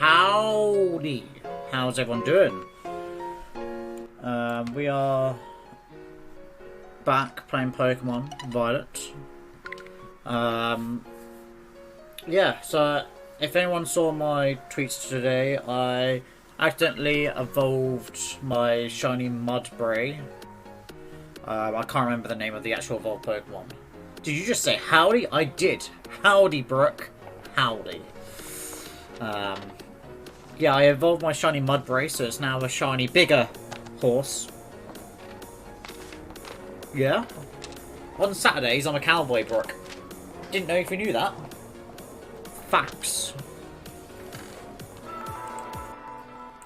Howdy! How's everyone doing? We are back playing Pokemon Violet. Yeah, so if anyone saw my tweets today, I accidentally evolved my shiny Mudbray. I can't remember the name of the actual evolved Pokemon. Did you just say howdy? I did. Howdy, Brooke. Howdy. Yeah, I evolved my shiny Mudbray, so it's now a shiny, bigger horse. Yeah. On Saturdays, I'm a cowboy, Brooke. Didn't know if you knew that. Facts.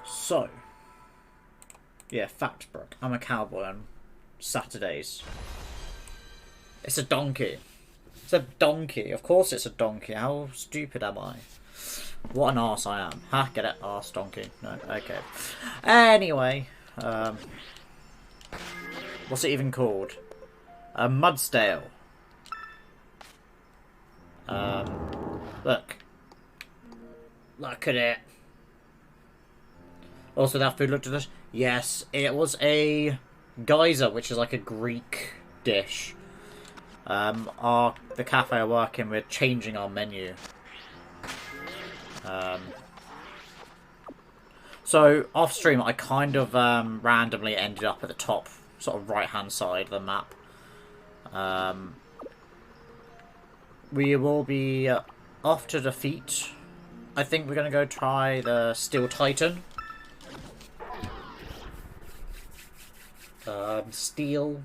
So. Yeah, facts, Brooke. I'm a cowboy on Saturdays. It's a donkey. It's a donkey. Of course it's a donkey. How stupid am I? What an arse I am. Ha, get it? Arse donkey. No, okay. Anyway. What's it even called? A Mudstale. Look. Look at it. Also, that food looked delicious. Yes, it was a geyser, which is like a Greek dish. The cafe I work in, we're changing our menu. So, off stream, I kind of randomly ended up at the top, sort of right-hand side of the map. We will be off to defeat. I think we're going to go try the Steel Titan. Steel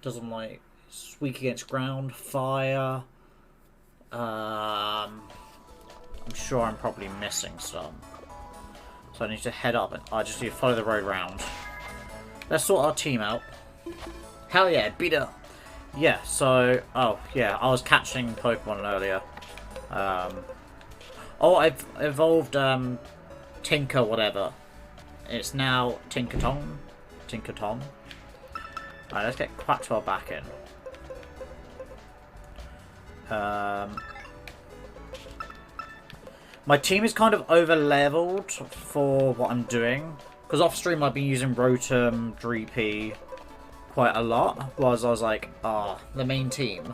doesn't like... It's weak against ground, fire. I'm sure I'm probably missing some. So I need to head up and I just need to follow the road round. Let's sort our team out. Hell yeah, beat up. Yeah, so... Oh, yeah, I was catching Pokemon earlier. Oh, I've evolved Tinker whatever. It's now Tinkaton. Tinkaton. Alright, let's get Quaxwell back in. My team is kind of over-leveled for what I'm doing. Because off-stream I've been using Rotom, Dreepy quite a lot. Whereas I was like, the main team.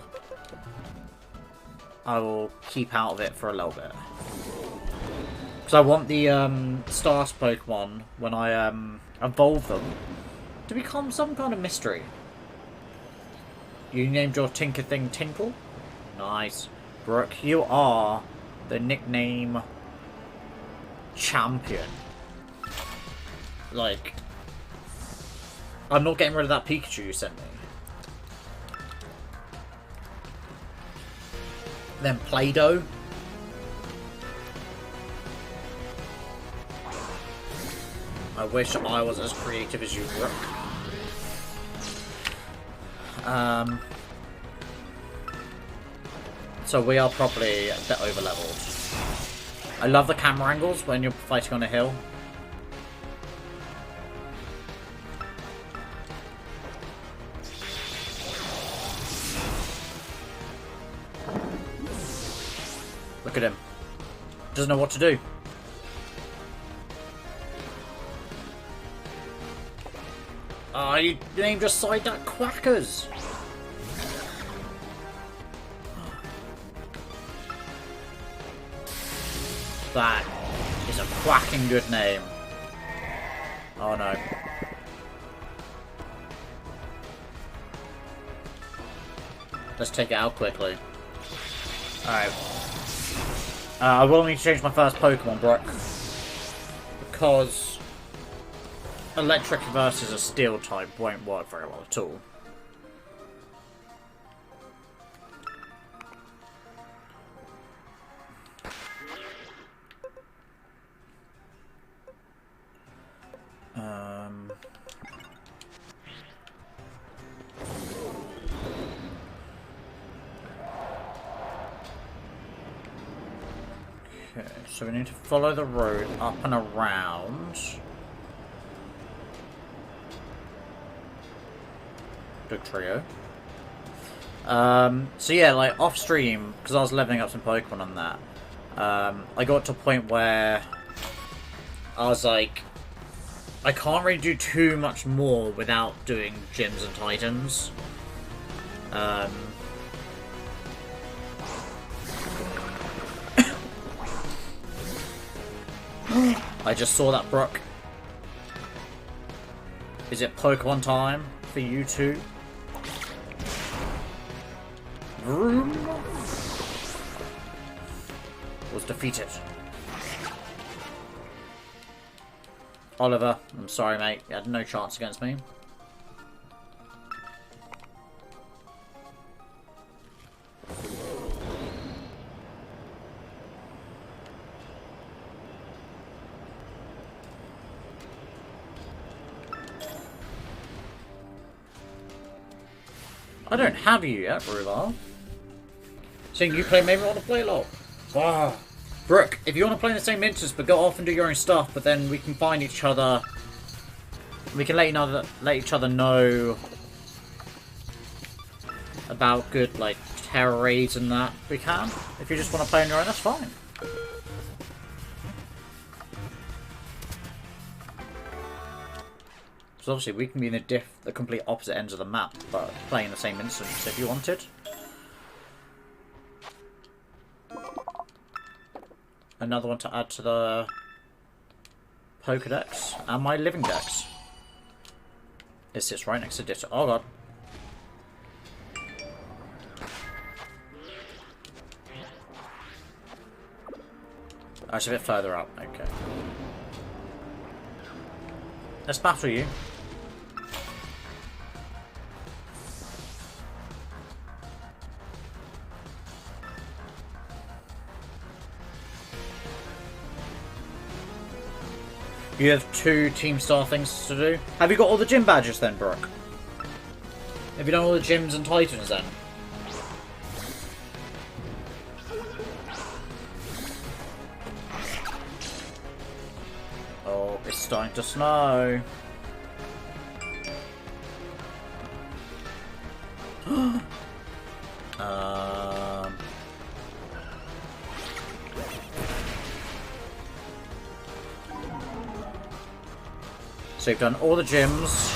I will keep out of it for a little bit. Because I want the Stars Pokemon, when I evolve them, to become some kind of mystery. You named your Tinker thing Tinkle? Nice. Brooke, you are the nickname champion. Like, I'm not getting rid of that Pikachu you sent me. Then Play-Doh. I wish I was as creative as you, Brooke. So we are probably a bit over-leveled. I love the camera angles when you're fighting on a hill. Look at him. Doesn't know what to do. Oh, you named your side that Quackers. That is a quacking good name. Oh no. Let's take it out quickly. Alright. I will need to change my first Pokemon, Brock. Because Electric versus a Steel type won't work very well at all. Okay, so we need to follow the road up and around. Big trio. So yeah, like off stream, because I was leveling up some Pokemon on that, I got to a point where I was like, I can't really do too much more without doing gyms and titans. I just saw that, Brooke. Is it Pokemon time for you two? Vroom was defeated. Oliver, I'm sorry, mate. You had no chance against me. I don't have you yet, Rular. So you play, maybe I want to play LOL. Ah. Brooke, if you want to play in the same instance, but go off and do your own stuff, but then we can find each other. We can let each other know about good, like, terror raids and that. We can. If you just want to play on your own, that's fine. So obviously we can be in the complete opposite ends of the map, but playing the same instance if you wanted. Another one to add to the Pokedex and my living dex. It sits right next to Ditto. Oh god. Oh, it's a bit further up. Okay. Let's battle you. You have 2 Team Star things to do. Have you got all the gym badges then, Brooke? Have you done all the gyms and titans then? Oh, it's starting to snow. So you've done all the gyms.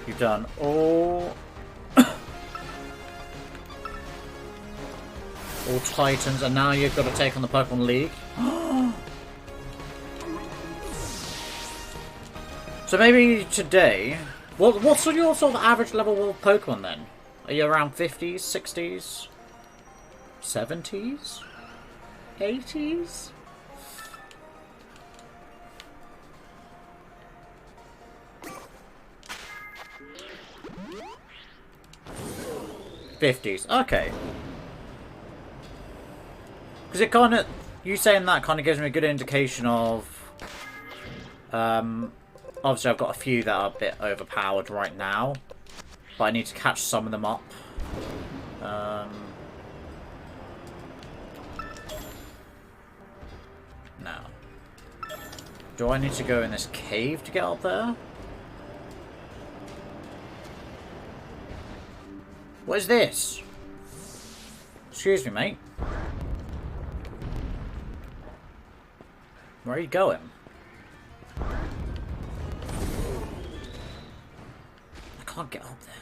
You've done all all titans, and now you've got to take on the Pokemon League. So maybe today, what's your sort of average level of Pokemon then? Are you around 50s, 60s, 70s, 80s? 50s, okay. Because it kind of, you saying that kind of gives me a good indication of, obviously I've got a few that are a bit overpowered right now, but I need to catch some of them up. Now, do I need to go in this cave to get up there? What is this? Excuse me, mate. Where are you going? I can't get up there.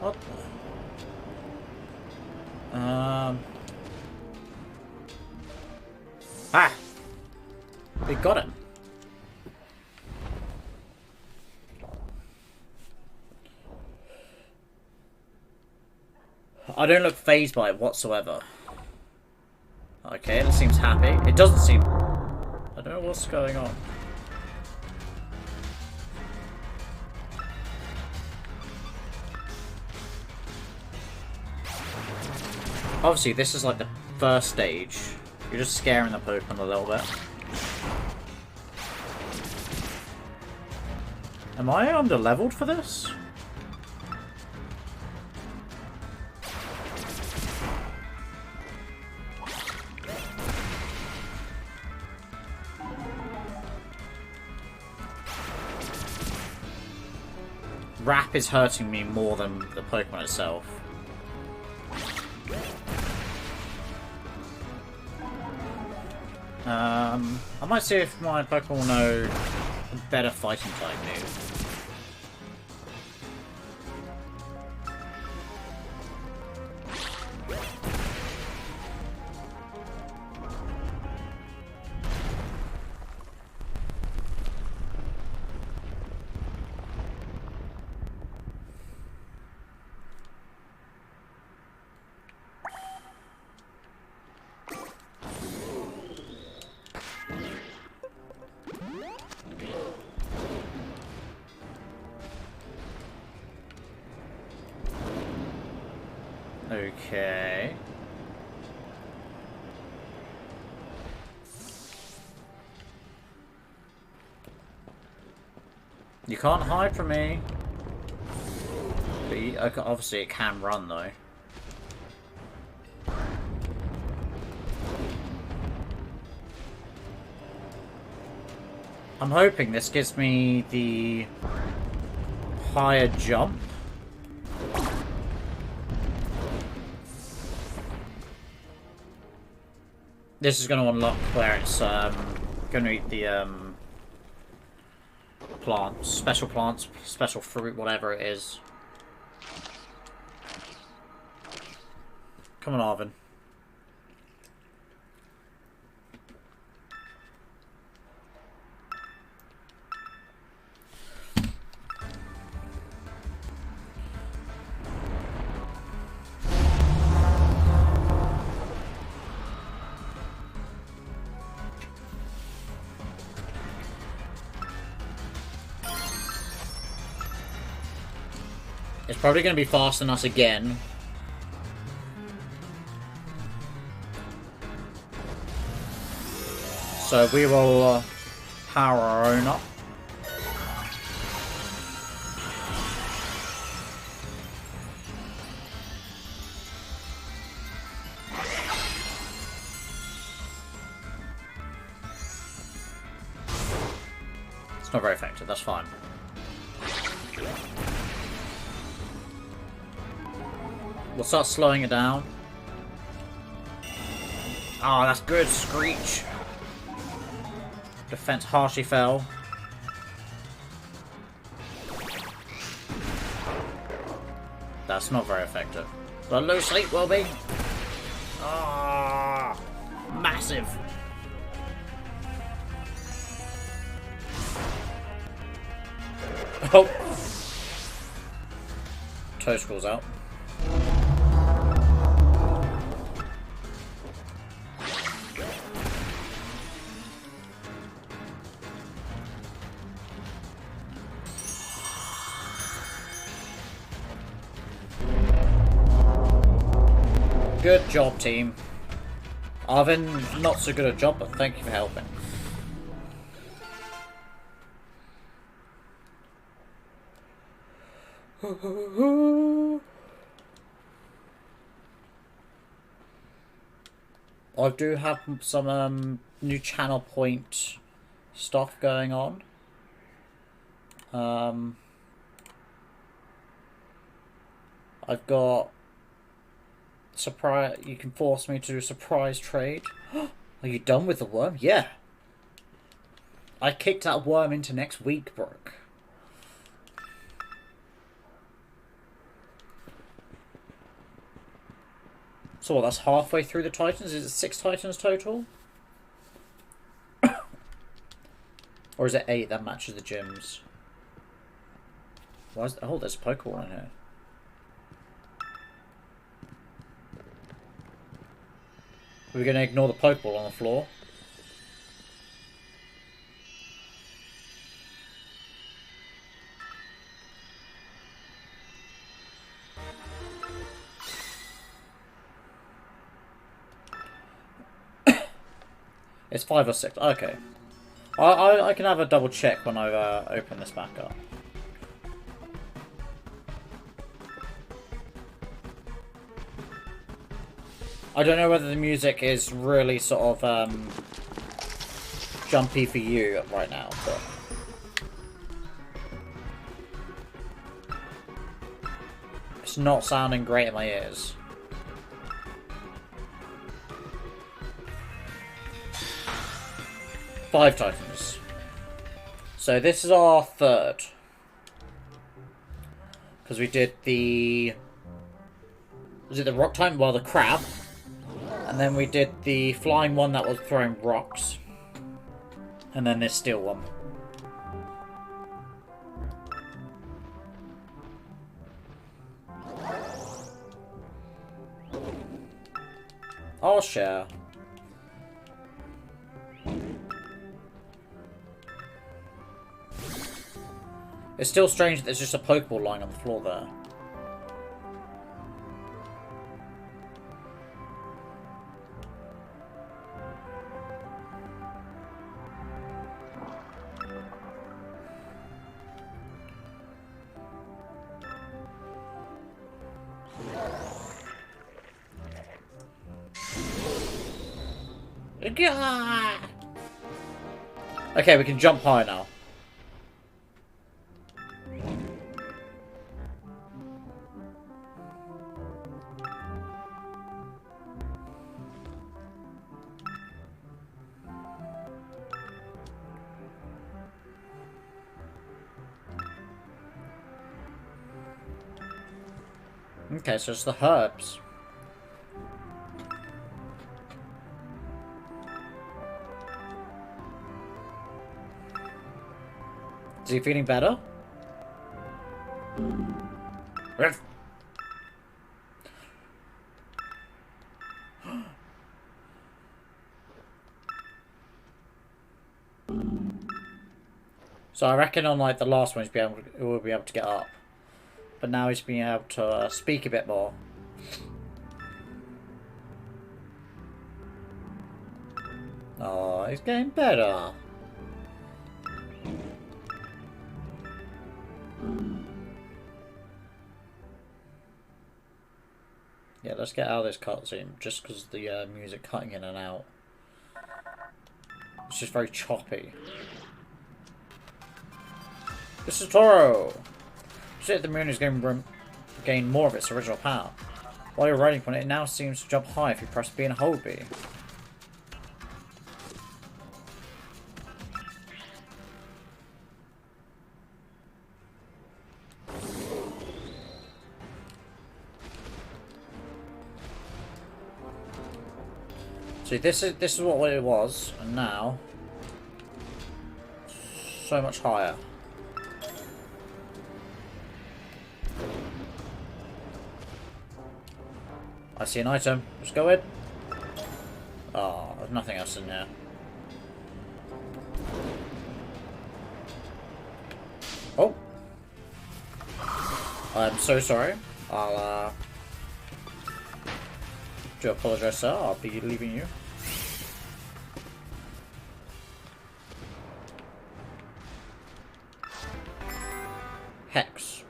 What the? Ah! We got him. I don't look fazed by it whatsoever. Okay, it seems happy. It doesn't seem... I don't know what's going on. Obviously, this is like the first stage. You're just scaring the Pokemon a little bit. Am I under-leveled for this? Rap is hurting me more than the Pokemon itself. I might see if my Pokemon will know a better fighting type move. Okay. You can't hide from me. But you, obviously it can run though. I'm hoping this gives me the higher jump. This is going to unlock where it's going to eat the plants, special fruit, whatever it is. Come on, Arvin. It's probably going to be faster than us again. So we will power our own up. It's not very effective, that's fine. We'll start slowing it down. Oh, that's good, Screech. Defense harshly fell. That's not very effective. But low sleep will be. Ah, massive. Oh. Toe scrolls out. Good job, team. Arvin, not so good a job, but thank you for helping. I do have some new channel point stuff going on. I've got surprise. You can force me to do a surprise trade. Are you done with the worm? Yeah. I kicked that worm into next week, Brooke. So what, that's halfway through the Titans? Is it 6 Titans total? Or is it 8 that matches the gyms? Why is oh, there's a Pokemon in here. We're going to ignore the Pokeball on the floor. It's 5 or 6. Okay. I can have a double check when I open this back up. I don't know whether the music is really sort of jumpy for you right now, but It's not sounding great in my ears. Five Titans. So this is our third. Because we did the... Was it the rock Titan? Well, the crab. And then we did the flying one that was throwing rocks. And then this steel one. I'll share. It's still strange that there's just a Pokeball lying on the floor there. Okay, we can jump high now. Okay, so it's the herbs. Is he feeling better? So I reckon on like the last one he will be able to get up. But now he's being able to speak a bit more. Oh, he's getting better. Yeah, let's get out of this cutscene, just because the music cutting in and out. It's just very choppy. This is Toro! See if the moon is going to gain more of its original power. While you're riding upon it, it now seems to jump high if you press B and hold B. See, this is what it was, and now so much higher. I see an item. Let's go in. Oh, there's nothing else in here. Oh. I'm so sorry. I'll do apologize, sir. I'll be leaving you. Hex.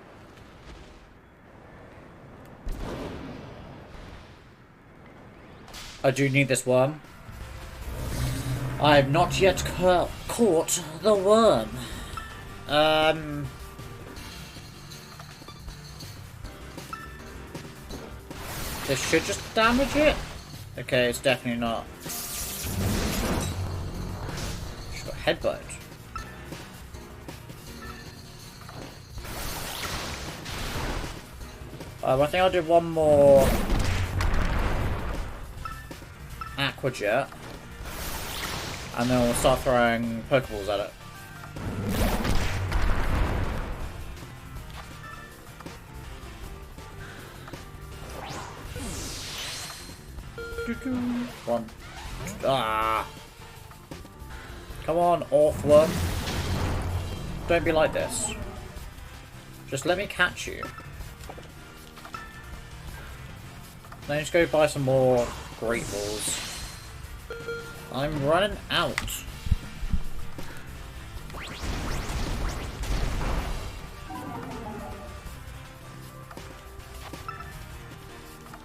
I do need this worm. I have not yet caught the worm. This should just damage it. Okay, it's definitely not. Just got headbutt. I think I'll do one more Aqua Jet, and then we'll start throwing Pokeballs at it. One. Ah! Come on, Orthworm. Don't be like this. Just let me catch you. Then just go buy some more Great Balls. I'm running out.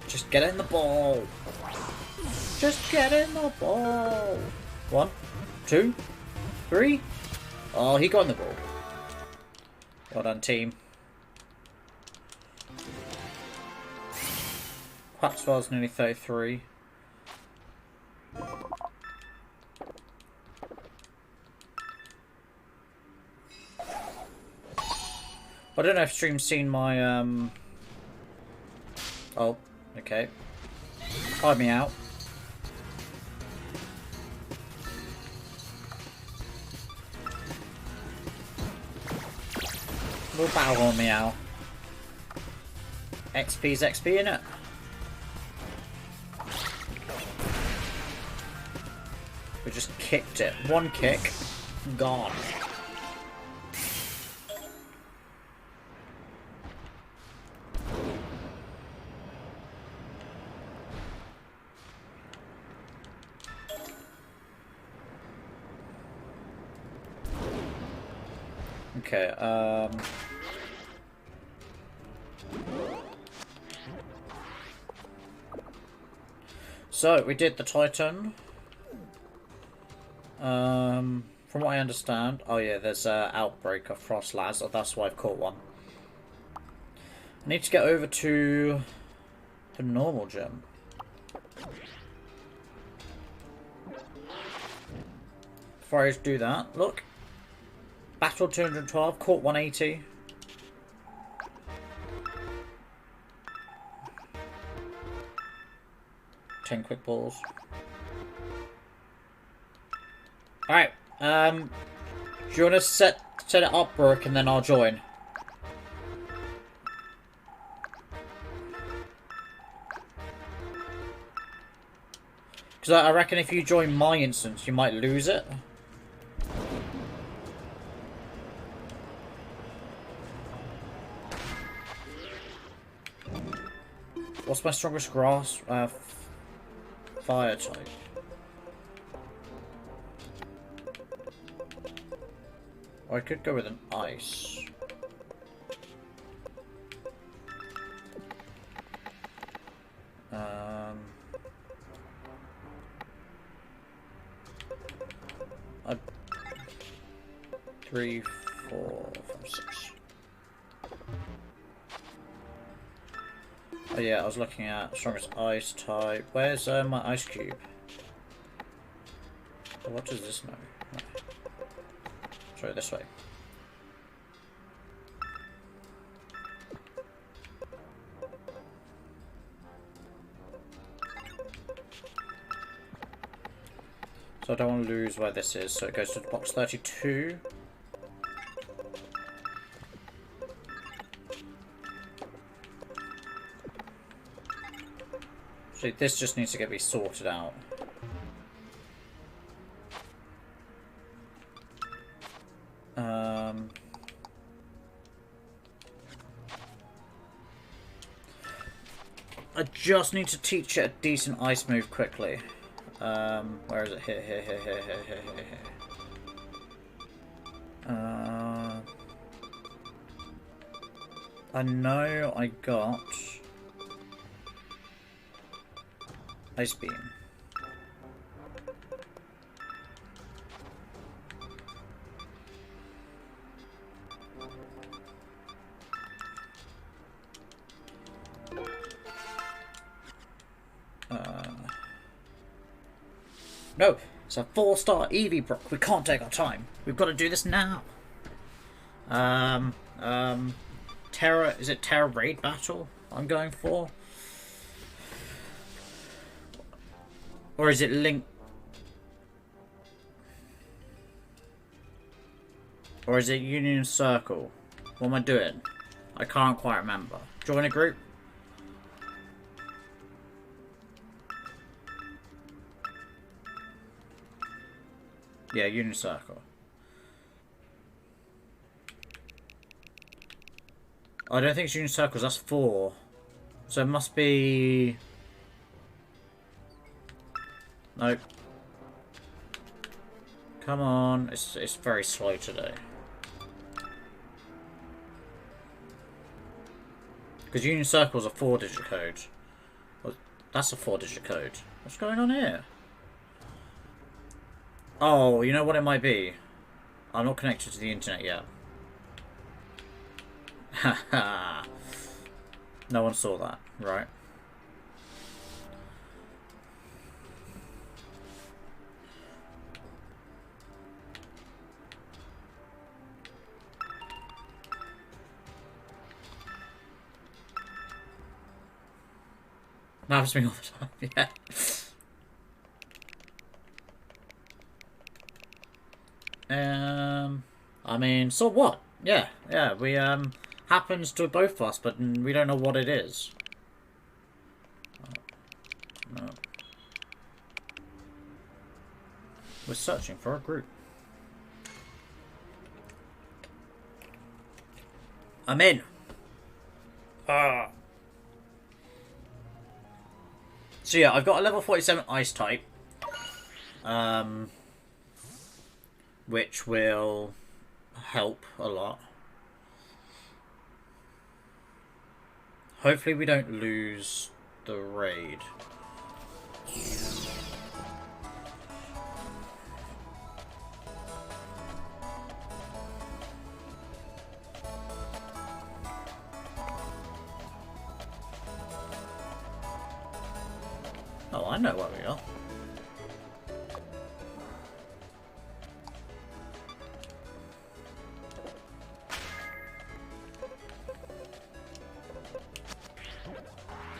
Just get in the ball. Just get in the ball. 1, 2, 3. Oh, he got in the ball. Well done, team. Quaxwell's nearly 33. I don't know if stream's seen my, Oh, okay. Hide me out. We'll battle on me out. XP's XP, innit? We just kicked it. One kick, gone. Okay, so we did the Titan. From what I understand, oh yeah, there's an outbreak of frost lads, so that's why I've caught one. I need to get over to the normal gym. Before I do that, look. Battle 212, caught 180. Ten quick balls. Alright, do you want to set it up, Brooke, and then I'll join? Because I reckon if you join my instance, you might lose it. What's my strongest grass? Fire type. Or I could go with an ice. Three, 4, 5, 6. Oh yeah, I was looking at strongest ice type. Where's my ice cube? What does this know? Oh. Sorry, this way. So I don't want to lose where this is, so it goes to box 32. So this just needs to be sorted out. I just need to teach it a decent ice move quickly. Where is it? Here. I know I got Ice Beam. No, it's a 4-star Eevee, Brock. We can't take our time. We've got to do this now. Terra, is it Terra Raid Battle I'm going for? Or is it Link? Or is it Union Circle? What am I doing? I can't quite remember. Join a group? Yeah, Union Circle. I don't think it's Union Circles, that's 4. So it must be... Nope. Come on, it's very slow today. Because Union Circle's a 4-digit code. Well, that's a 4-digit code. What's going on here? Oh, you know what it might be? I'm not connected to the internet yet. Haha. No one saw that, right? That happens to me all the time, yeah. I mean, so what? Yeah, yeah, we, happens to both of us, but we don't know what it is. No. We're searching for a group. I'm in. Ah. So yeah, I've got a level 47 ice type. Which will help a lot. Hopefully we don't lose the raid. Oh, I know where we are.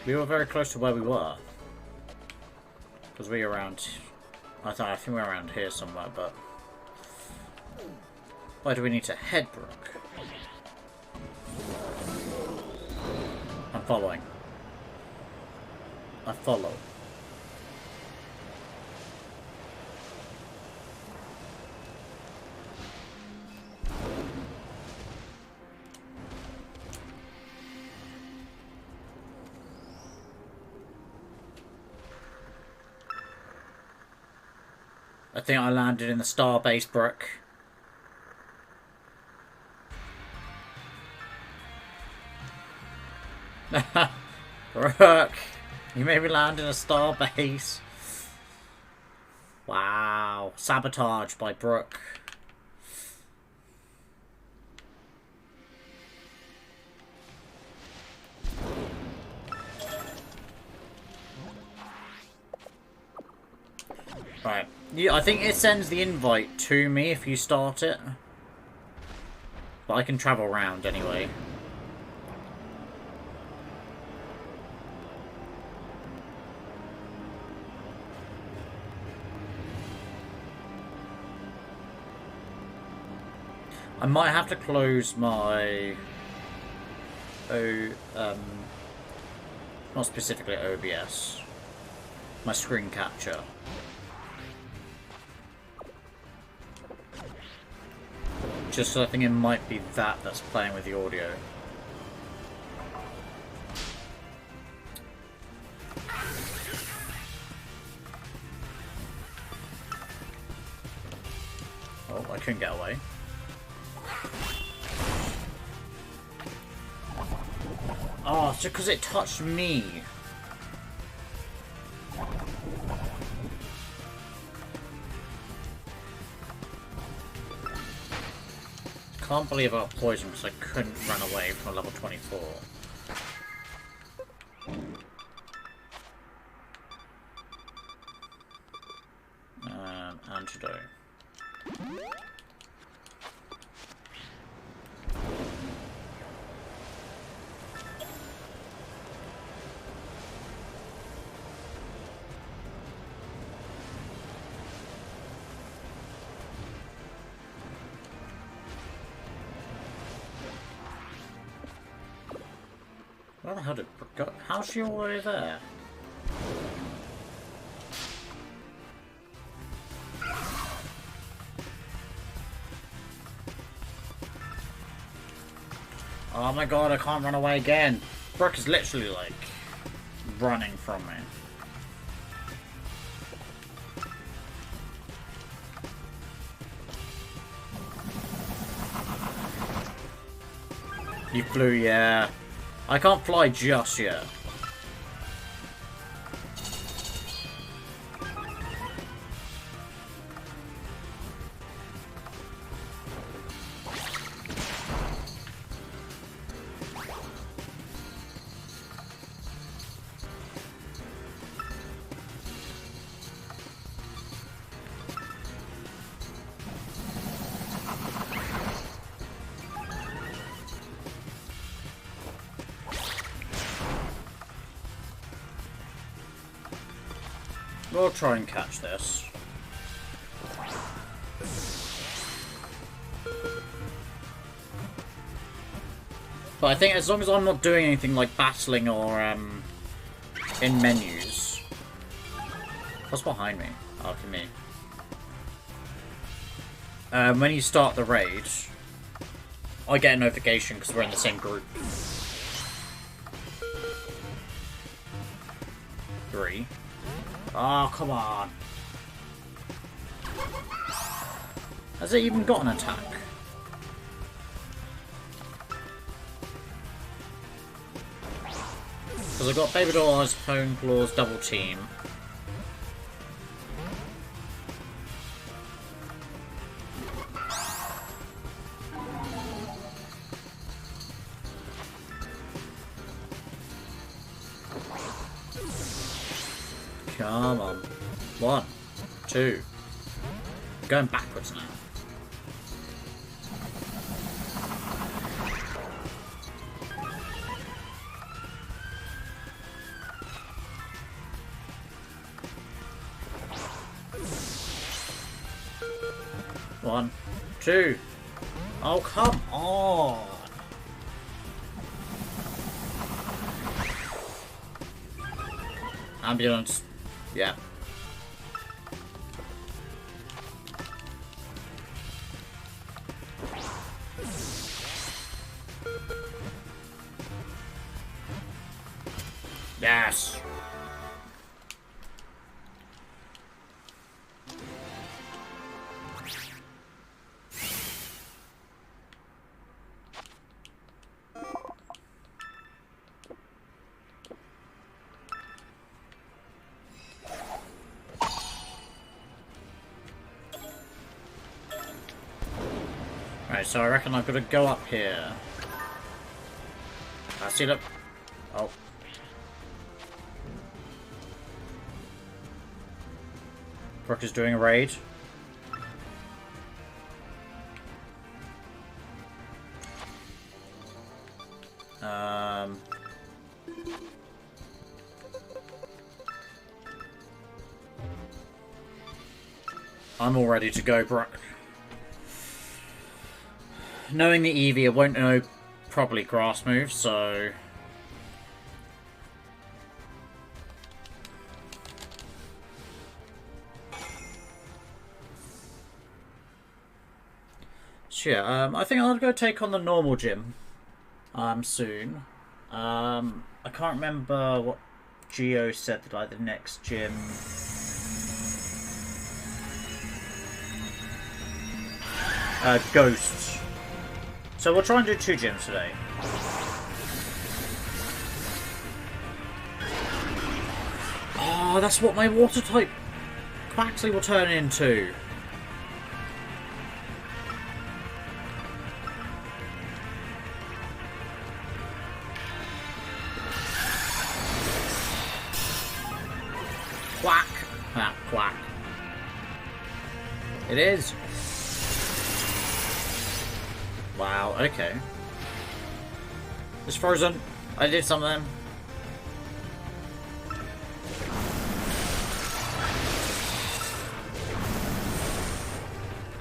We were very close to where we were. Because we were around... I think we were around here somewhere, but... Why do we need to head, Brooke? I'm following. I follow. I think I landed in the starbase, Brooke. Brooke, you made me land in a starbase. Wow. Sabotage by Brooke. Right. Yeah, I think it sends the invite to me if you start it. But I can travel around anyway. I might have to close my... not specifically OBS. My screen capture. Just so I think it might be that's playing with the audio. Oh, I couldn't get away. Oh, it's just because it touched me. Can't believe I got poisoned because I couldn't run away from a level 24. Antidote. Where the hell did Brooke go? How's she all the way there? Oh my god, I can't run away again. Brooke is literally like running from me. You flew, yeah. I can't fly just yet. We'll try and catch this. But I think as long as I'm not doing anything like battling or in menus. What's behind me? Oh, for me. When you start the raid, I get a notification because we're in the same group. 3. Oh, come on. Has it even got an attack? Because I've got Baby Doll's Hone Claws Double Team. Come on. 1, 2. I'm going backwards now. One, 2. Oh, come on. Ambulance. Yeah. Yes. Right, so I reckon I've got to go up here. I see, look. Oh. Brooke is doing a raid. I'm all ready to go, Brooke. Knowing the Eevee, I won't know probably grass moves, so... So yeah, I think I'll go take on the normal gym soon. I can't remember what Geo said that like the next gym... Ghosts. So we'll try and do 2 gyms today. Oh, that's what my water type Quaxley will turn into. Quack. Ah, quack. It is. Wow, okay. It's frozen. I did something.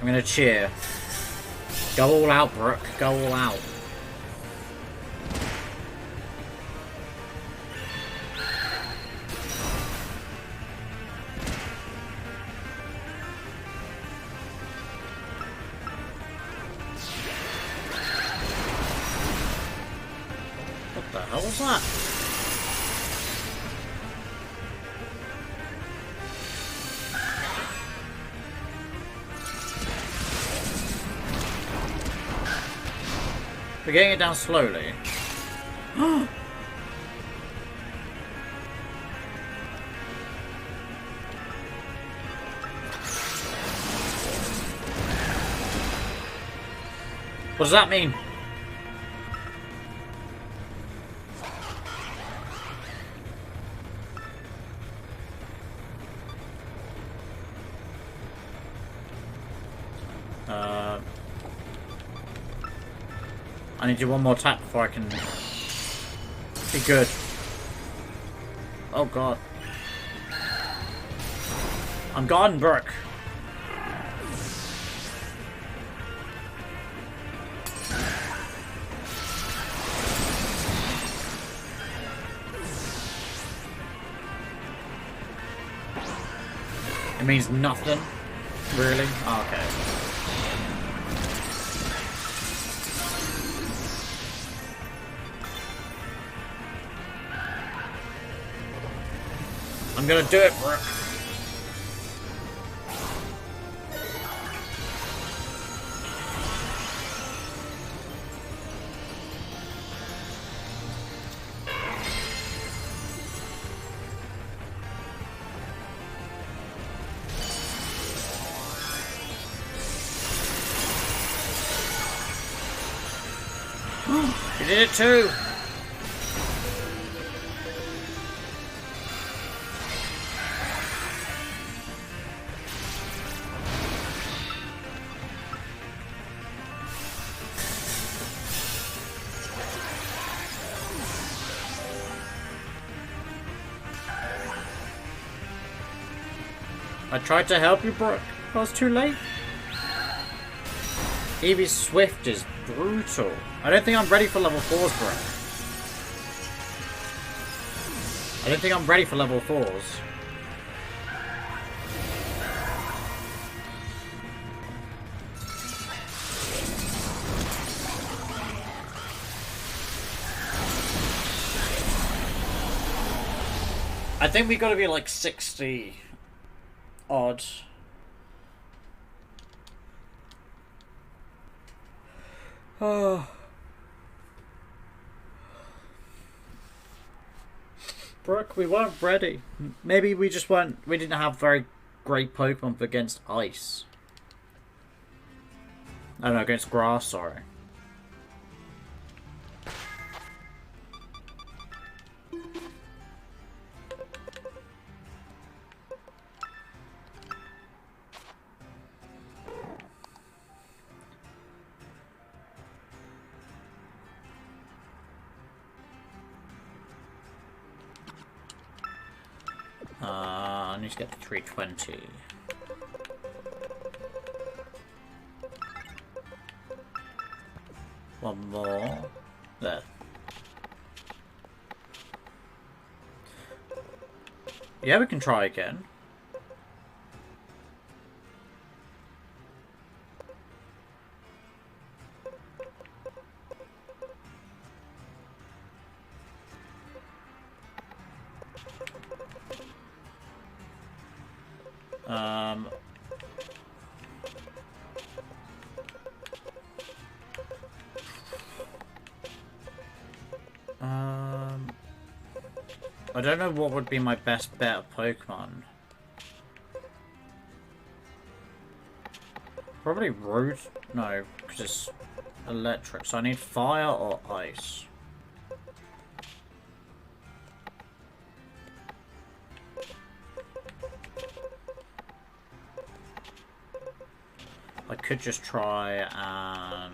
I'm gonna cheer. Go all out, Brooke. Go all out. What the hell was that? We're getting it down slowly. What does that mean? I need to do one more tap before I can be good. Oh god. I'm gone, Brooke. It means nothing? Really? Oh, okay. I'm gonna do it, Brooke. You did it too! I tried to help you, Brooke. I was too late. Eevee's Swift is brutal. I don't think I'm ready for level 4s, Brooke. I don't think I'm ready for level 4s. I think we gotta be like 60 odd. Oh. Brooke, we weren't ready. Maybe we just weren't. We didn't have very great Pokemon against ice. I don't know, against grass, sorry. I need to get to 320. One more. There. Yeah, we can try again. I don't know what would be my best bet of Pokemon. Probably Root. No, because it's electric. So I need fire or ice. I could just try and...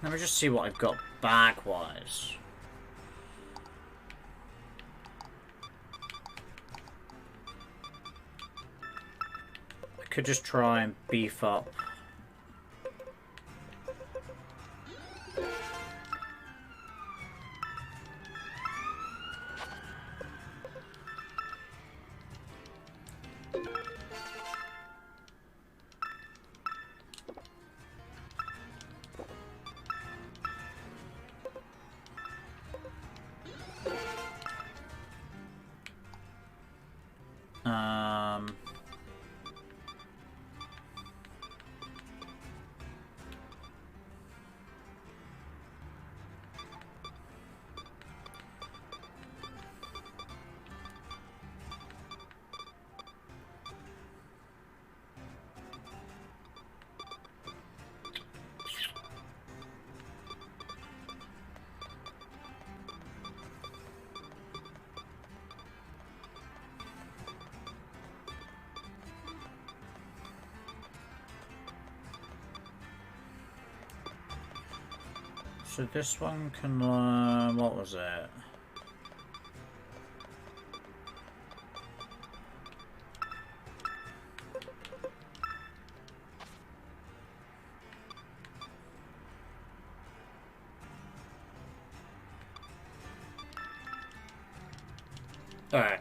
let me just see what I've got bag-wise. I could just try and beef up. So this one can learn... what was it? Alright.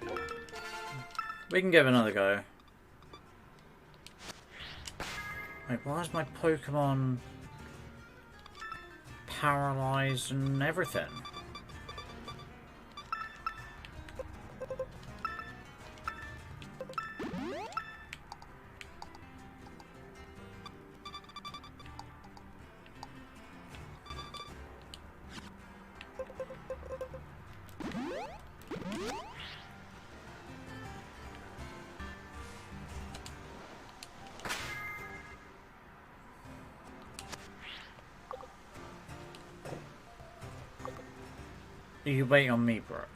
We can give it another go. Wait, why is my Pokemon paralyzed and everything? You wait on me, Brooke.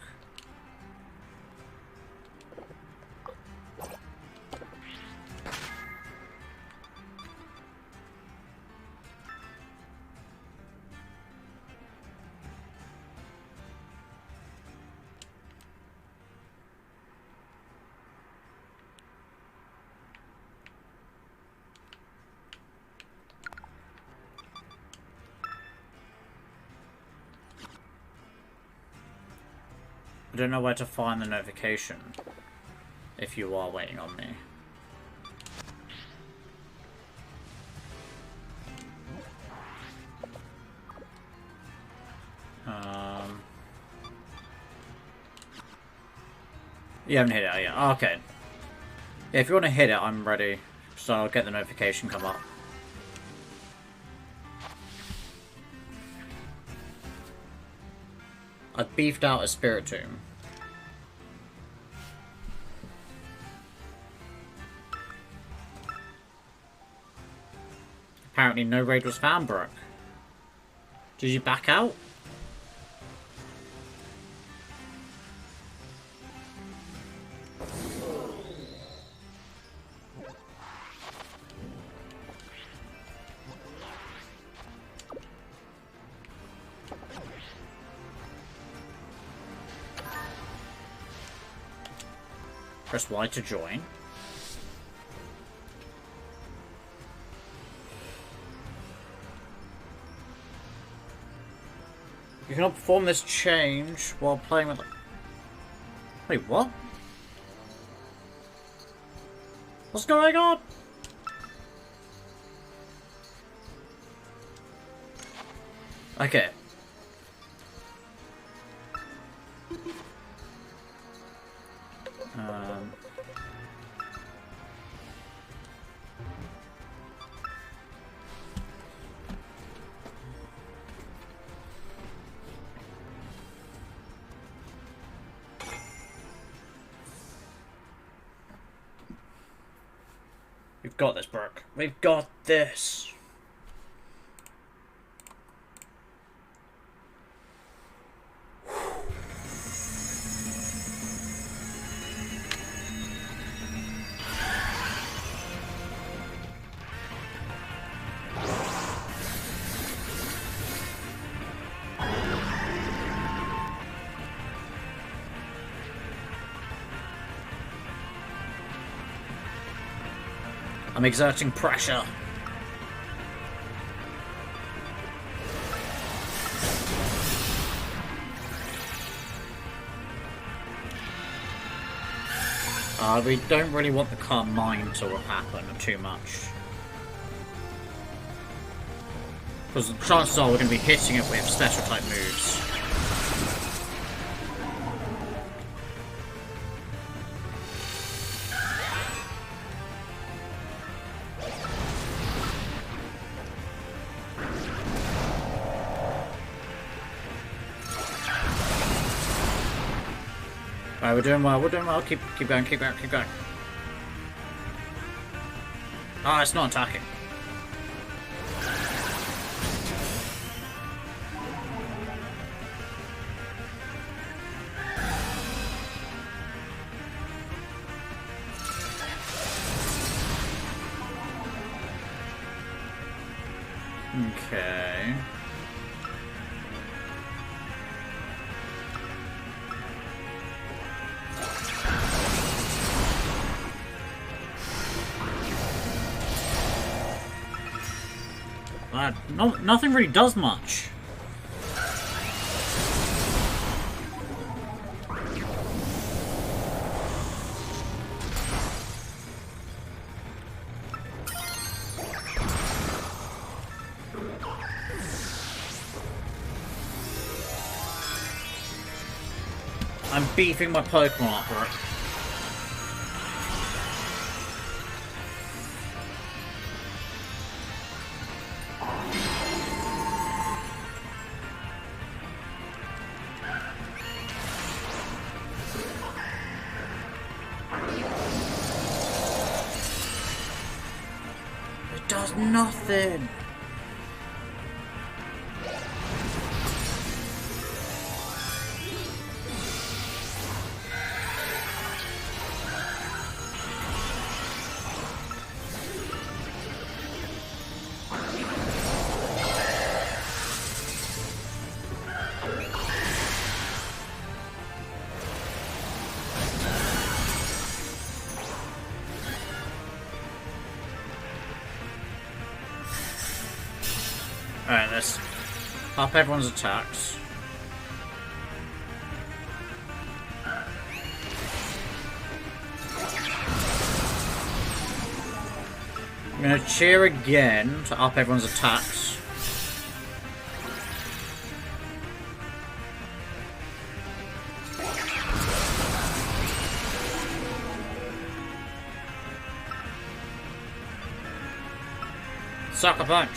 I don't know where to find the notification if you are waiting on me. You haven't hit it yet. Oh, okay. Yeah, if you want to hit it, I'm ready. So I'll get the notification come up. I've beefed out a Spiritomb. Apparently no raid was found, Brooke. Did you back out? Press Y to join. You cannot perform this change while playing with... Wait, what? What's going on? Okay. We've got this, Brooke. We've got this. I'm exerting pressure. We don't really want the Calm Mind to happen too much. Because the chances are we're going to be hitting it with special type moves. Alright, we're doing well, keep going, keep going. Ah, it's not attacking. Okay. Nothing really does much. I'm beefing my Pokemon up, right? It does nothing. Alright, let's up everyone's attacks. I'm gonna cheer again to up everyone's attacks. Sucker punch.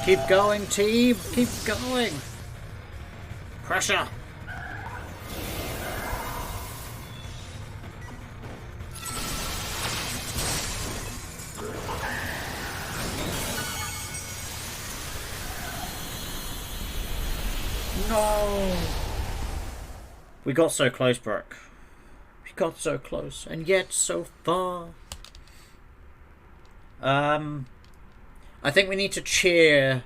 Keep going, team! Keep going! Pressure! No! We got so close, Brooke. We got so close, and yet so far. I think we need to cheer.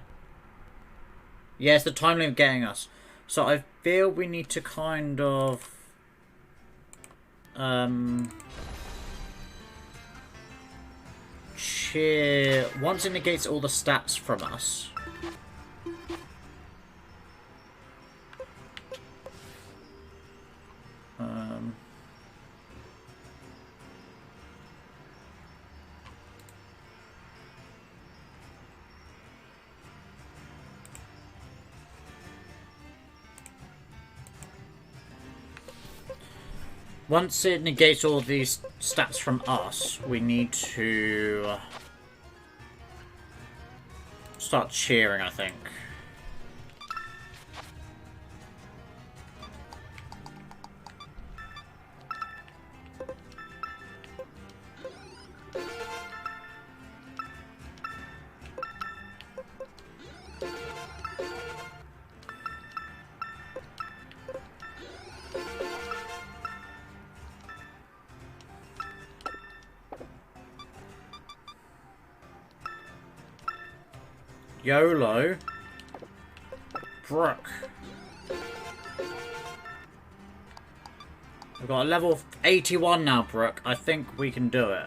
Yes, the time limit getting us. So I feel we need to kind of cheer once it negates all the stats from us. Once it negates all these stats from us, we need to start cheering, I think. YOLO. Brooke. We've got a level 81 now, Brooke. I think we can do it.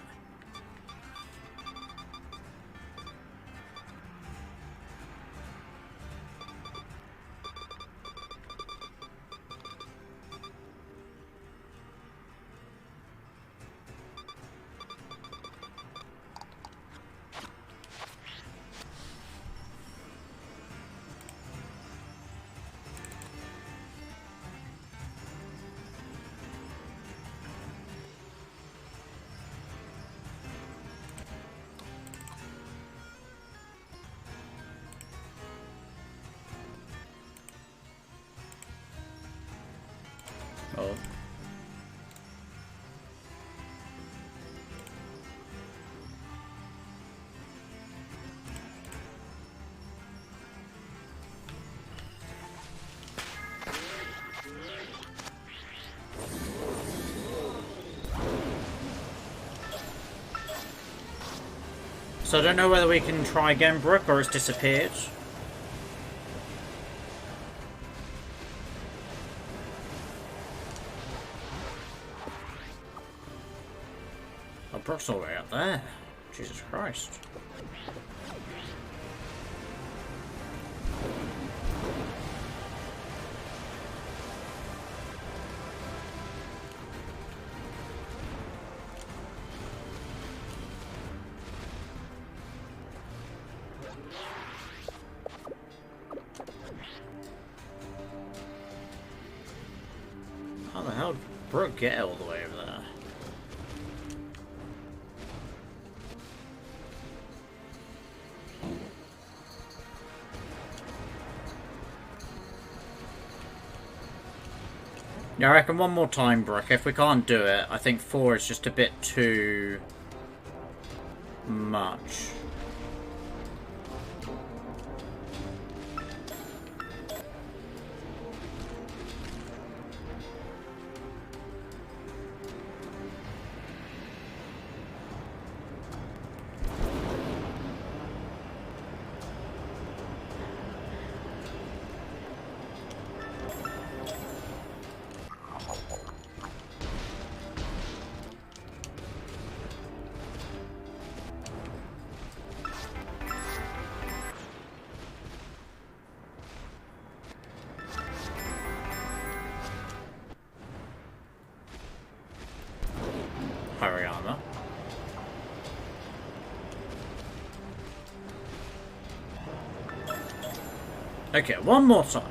Oh. So I don't know whether we can try again, Brooke, or it's disappeared. Brock's all the way up there. Jesus Christ. How the hell did Brooke get all the way over there? Yeah, I reckon one more time, Brooke. If we can't do it, I think 4 is just a bit too much. Hariyama. Okay, one more time.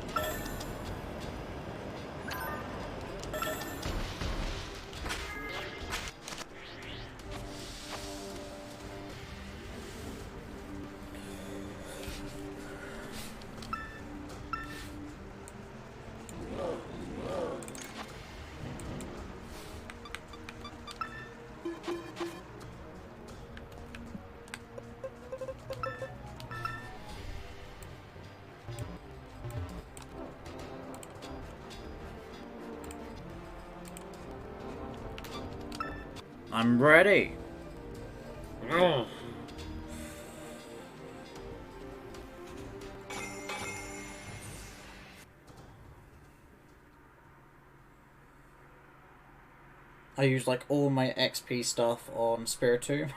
I'm ready. Ugh. I use like all my XP stuff on Spiritomb.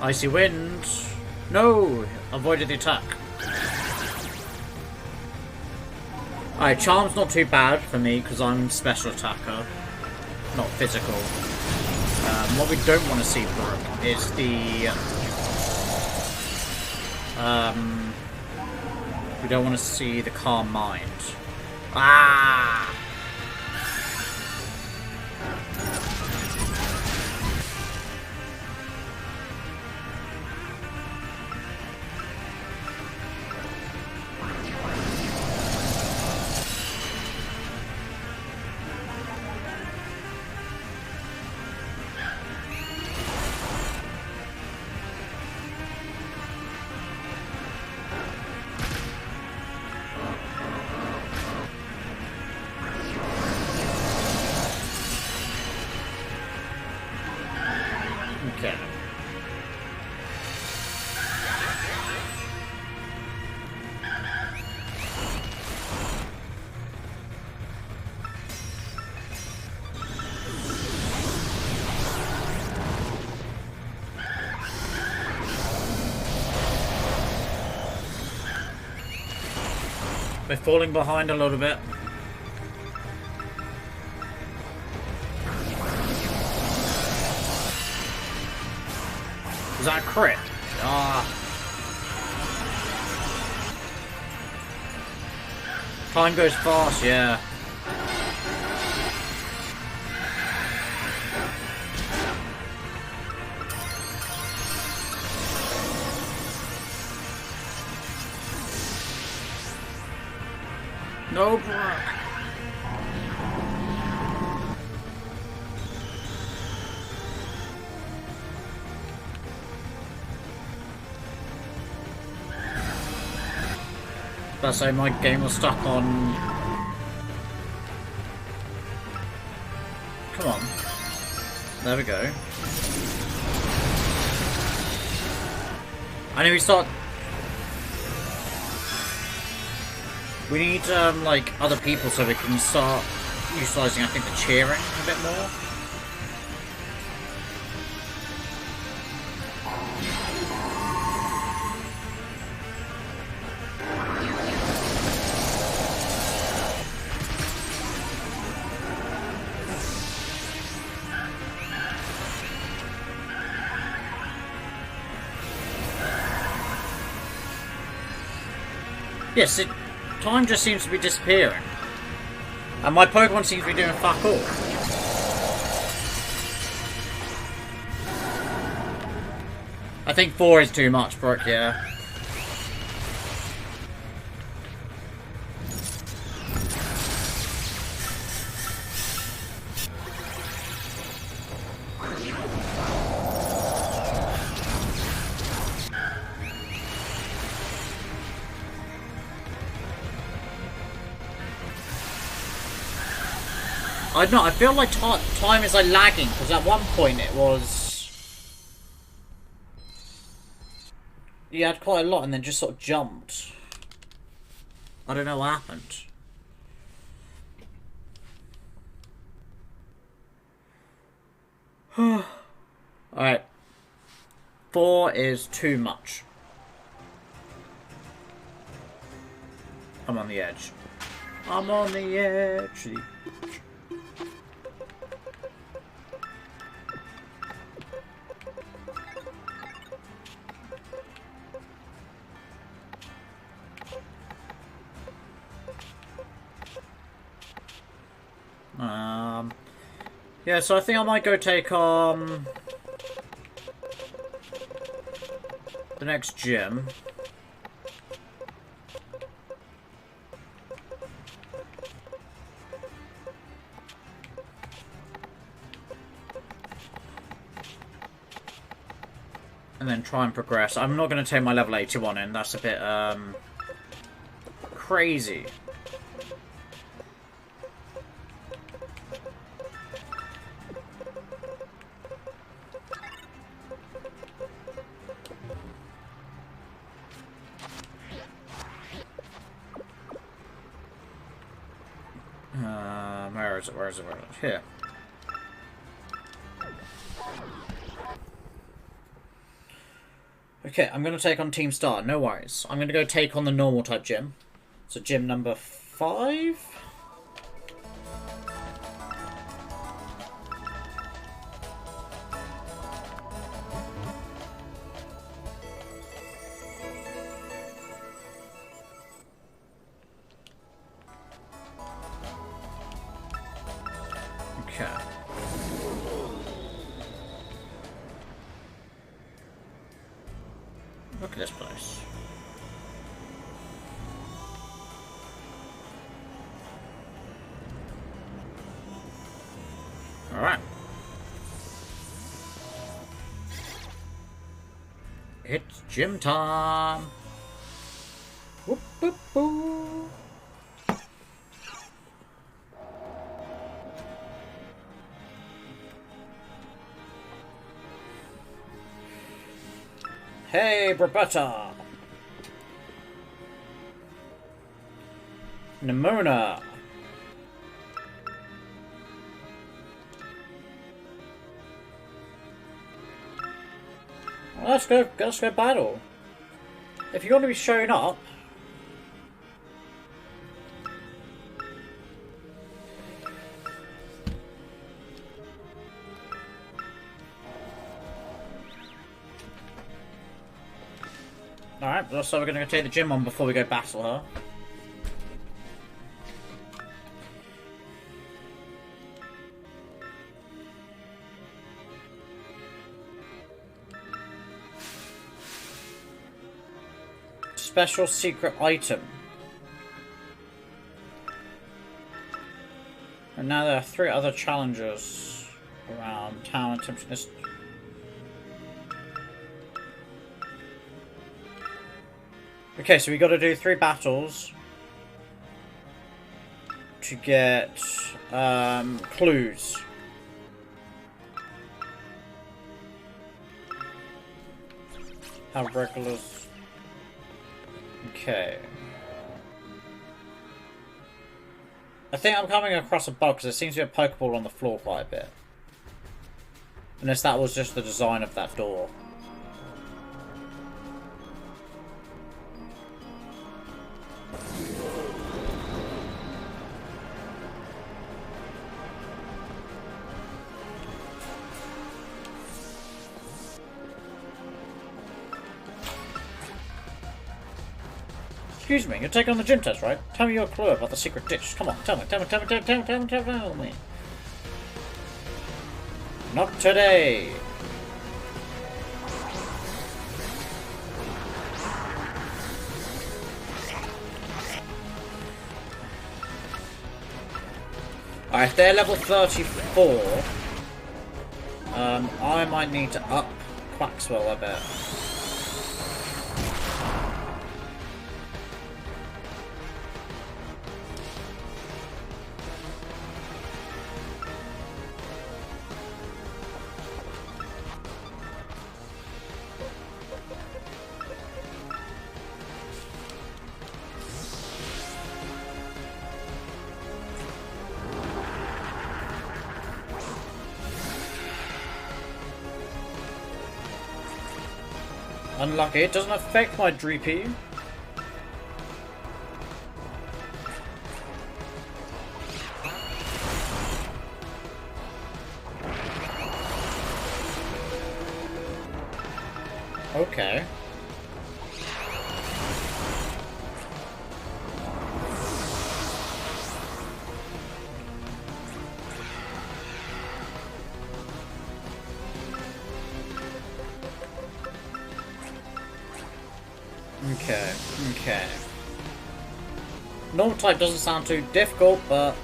Icy wind. No! Avoided the attack. Alright, charm's not too bad for me because I'm special attacker, not physical. What we don't want to see, Brooke, is the... we don't want to see the calm mind. Ah! Okay. We're falling behind a little bit. Is that a crit? Ah. Time goes fast, yeah. No, Brock. That's how my game was stuck on. Come on. There we go. I know we start. We need like other people so we can start utilising, I think, the cheering a bit more. Yes, time just seems to be disappearing. And my Pokemon seems to be doing fuck all. I think 4 is too much, Brooke, yeah. I don't know, I feel like time is like lagging, because at one point it was... You had quite a lot and then just sort of jumped. I don't know what happened. Alright. 4 is too much. I'm on the edge. I'm on the edge. Yeah, so I think I might go take the next gym. And then try and progress. I'm not going to take my level 81 in, that's a bit crazy. Where is it? Here. Okay, I'm going to take on Team Star, no worries. I'm going to go take on the normal type gym. So gym number 5? Okay. Look at this place. Alright. It's gym time. Whoop, whoop, whoop. Hey, Brabetta! Nimona! Well, let's go battle. If you're going to be showing up... Alright, so we're going to go take the gym on before we go battle her. Special secret item. And now there are 3 other challengers around town attempting this. Okay, so we got to do 3 battles to get clues. How regulars. Okay. I think I'm coming across a bug because there seems to be a Pokeball on the floor quite a bit. Unless that was just the design of that door. Excuse me, you're taking on the gym test, right? Tell me your clue about the secret dish. Come on, tell me. Not today. Alright, if they're level 34, I might need to up Quaxwell a bit. Unlucky, it doesn't affect my Dreepy. Okay. Okay. Normal type doesn't sound too difficult, but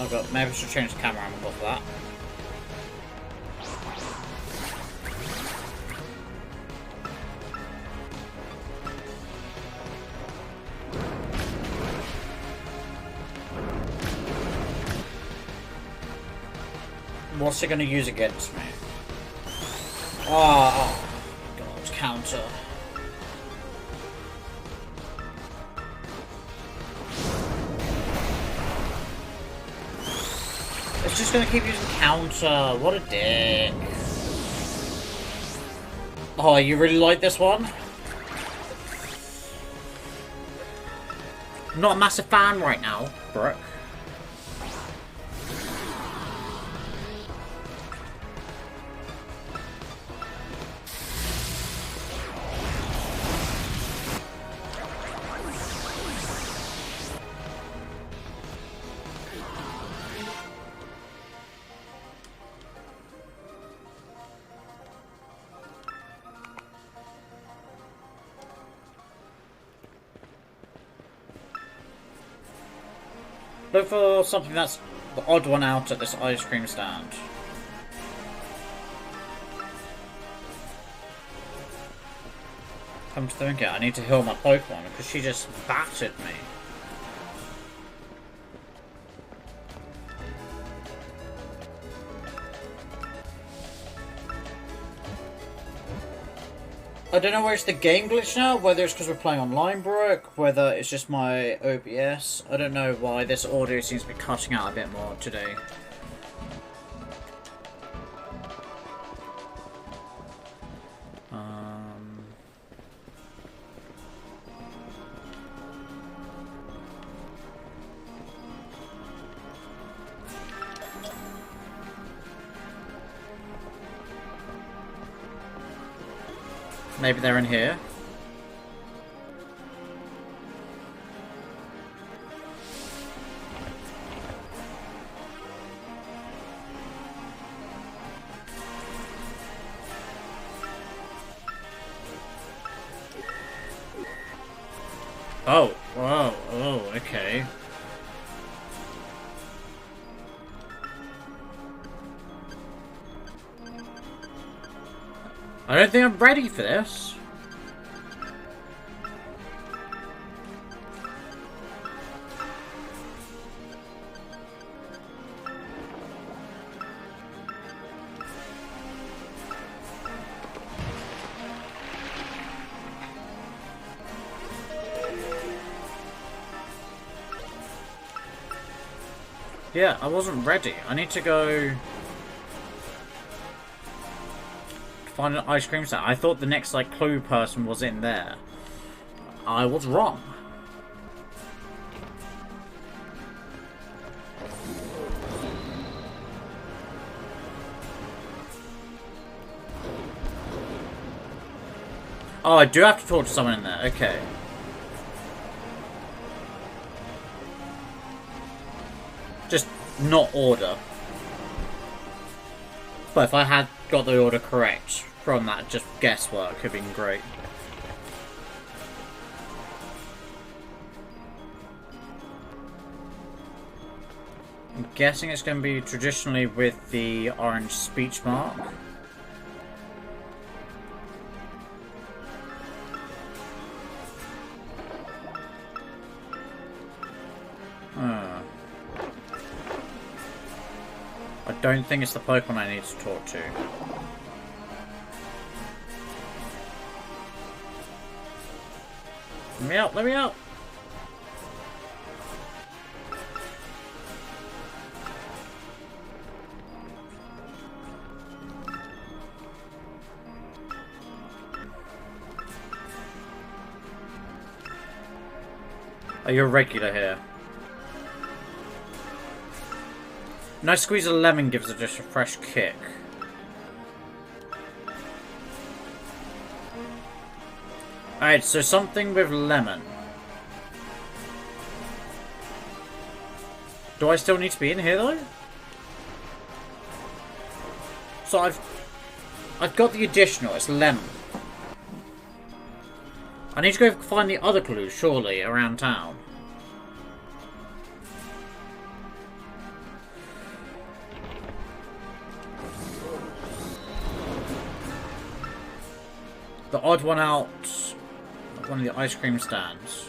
I've got maybe I should change the camera angle for that. What's it going to use against me? Oh, God, counter. It's just going to keep using counter. What a dick. Oh, you really like this one? I'm not a massive fan right now, Brooke. Look for something that's the odd one out at this ice cream stand. Come to think of it, I need to heal my Pokemon because she just battered me. I don't know where it's the game glitch now, whether it's because we're playing online, Brooke, whether it's just my OBS. I don't know why this audio seems to be cutting out a bit more today. Maybe they're in here. Oh. Whoa, oh, okay. I don't think I'm ready for this. Yeah, I wasn't ready. I need to go find an ice cream stand. I thought the next, like, clue person was in there. I was wrong. Oh, I do have to talk to someone in there. Okay. Just not order. But if I had got the order correct from that just guesswork, it'd been great. I'm guessing it's going to be traditionally with the orange speech mark. I don't think it's the Pokemon I need to talk to. Let me out, let me out! Oh, you're regular here. Nice squeeze of lemon gives it just a fresh kick. Alright, so something with lemon. Do I still need to be in here though? So I've got the additional, it's lemon. I need to go find the other clues, surely, around town. The odd one out at one of the ice cream stands.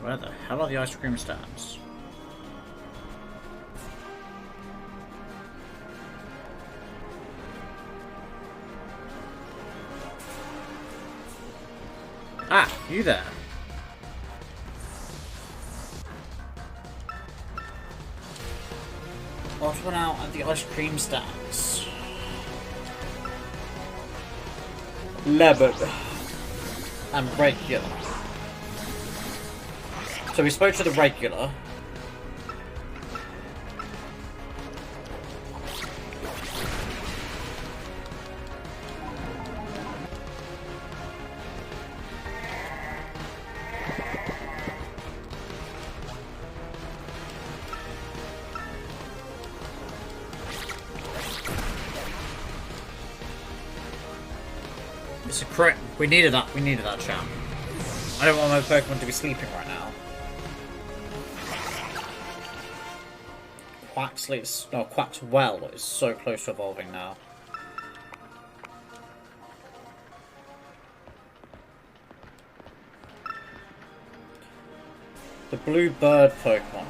Where the hell are the ice cream stands? Ah, you there. Odd one out at the ice cream stands. Lemon. And regular. So we spoke to the regular. It's a crit. We needed that. We needed that, champ. I don't want my Pokemon to be sleeping right now. Quaxwell is so close to evolving now. The blue bird Pokemon.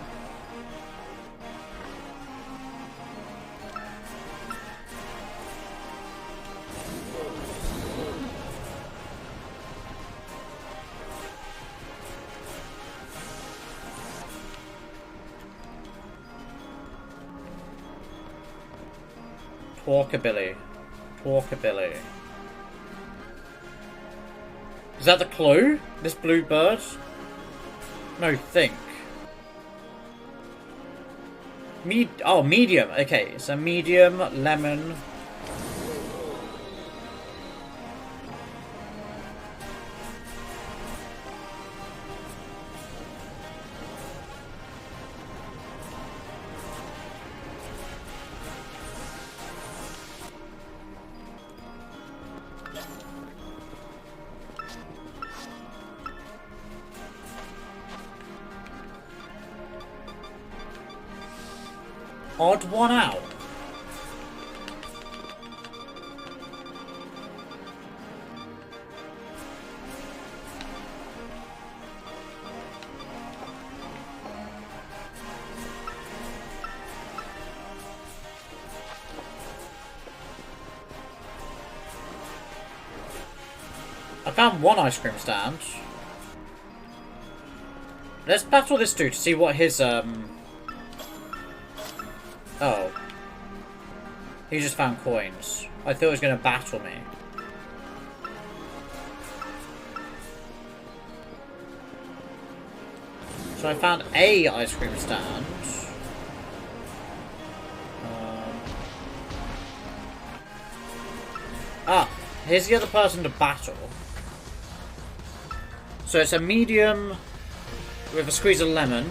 Talkabilly. Talkabilly. Is that the clue? This blue bird? No, think. Medium. Okay, so medium, lemon. Odd one out. I found one ice cream stand. Let's battle this dude to see what his, Oh. He just found coins. I thought he was going to battle me. So I found a ice cream stand. Here's the other person to battle. So it's a medium with a squeeze of lemon.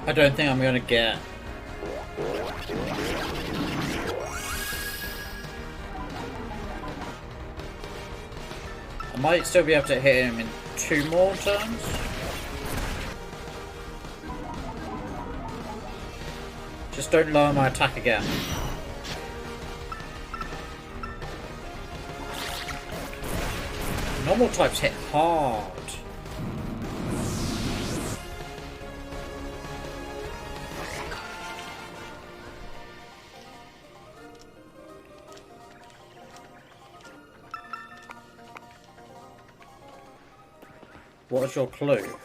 I don't think I'm gonna get. I might still be able to hit him in 2 more turns. Just don't lower my attack again. Normal types hit hard. What is your clue?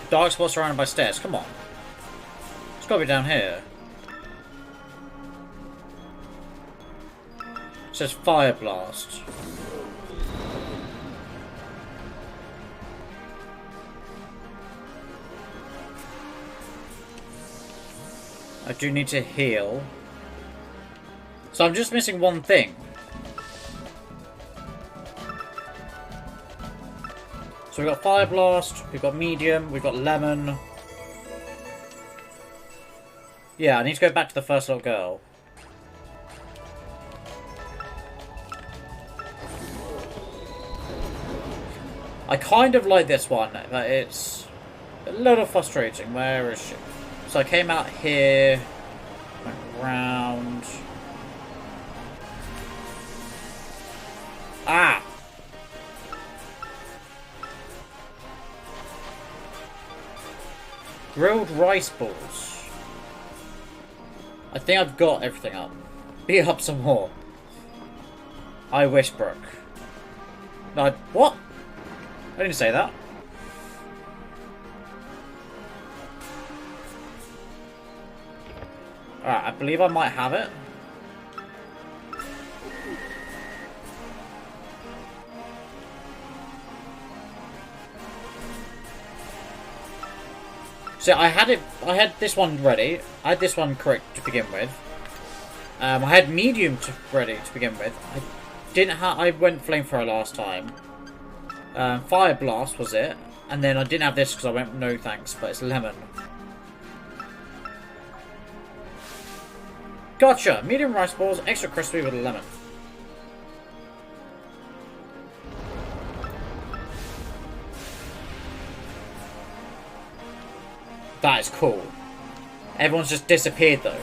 Dark spot surrounded by stairs. Come on. It's got to be down here. It says fire blast. I do need to heal. So I'm just missing one thing. So we've got Fire Blast, we've got Medium, we've got Lemon. Yeah, I need to go back to the first little girl. I kind of like this one, but it's a little frustrating. Where is she? So I came out here, went round. Ah! Grilled rice balls. I think I've got everything up. Beat up some more. I wish, Brooke. No, what? I didn't say that. Alright, I believe I might have it. So I had this one ready. I had this one correct to begin with. I had medium ready to begin with. I went flamethrower last time. Fire blast was it, and then I didn't have this because I went no thanks, but it's lemon. Gotcha! Medium rice balls, extra crispy with a lemon. That is cool. Everyone's just disappeared though.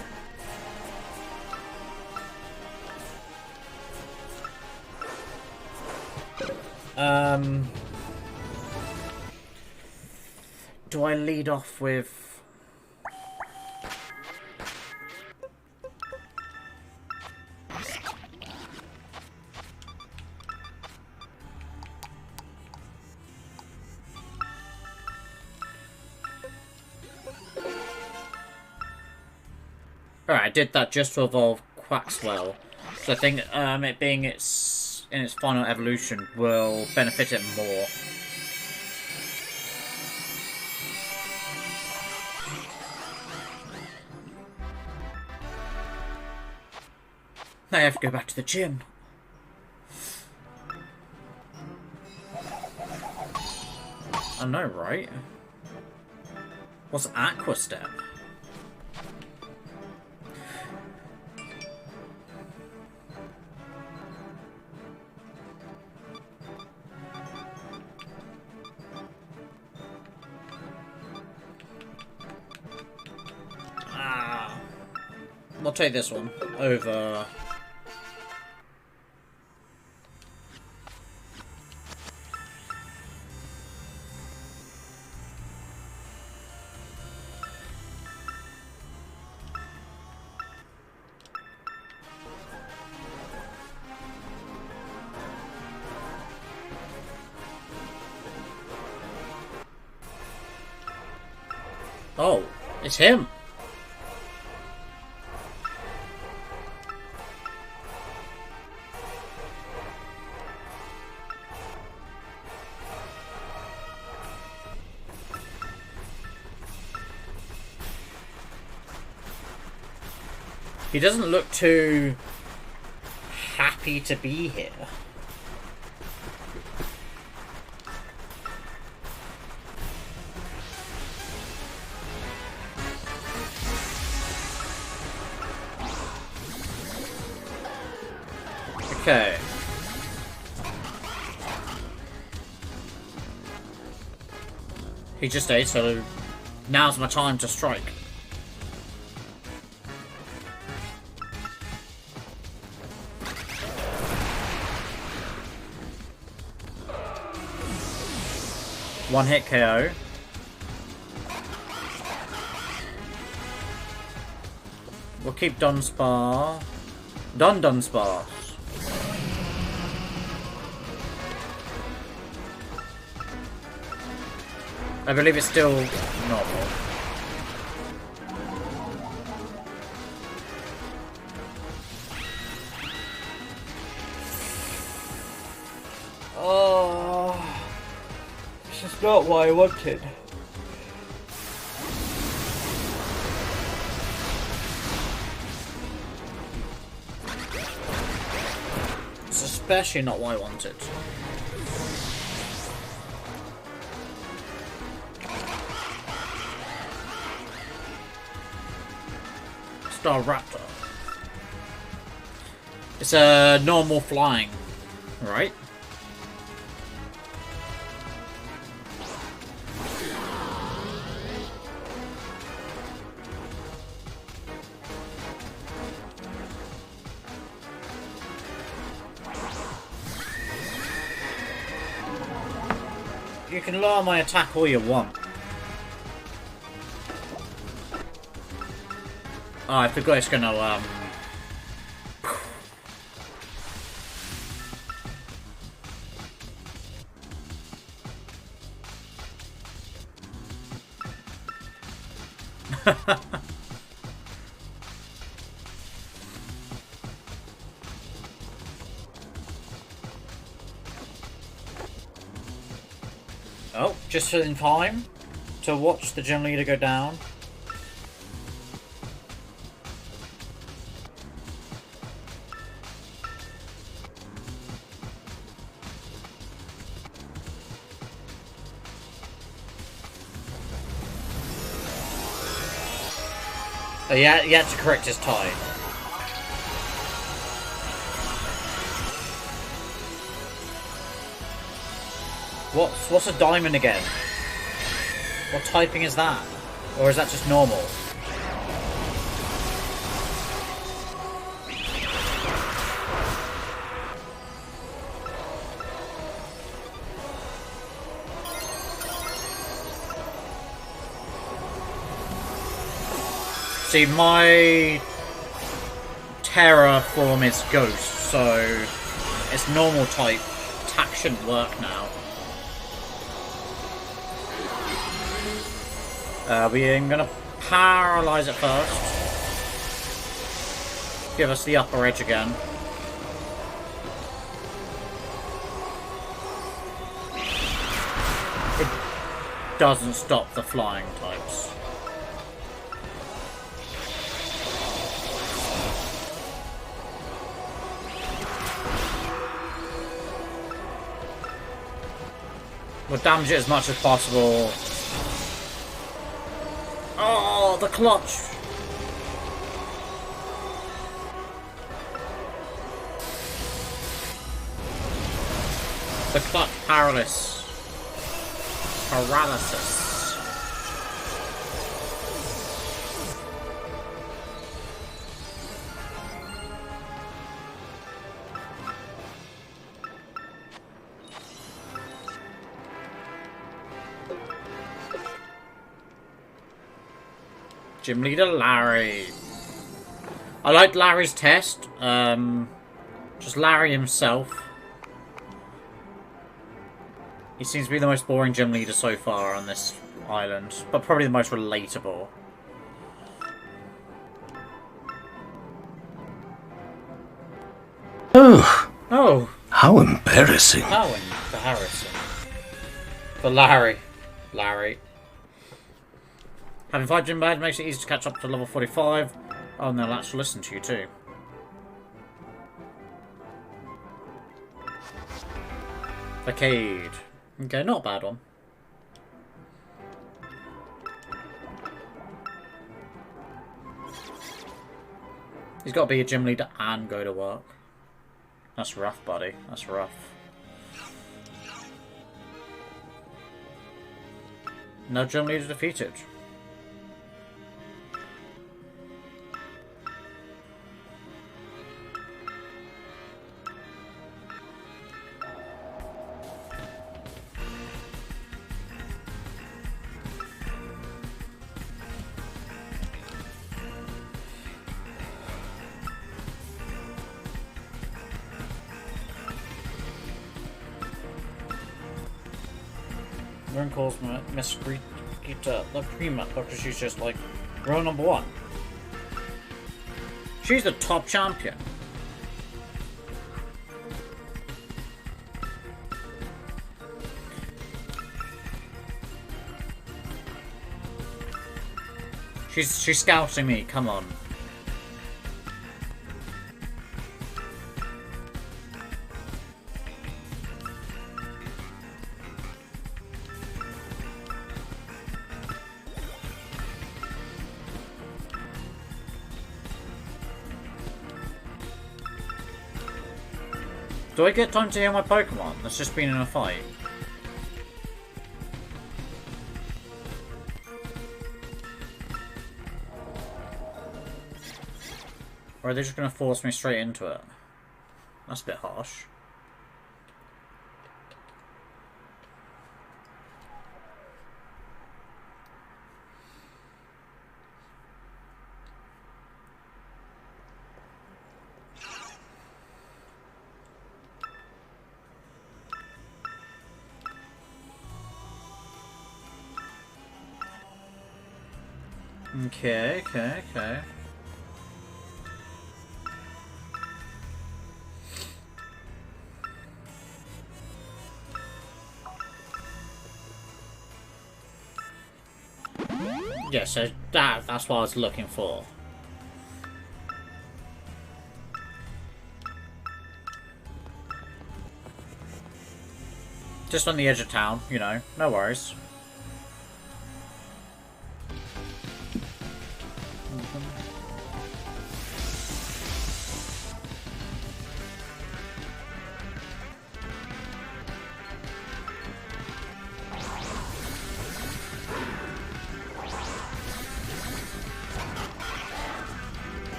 Do I lead off with... Alright, I did that just to evolve Quaxwell. So I think it being in its final evolution will benefit it more. Now I have to go back to the gym. I know, right? What's Aqua Step? I'll take this one over. Oh, it's him. He doesn't look too happy to be here. Okay. He just ate, so now's my time to strike. One hit KO. We'll keep Dunsparce. Dunsparce. I believe it's still normal. Oh, this is not what I wanted. It's especially not what I wanted. Raptor. It's a normal flying, right? You can lower my attack all you want. Oh, I forgot it's gonna, Oh, just in time to watch the gym leader go down. Yeah, he had to correct his tie. What's a diamond again? What typing is that? Or is that just normal? See, my Terra form is Ghost, so it's normal type. Attack shouldn't work now. We're gonna paralyze it first. Give us the upper edge again. It doesn't stop the flying types. We'll damage it as much as possible. Oh, the clutch! The clutch paralysis. Gym Leader Larry. I liked Larry's test. Just Larry himself. He seems to be the most boring gym leader so far on this island, but probably the most relatable. Oh. Oh. How embarrassing. How embarrassing. For Larry. Having 5 gym badges makes it easy to catch up to level 45. Oh, and they'll actually listen to you too. Arcade. Okay, not a bad one. He's got to be a gym leader and go to work. That's rough, buddy. That's rough. No gym leader defeated. Everyone calls Miss Rita the Prima because she's just like row number 1. She's the top champion. She's scouting me, come on. Do I get time to heal my Pokemon that's just been in a fight? Or are they just going to force me straight into it? That's a bit harsh. Okay. Yeah, so that's what I was looking for. Just on the edge of town, you know, no worries.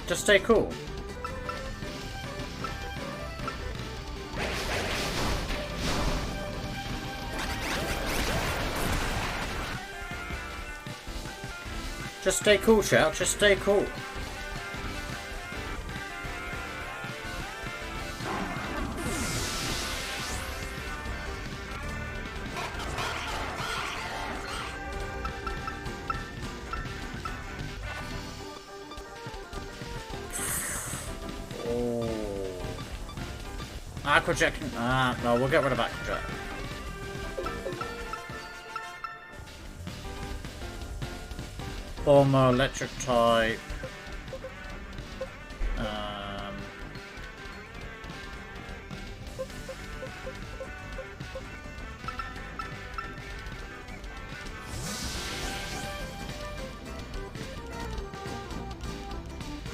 Just stay cool. Just stay cool, Shout. Just stay cool. Aquajet can... no, we'll get rid of Aquajet. Former electric type.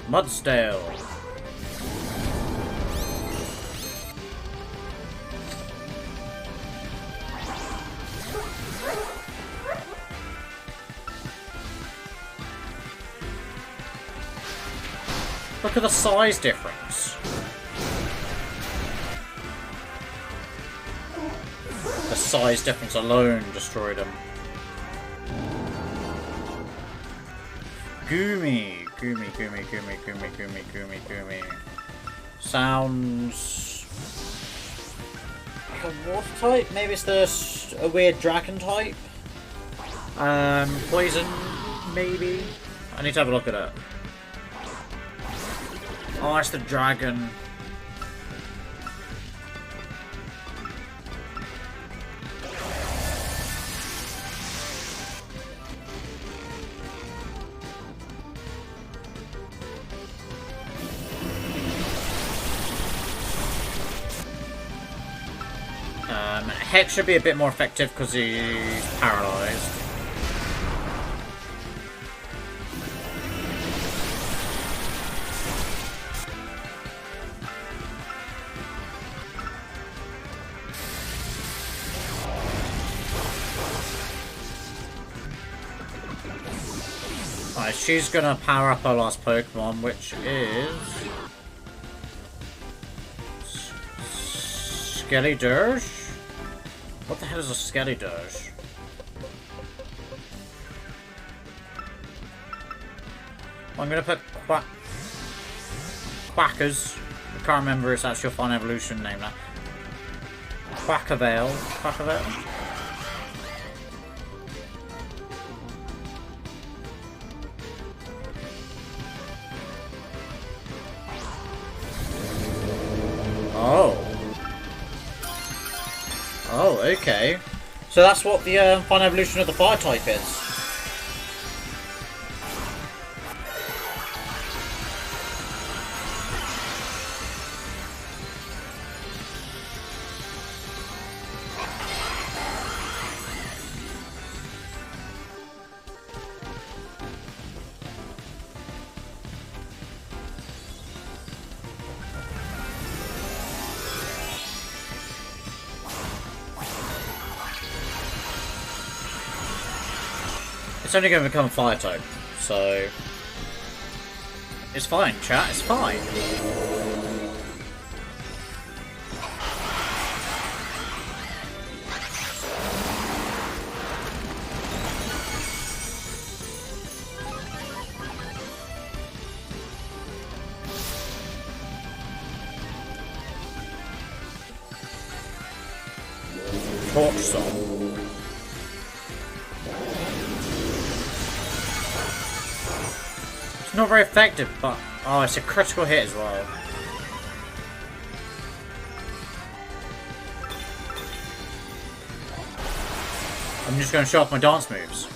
Mudsdale. Look at the size difference. The size difference alone destroyed him. Goomy. Goomy, goomy, goomy, goomy, goomy, goomy, goomy. Sounds like a water type? Maybe it's a weird dragon type? Poison, maybe? I need to have a look at it. Oh, it's the dragon. Hex should be a bit more effective because he's paralysed. Alright, she's gonna power up her last Pokemon, which is Skeledirge? What the hell is a Skeledirge? I'm gonna put Quackers. I can't remember its actual fine evolution name now. Quackavale. Quackavale? Oh. Oh, okay. So that's what the final evolution of the fire type is. It's only going to become fire type, so it's fine, chat. It's fine. Torch Song. Not very effective, but oh, it's a critical hit as well. I'm just going to show off my dance moves.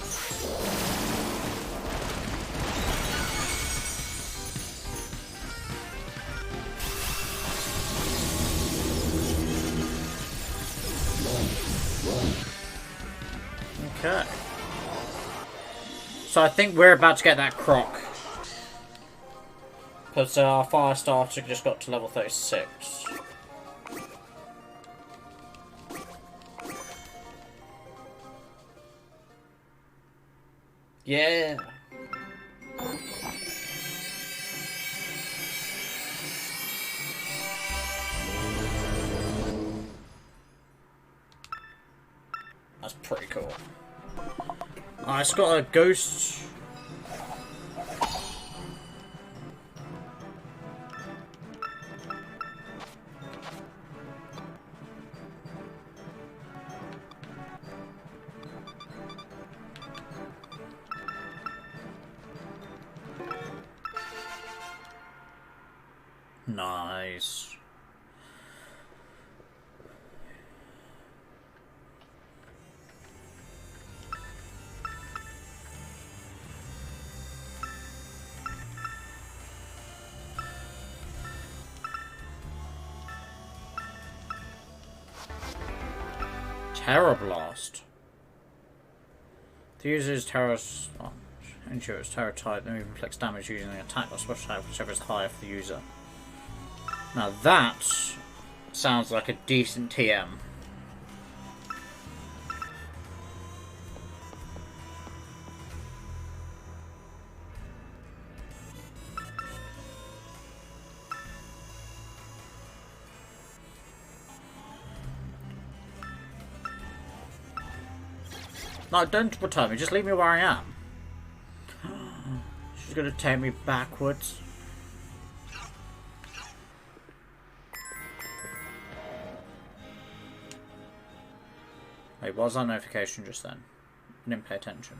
Okay. So I think we're about to get that croc. Because our fire starter just got to level 36. Yeah. That's pretty cool. It's got a ghost. Nice. Terra Blast. The user's Terra Sponge. Ensure it's terror type, then inflicts damage using an attack or special attack, whichever is higher for the user. Now that sounds like a decent TM. No, don't return me, just leave me where I am. She's gonna take me backwards. Wait, what was that notification just then? I didn't pay attention.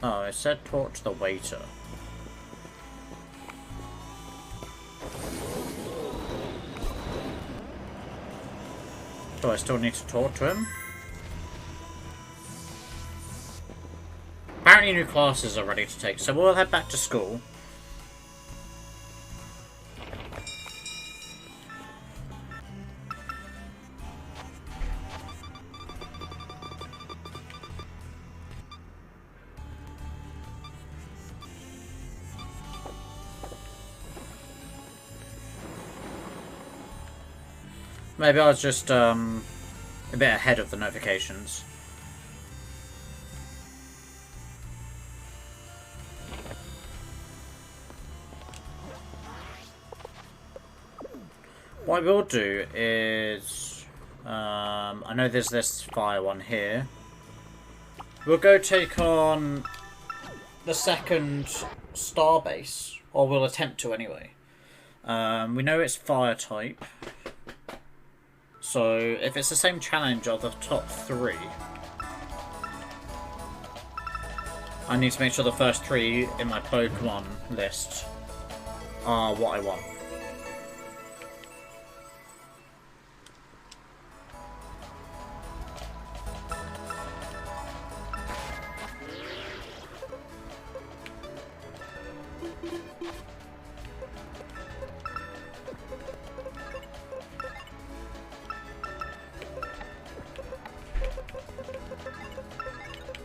Oh, it said talk to the waiter. Do I still need to talk to him? Apparently new classes are ready to take, so we'll head back to school. Maybe I was just a bit ahead of the notifications. What I will do is, I know there's this fire one here. We'll go take on the second star base, or we'll attempt to anyway. We know it's fire type. So, if it's the same challenge of the top 3, I need to make sure the first 3 in my Pokemon list are what I want.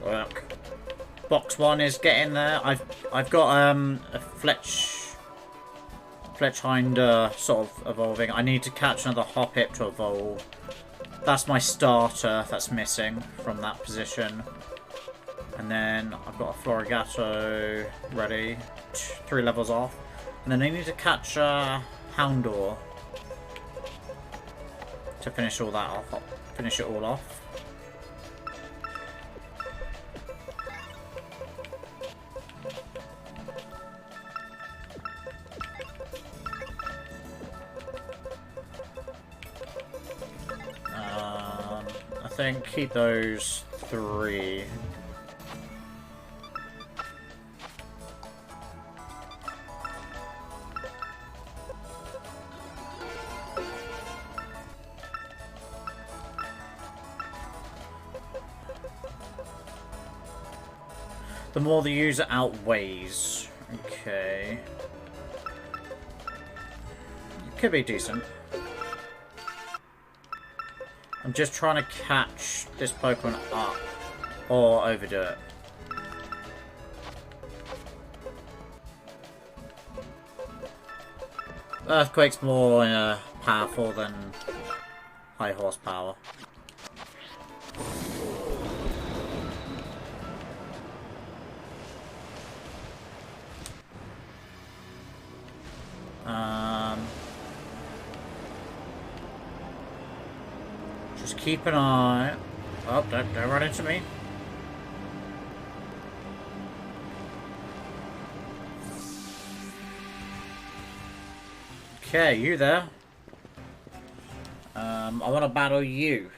Look. Box 1 is getting there. I've got a Fletchhinder sort of evolving. I need to catch another Hoppip to evolve. That's my starter that's missing from that position. And then I've got a Florigato ready, 3 levels off. And then I need to catch Houndour to finish all that off. Finish it all off. I think keep those 3. The more the user outweighs. Okay. It could be decent. I'm just trying to catch this Pokemon up or overdo it. Earthquake's more powerful than high horsepower. Just keep an eye. Oh, don't run into me. Okay, you there. I want to battle you.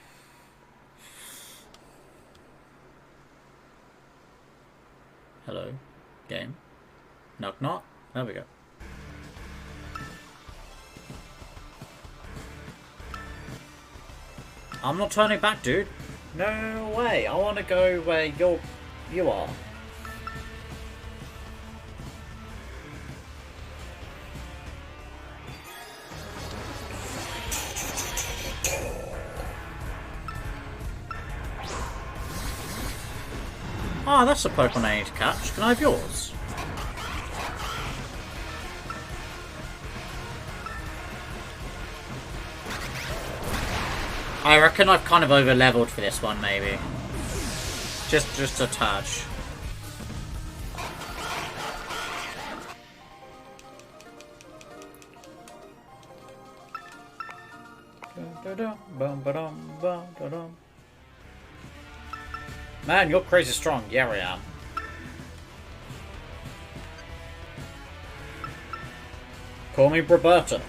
Hello, game. Knock knock. There we go. I'm not turning back, dude. No way. I want to go where you are. Ah, that's a Pokemon I need to catch. Can I have yours? I reckon I've kind of over-leveled for this one, maybe. Just a touch. Man, you're crazy strong. Yeah, I am. Call me Roberta.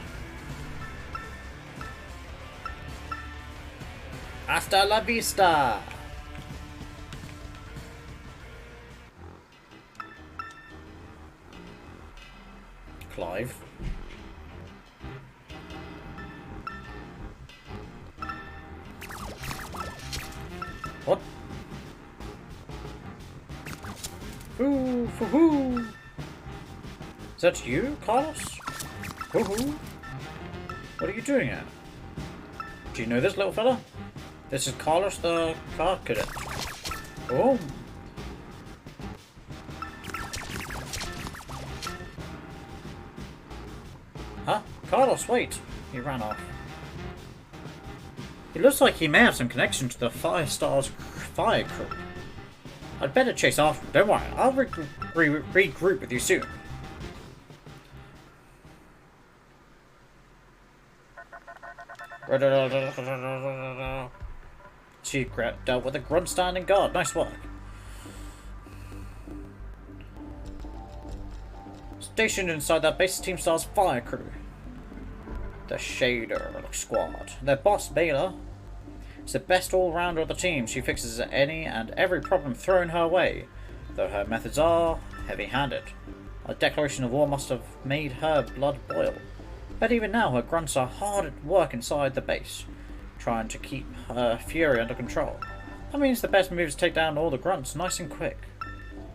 Hasta la vista! Clive. What? Ooh, foo-hoo! Is that you, Carlos? Woohoo! What are you doing here? Do you know this little fella? This is Carlos the car cadet. Oh! Huh? Carlos, wait! He ran off. It looks like he may have some connection to the 5 Stars fire crew. I'd better chase after him. Don't worry, I'll regroup with you soon. She dealt with a grunt standing guard. Nice work. Stationed inside that base Team Star's fire crew. The Shader Squad. Their boss, Baylor, is the best all-rounder of the team. She fixes any and every problem thrown her way, though her methods are heavy-handed. A declaration of war must have made her blood boil. But even now, her grunts are hard at work inside the base, trying to keep her fury under control. That means the best move is to take down all the grunts nice and quick.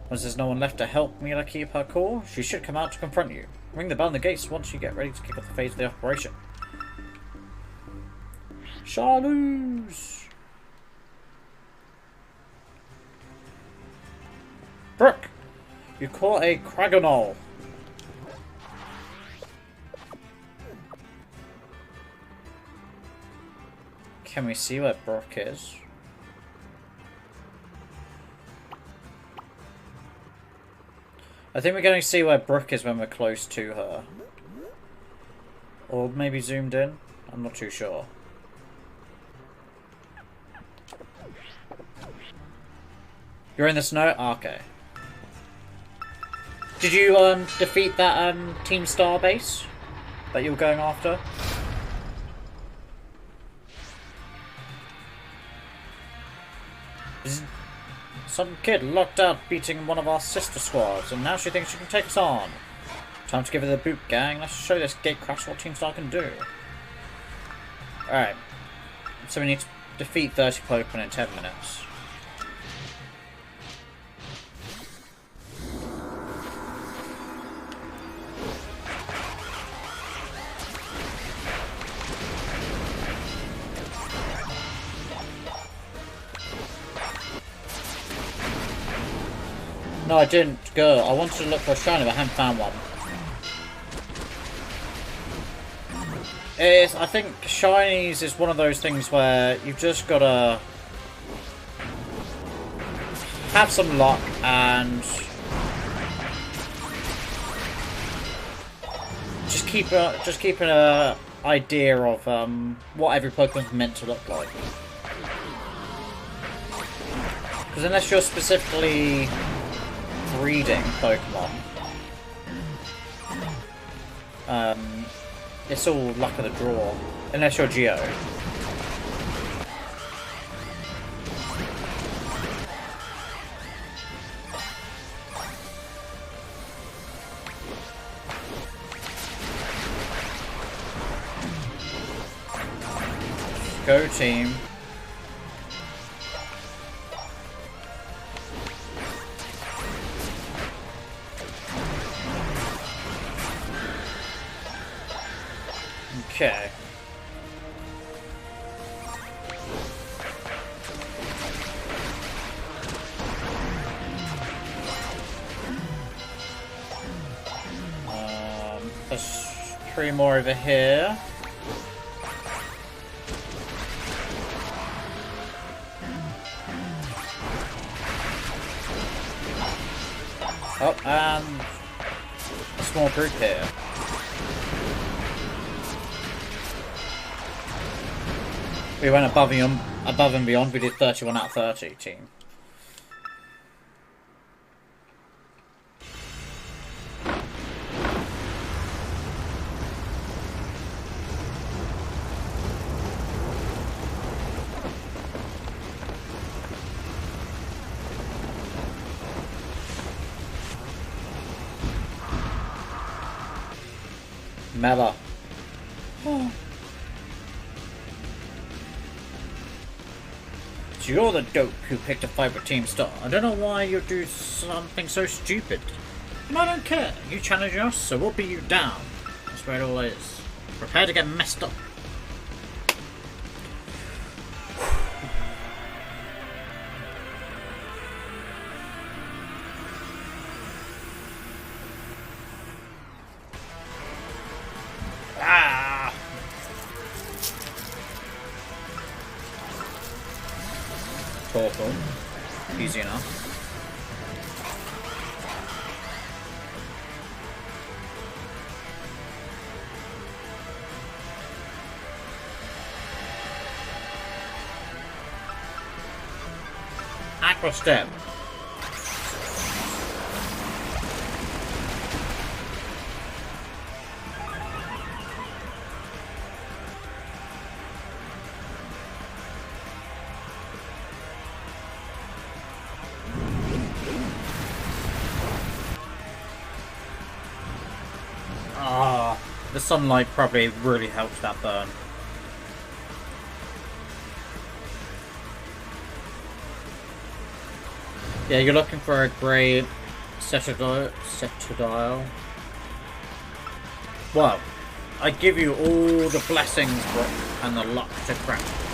Once there's no one left to help Mila keep her cool, she should come out to confront you. Ring the bell in the gates once you get ready to kick off the phase of the operation. Charluz! Brooke! You caught a Kragonol. Can we see where Brooke is? I think we're going to see where Brooke is when we're close to her. Or maybe zoomed in? I'm not too sure. You're in the snow? Okay. Did you defeat that Team Star base that you were going after? Some kid locked out beating one of our sister squads, and now she thinks she can take us on. Time to give her the boot, gang. Let's show this gatecrash what Team Star can do. Alright. So we need to defeat 30 Pokemon in 10 minutes. No, I didn't go. I wanted to look for a shiny, but I haven't found one. I think shinies is one of those things where you've just gotta have some luck and just keep an idea of what every Pokemon's meant to look like. Because unless you're specifically breeding Pokemon, it's all luck of the draw, unless you're Geo. Go team. Okay. There's 3 more over here. Oh, and a small group here. We went above and beyond. We did 31 out of 30, team. Mela. Oh. So you're the dope who picked a fight with Team Star. I don't know why you do something so stupid. And I don't care. You challenge us, so we'll beat you down. That's where it all is. Prepare to get messed up. Torpor. Easy enough. Aqua Step. The sunlight probably really helped that burn. Yeah, you're looking for a great Cetadile. Well, I give you all the blessings, Brooke, and the luck to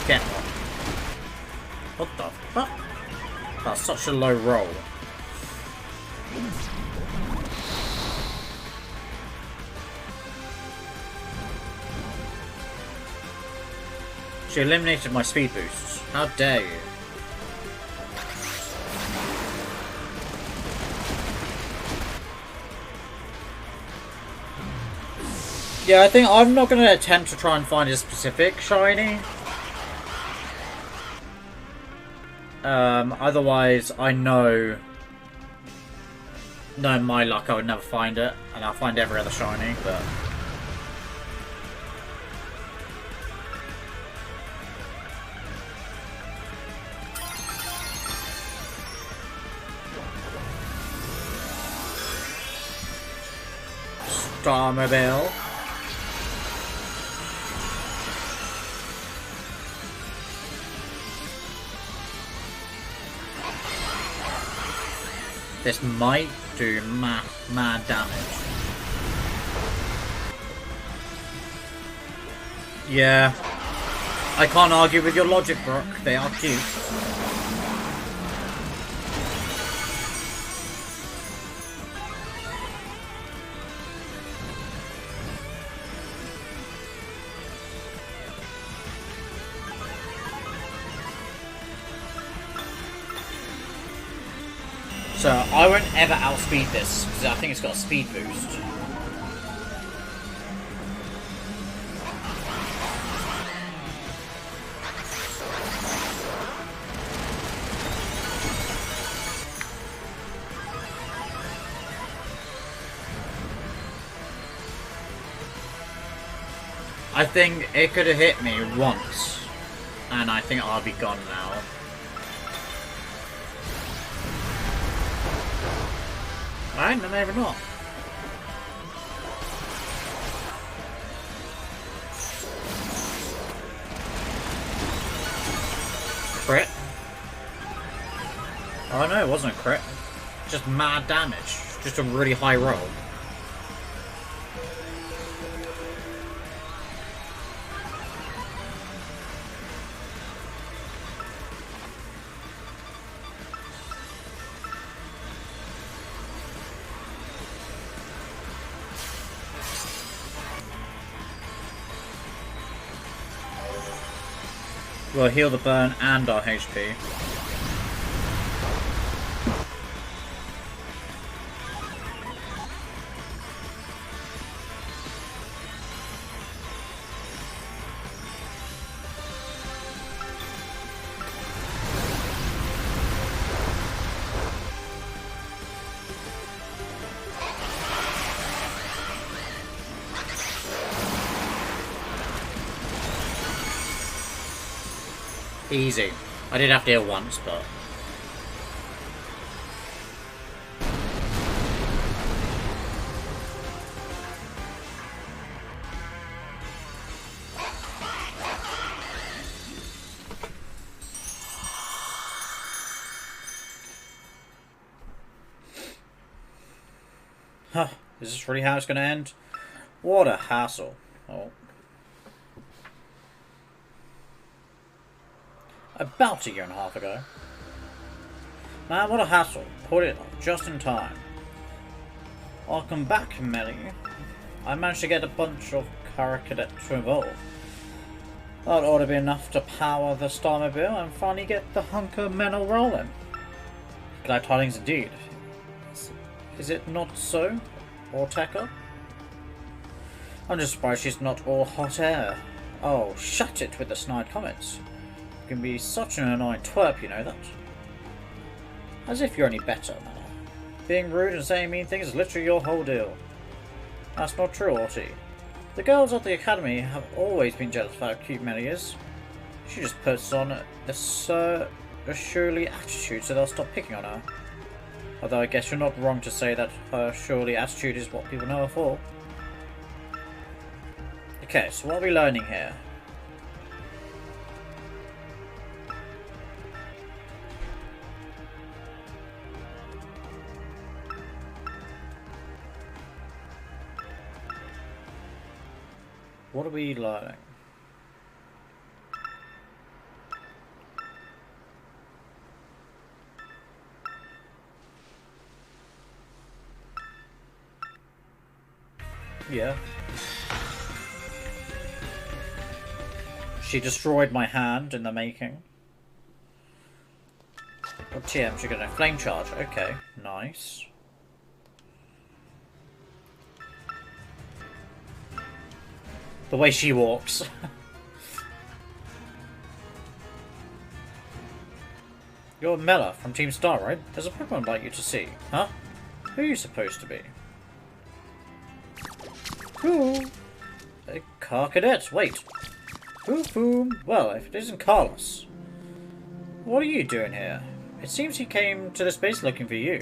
get one. What the fuck? That's such a low roll. She eliminated my speed boosts. How dare you? Yeah, I think I'm not going to attempt to try and find a specific shiny. Otherwise, I know my luck, I would never find it, and I'll find every other shiny, but... Starmobile. This might do mad damage. Yeah. I can't argue with your logic, Brooke. They are cute. So, I won't ever outspeed this, because I think it's got a speed boost. I think it could have hit me once, and I think I'll be gone now. Alright, no, maybe not. Crit? Oh no, it wasn't a crit. Just mad damage. Just a really high roll. We'll heal the burn and our HP. Easy. I did have to heal once, but... Huh. Is this really how it's going to end? What a hassle. Oh. About a year and a half ago. Man, what a hassle. Put it just in time. I'll come back, Melly. I managed to get a bunch of Kara cadets to evolve. That ought to be enough to power the Starmobile and finally get the hunker mental rolling. Glad tidings indeed. Is it not so? Or Tekka? I'm just surprised she's not all hot air. Oh, shut it with the snide comments. You can be such an annoying twerp, you know that. As if you're any better, man. Being rude and saying mean things is literally your whole deal. That's not true, Orty. The girls at the academy have always been jealous of how cute Melly is. She just puts on a surly attitude so they'll stop picking on her. Although I guess you're not wrong to say that her surly attitude is what people know her for. Okay, so what are we learning here? What are we learning? Yeah. She destroyed my hand in the making. What TM? She's gonna flame charge. Okay, nice. The way she walks. You're Mela from Team Star, right? There's a Pokemon I'd like you to see. Huh? Who are you supposed to be? Ooh. A car cadet. Wait. Boom. Well, if it isn't Carlos. What are you doing here? It seems he came to this base looking for you.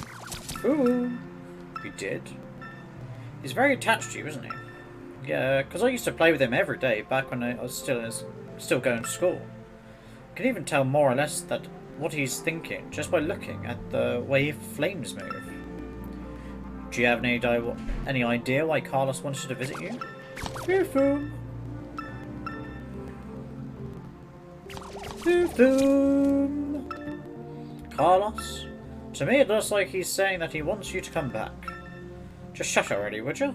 Ooh. He did? He's very attached to you, isn't he? Yeah, because I used to play with him every day back when I was still going to school. I can even tell more or less that what he's thinking just by looking at the way flames move. Do you have any idea why Carlos wanted to visit you? Boom. Carlos? To me it looks like he's saying that he wants you to come back. Just shut already, would you?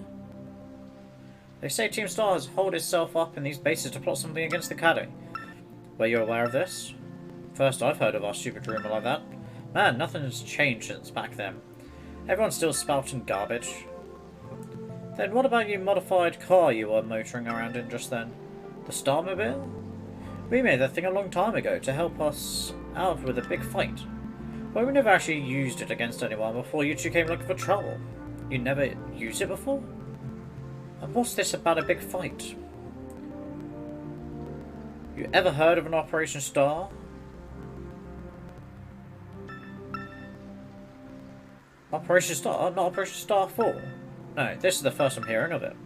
They say Team Star has holed itself up in these bases to plot something against the Academy. Were you aware of this? First I've heard of our stupid rumour like that. Man, nothing's changed since back then. Everyone's still spouting garbage. Then what about your modified car you were motoring around in just then? The Starmobile? We made that thing a long time ago to help us out with a big fight. But we never actually used it against anyone before you two came looking for trouble. You never used it before? And what's this about a big fight? You ever heard of an Operation Star? Operation Star? Not Operation Star 4? No, this is the first I'm hearing of it.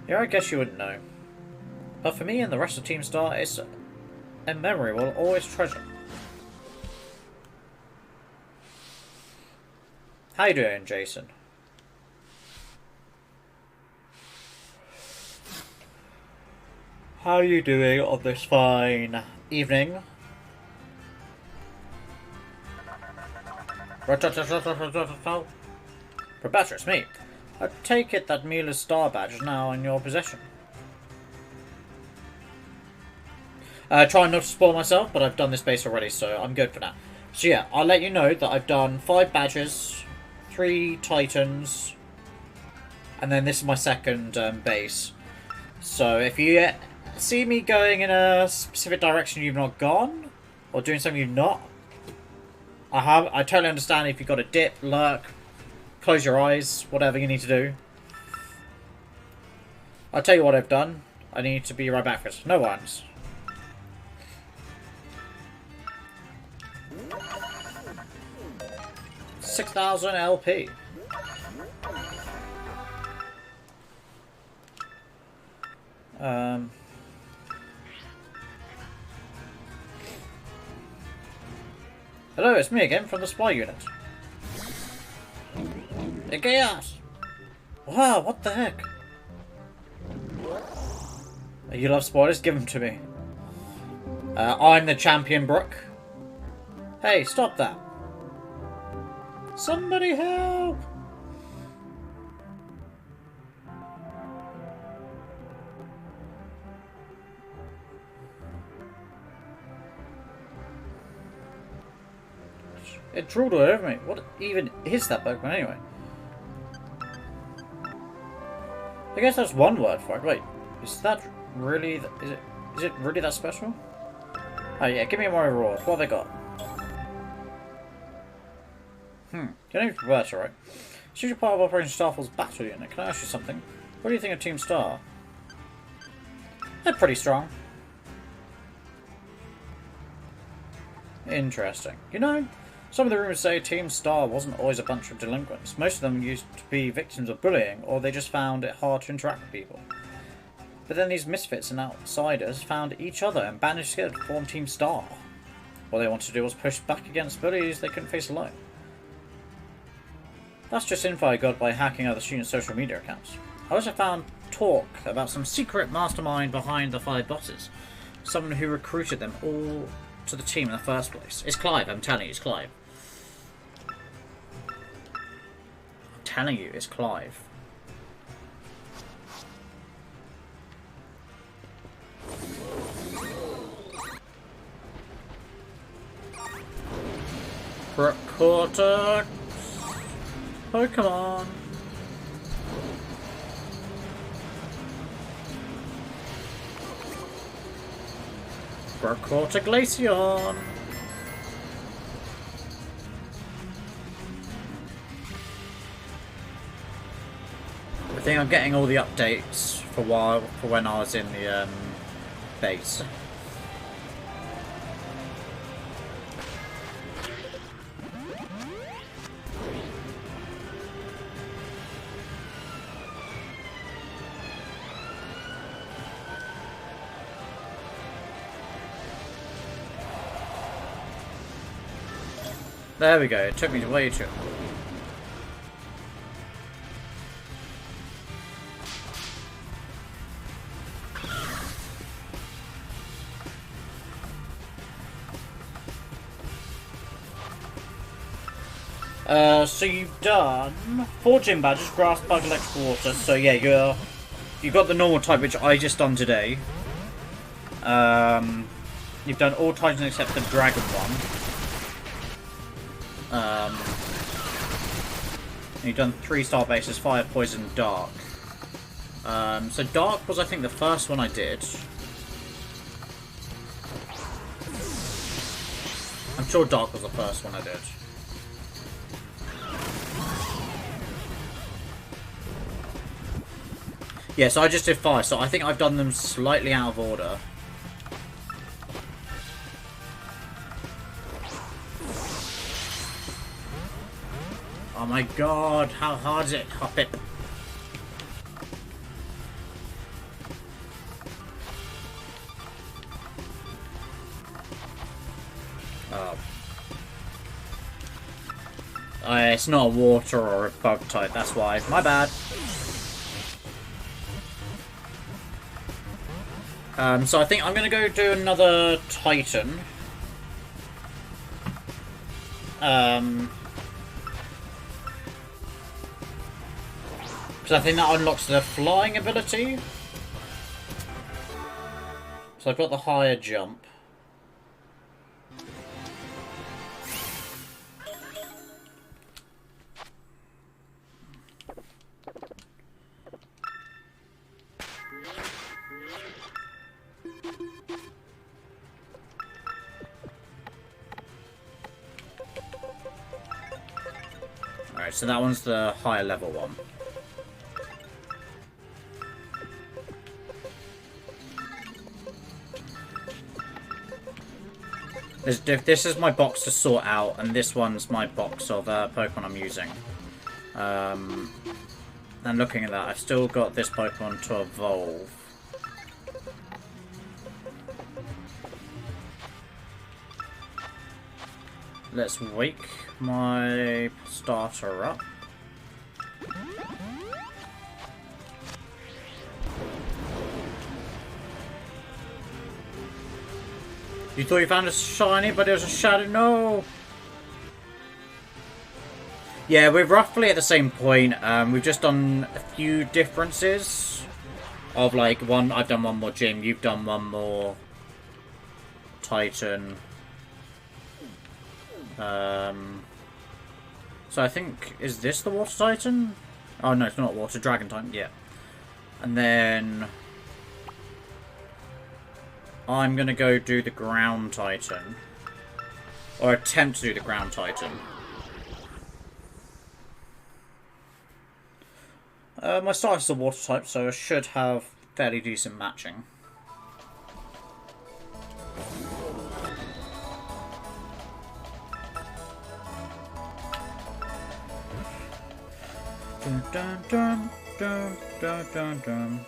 Yeah, I guess you wouldn't know. But for me and the rest of Team Star, it's a memory we'll always treasure. How you doing, Jason? How are you doing on this fine evening? Rebecca, it's me. I take it that Mila's star badge is now in your possession. Trying not to spoil myself, but I've done this base already, so I'm good for now. So yeah, I'll let you know that I've done 5 badges, 3 titans, and then this is my second base. So if you see me going in a specific direction you've not gone, or doing something you've not, I totally understand if you've got to dip, lurk, close your eyes, whatever you need to do. I'll tell you what I've done. I need to be right back for this. No ones. $6,000 LP. Hello, it's me again from the spy unit. Hey, chaos! Wow, what the heck? You love spoilers? Give them to me. I'm the champion, Brooke. Hey, stop that. Somebody help! It drooled all over me. What even is that Pokemon anyway? I guess that's one word for it. Wait, is that really? Is it really that special? Oh yeah, give me more rewards. What have they got? Your name's Roberta, right? She's a part of Operation Starfall's battle unit. Can I ask you something? What do you think of Team Star? They're pretty strong. Interesting. You know, some of the rumours say Team Star wasn't always a bunch of delinquents. Most of them used to be victims of bullying, or they just found it hard to interact with people. But then these misfits and outsiders found each other and bandaged together to form Team Star. What they wanted to do was push back against bullies they couldn't face alone. That's just info I got by hacking other students' social media accounts. I also found talk about some secret mastermind behind the 5 bosses. Someone who recruited them all to the team in the first place. It's Clive, I'm telling you, it's Clive. I'm telling you, it's Clive. Cortex. Pokemon. Quarter Glaceon. I think I'm getting all the updates for when I was in the base. There we go, it took me way too long. So you've done 4 gym badges, grass, bug, electrical, water. So yeah, you've got the normal type, which I just done today. You've done all types except the dragon one. You've done 3-star bases, fire, poison, dark. So dark was, I think, the first one I did. I'm sure dark was the first one I did. Yeah, so I just did fire, so I think I've done them slightly out of order. Oh my god, how hard is it? Hop it. Oh. It's not a water or a bug type, that's why. My bad. So I think I'm gonna go do another Titan. Because I think that unlocks the flying ability. So I've got the higher jump. Alright, so that one's the higher level one. This is my box to sort out, and this one's my box of Pokemon I'm using. And looking at that, I've still got this Pokemon to evolve. Let's wake my starter up. You thought you found a shiny, but it was a shadow. No! Yeah, we're roughly at the same point. We've just done a few differences. Of like, I've done one more gym, you've done one more Titan. So I think, is this the Water Titan? Oh no, it's not Water, Dragon Titan, yeah. And then I'm gonna go do the Ground Titan. Or attempt to do the Ground Titan. My starter's a Water type, so I should have fairly decent matching. Dun dun dun dun dun dun dun.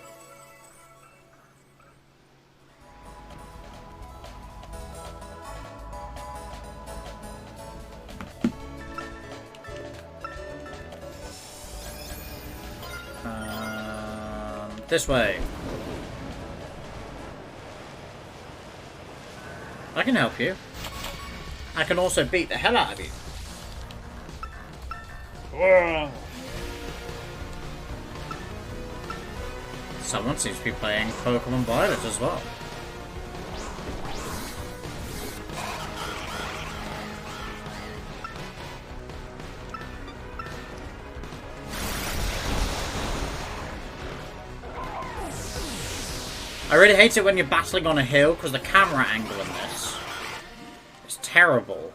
This way. I can help you. I can also beat the hell out of you. Someone seems to be playing Pokémon Violet as well. I really hate it when you're battling on a hill because the camera angle in this is terrible.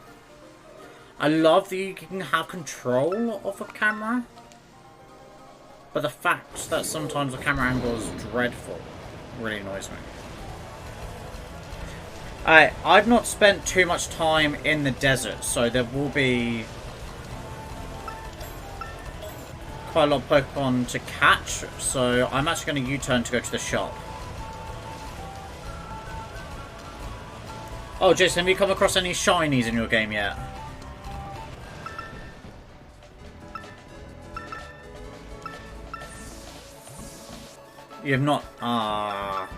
I love that you can have control of a camera, but the fact that sometimes the camera angle is dreadful really annoys me. I've not spent too much time in the desert, so there will be quite a lot of Pokemon to catch, so I'm actually going to U-turn to go to the shop. Oh, Jason, have you come across any shinies in your game yet? You have not? Ah.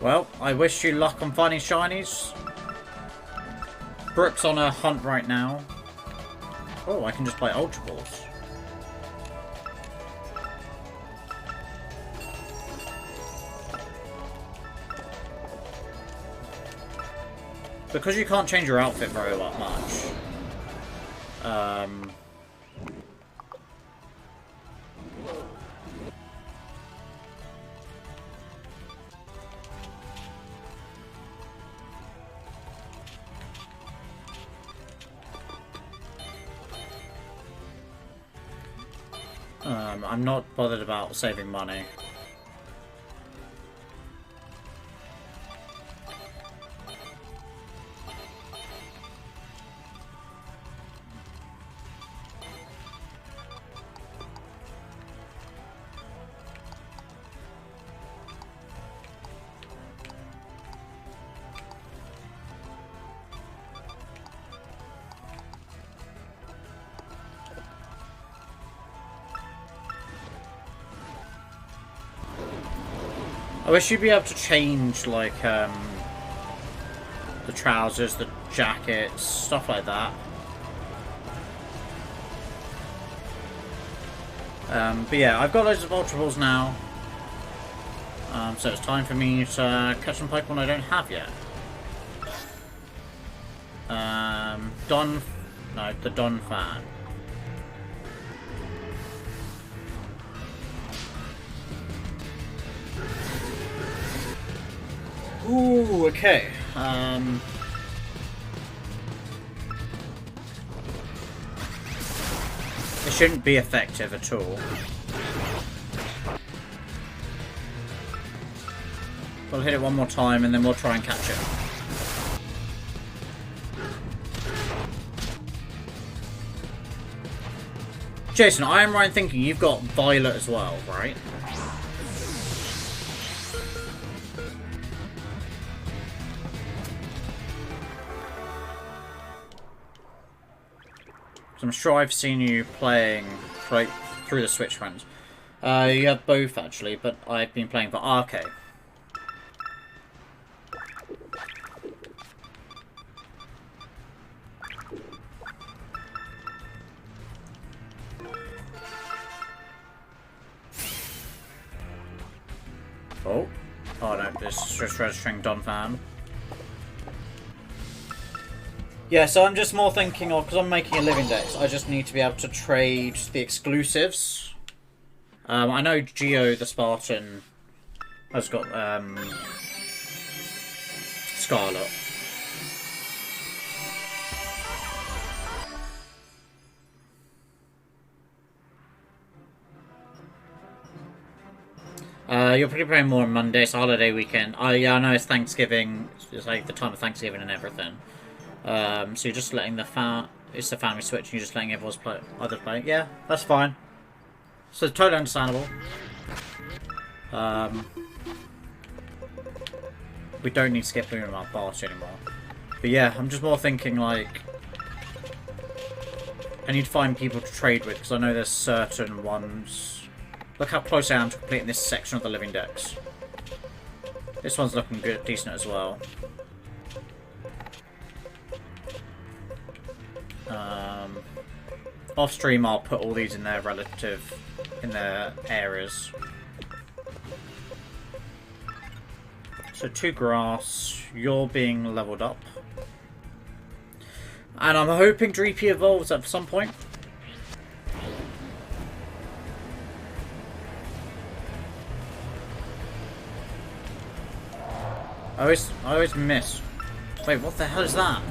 Well, I wish you luck on finding shinies. Brooke's on a hunt right now. Oh, I can just play Ultra Balls. Because you can't change your outfit very much. I'm not bothered about saving money. I wish you'd be able to change, like, the trousers, the jackets, stuff like that. But yeah, I've got loads of Ultra Balls now. So it's time for me to catch some Pokemon I don't have yet. The Don Fan. Ooh, okay. It shouldn't be effective at all. We'll hit it one more time and then we'll try and catch it. Jason, I am right in thinking you've got Violet as well, right? I'm sure I've seen you playing right through the Switch ones. You have both actually, but I've been playing for Arcade. Oh no, this is just registering Don Fan. Yeah, so I'm just more thinking of, because I'm making a living dex, I just need to be able to trade the exclusives. I know Geo the Spartan has got Scarlet. You're probably playing more on Monday, it's a holiday weekend. Yeah, I know it's Thanksgiving, it's like the time of Thanksgiving and everything. So you're just letting it's the family switch and you're just letting everyone's others play. Yeah, that's fine. So totally understandable. We don't need to skip moving our party anymore. But yeah, I'm just more thinking like I need to find people to trade with because I know there's certain ones. Look how close I am to completing this section of the living dex. This one's looking good, decent as well. Off stream, I'll put all these in their in their areas. So 2 grass, you're being leveled up. And I'm hoping Dreepy evolves at some point. I always miss. Wait, what the hell is that?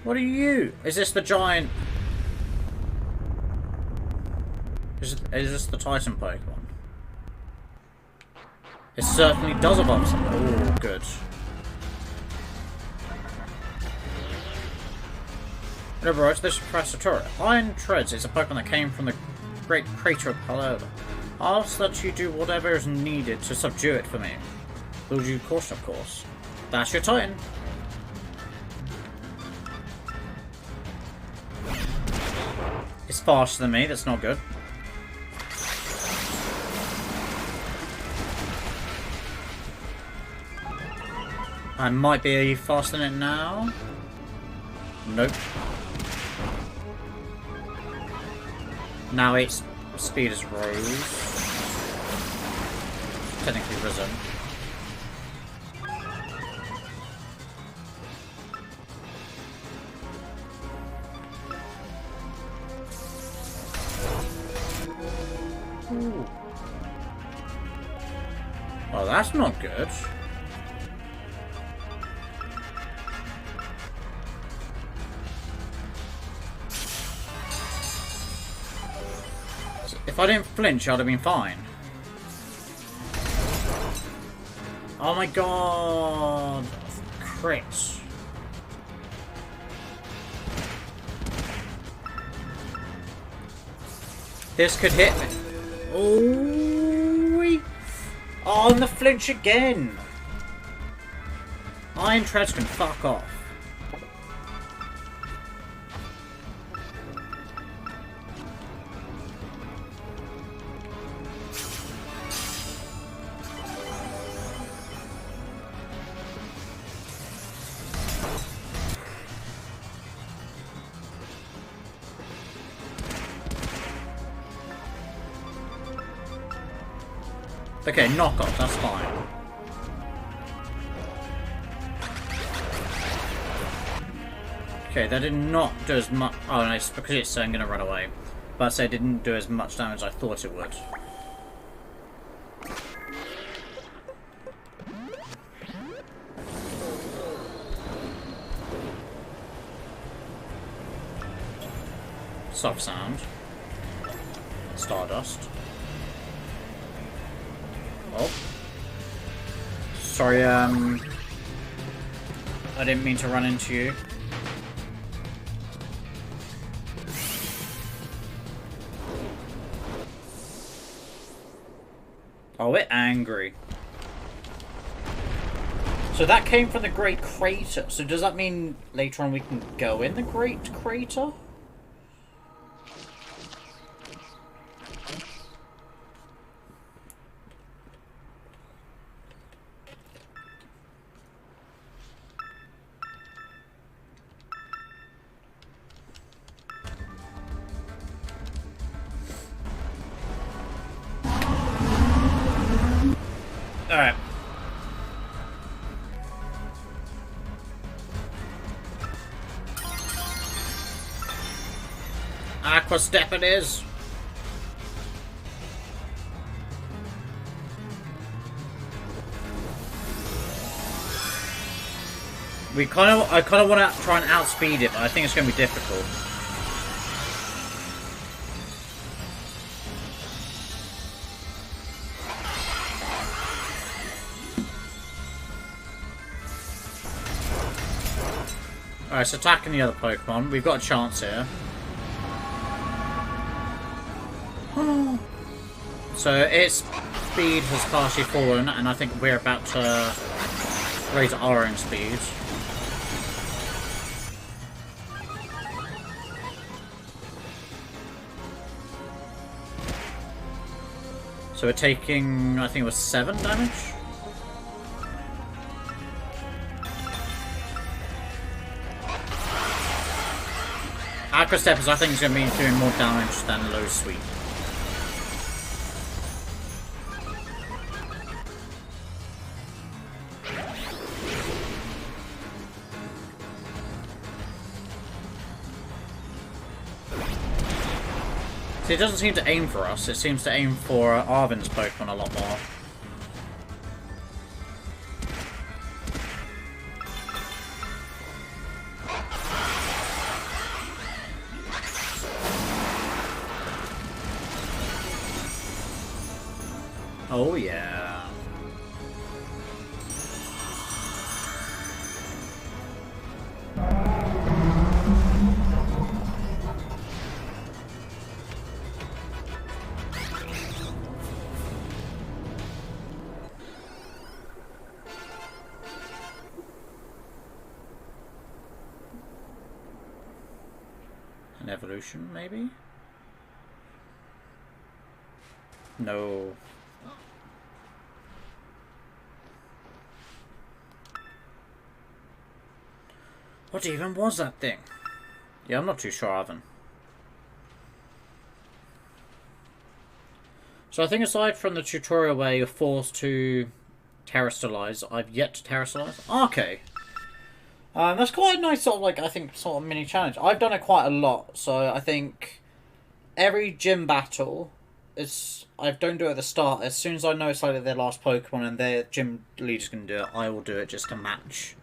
What are you? Is this the giant? Is this the Titan Pokemon? It certainly does evolve something. Oh, good. Overwatch, this is Professor Turret. Iron Treads is a Pokemon that came from the great crater of Paloma. I ask that you do whatever is needed to subdue it for me. Will you caution, of course. That's your Titan. It's faster than me, that's not good. I might be faster than it now. Nope. Now its speed is rose. Technically risen. Ooh. Well, that's not good. If I didn't flinch, I'd have been fine. Oh my god! Crits. This could hit me. Oh, on the flinch again. Iron Treads can fuck off. Okay, knockoff, that's fine. Okay, that did not do as much. Oh, no, it's because it's going to run away. But I say it didn't do as much damage as I thought it would. Soft sound. Stardust. Oh. Sorry, I didn't mean to run into you. Oh, we're angry. So that came from the Great Crater. So does that mean later on we can go in the Great Crater? Alright. Aqua Step it is. I kind of want to try and outspeed it, but I think it's going to be difficult. Alright, so attacking the other Pokemon. We've got a chance here. So its speed has partially fallen, and I think we're about to raise our own speed. So we're taking, I think it was 7 damage? Aqua Steppers, I think, is going to be doing more damage than Low Sweep. See, it doesn't seem to aim for us, it seems to aim for Arven's Pokemon a lot more. Oh yeah. An evolution, maybe? No. What even was that thing? Yeah, I'm not too sure, Arven. So I think aside from the tutorial where you're forced to terrestrialize, I've yet to terrestrialize. Okay. That's quite a nice sort of, like, I think, sort of mini challenge. I've done it quite a lot, so I think every gym battle is... I don't do it at the start. As soon as I know it's like their last Pokemon and their gym leader's going to do it, I will do it just to match.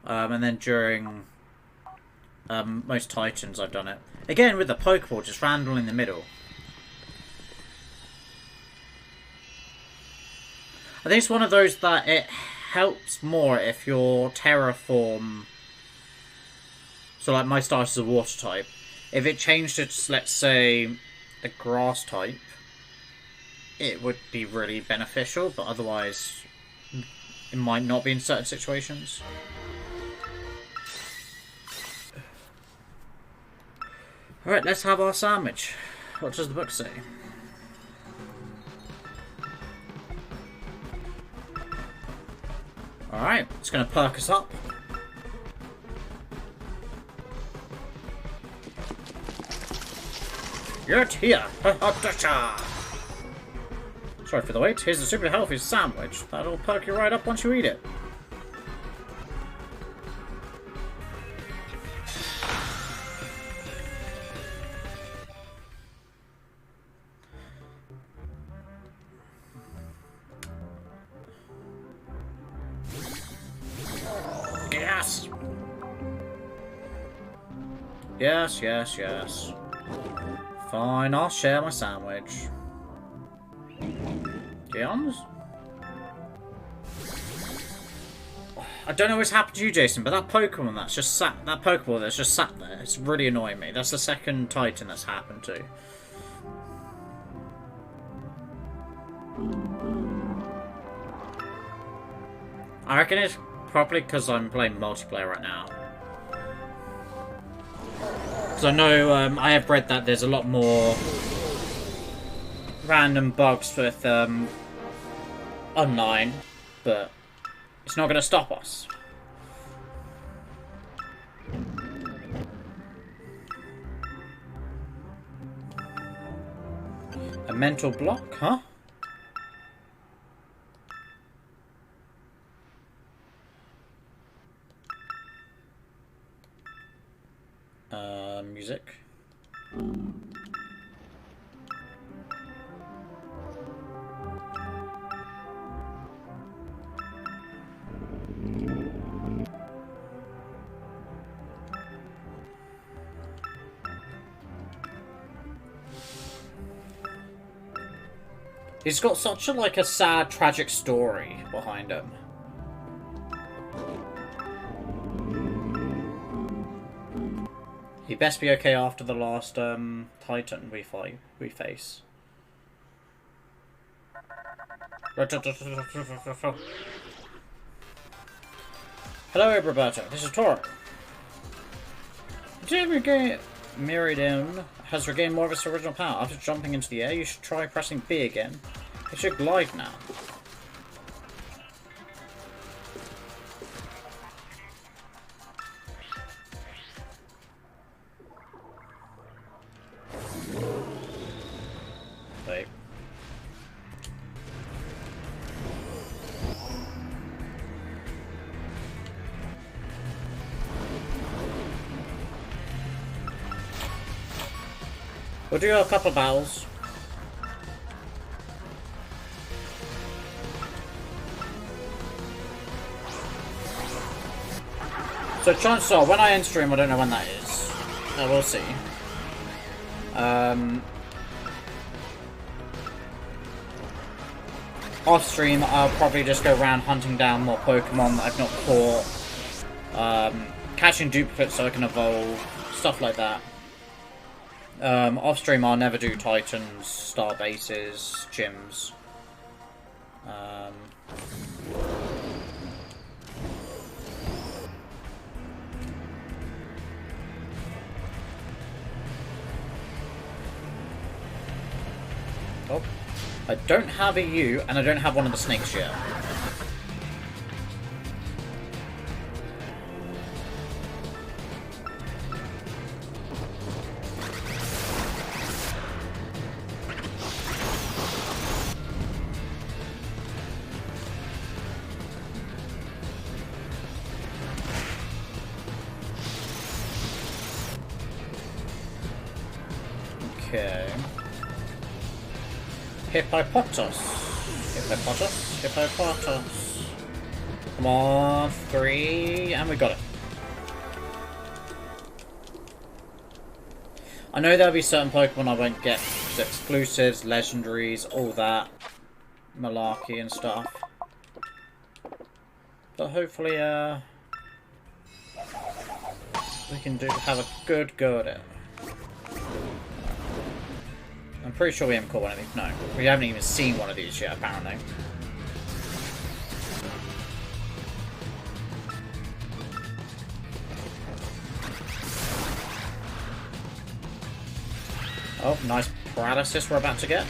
And then during most Titans, I've done it. Again, with the Pokeball, just random in the middle. I think it's one of those that it helps more if your Terra form... So like my start is a Water type. If it changed to, let's say, a Grass type, it would be really beneficial, but otherwise it might not be in certain situations. Alright, let's have our sandwich. What does the book say? Alright, it's going to perk us up. You're here! Sorry, Sorry for the wait. Here's a super healthy sandwich. That'll perk you right up once you eat it. Yes! Yes, yes, yes. Fine, I'll share my sandwich. Geons? I don't know what's happened to you, Jason, but that Pokemon that's just sat, that Pokeball that's just sat there, it's really annoying me. That's the second Titan that's happened to. I reckon it's probably because I'm playing multiplayer right now. Because I know I have read that there's a lot more random bugs with online, but it's not going to stop us. A mental block, huh? Music. He's got such a sad, tragic story behind him. He best be okay after the last Titan we face. Hello, Roberto. This is Toro. Did regain Miraidon has regained more of its original power. After jumping into the air, you should try pressing B again. It should glide now. Wait. We'll do a couple of battles. So chances are, when I end stream, I don't know when that is. We'll see. Off stream, I'll probably just go around hunting down more Pokemon that I've not caught. Catching duplicates so I can evolve. Stuff like that. Off stream, I'll never do Titans, Star Bases, Gyms. Oh, I don't have a U, and I don't have one of the snakes yet. Okay. Hippopotas. Come on, 3, and we got it. I know there'll be certain Pokemon I won't get, exclusives, legendaries, all that malarkey and stuff. But hopefully, we can have a good go at it. I'm pretty sure we haven't caught one of these. No, we haven't even seen one of these yet, apparently. Oh, nice paralysis we're about to get.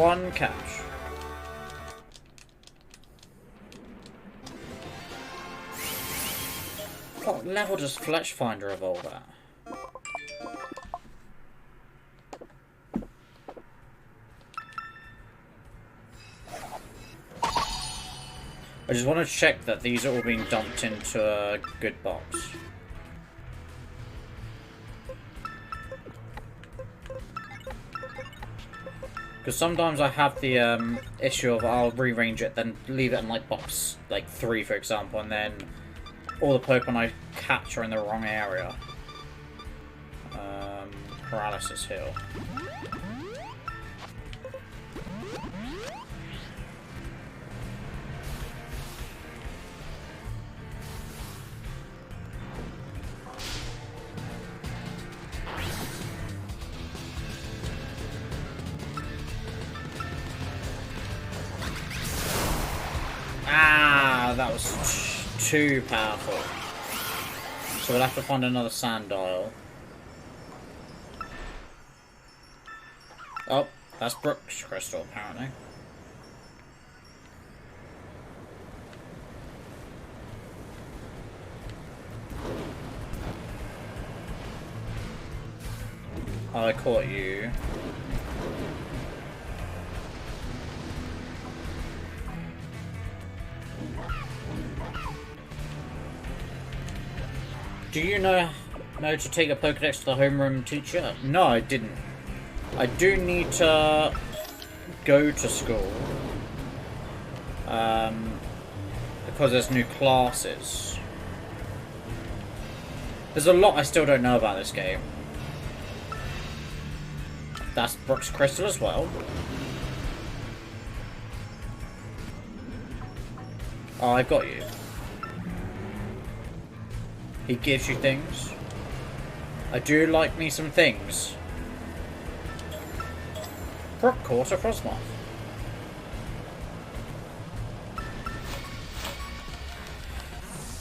one catch. What level does Fletch Finder evolve at? I just want to check that these are all being dumped into a good box. Because sometimes I have the issue of I'll rearrange it, then leave it in like box like 3, for example, and then all the Pokemon I catch are in the wrong area. Paralysis heal. Ah, that was too powerful. So we'll have to find another Sandile. Oh, that's Brook's Crystal, apparently. Oh, I caught you. Do you know to take a Pokedex to the homeroom teacher? No, I didn't. I do need to go to school. Because there's new classes. There's a lot I still don't know about this game. That's Brook's Crystal as well. Oh, I've got you. He gives you things. I do like me some things. Brook caught a Frostmoth.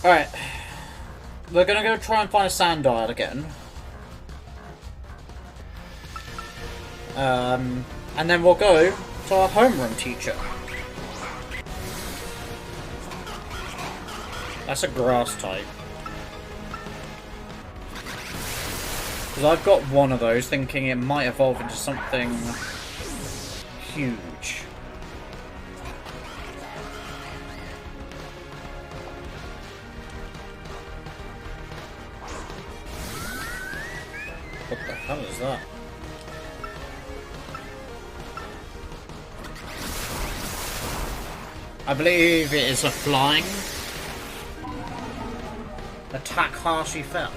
Alright. We're gonna go try and find a Sandile again. And then we'll go to our homeroom teacher. That's a grass type. Because I've got one of those, thinking it might evolve into something huge. What the hell is that? I believe it is a flying. Attack harshly fell.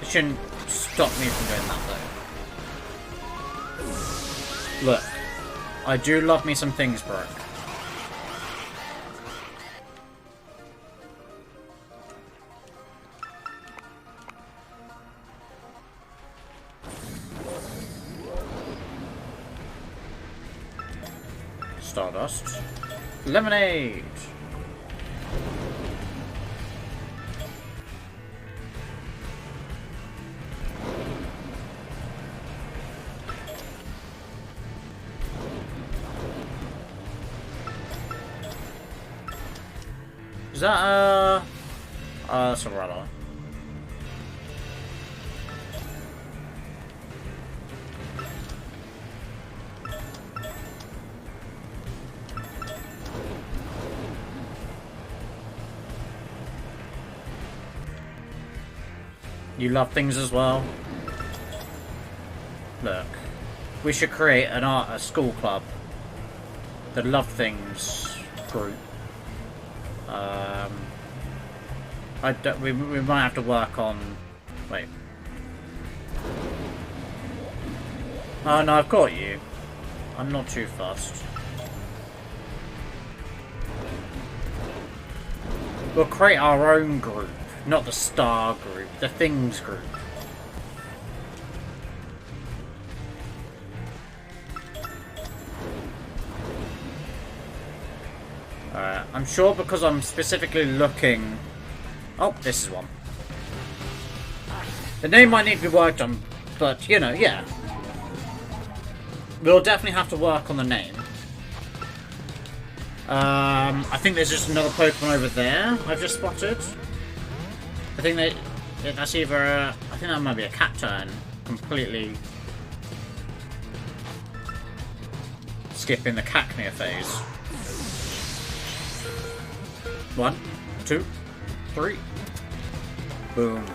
It shouldn't stop me from doing that though. Look, I do love me some things, Brook. Stardust. Lemonade! Is that that's a runner. You love things as well. Look, we should create a school club. The Love Things group. We might have to work on. Wait. Oh no, I've got you. I'm not too fussed. We'll create our own group. Not the Star group, the Things group. I'm sure because I'm specifically looking... Oh, this is one. The name might need to be worked on, but, you know, yeah. We'll definitely have to work on the name. I think there's just another Pokemon over there I've just spotted. I think that's either I think that might be a Cacturn. Completely skipping the Cacnea phase. 1, 2, 3. Boom.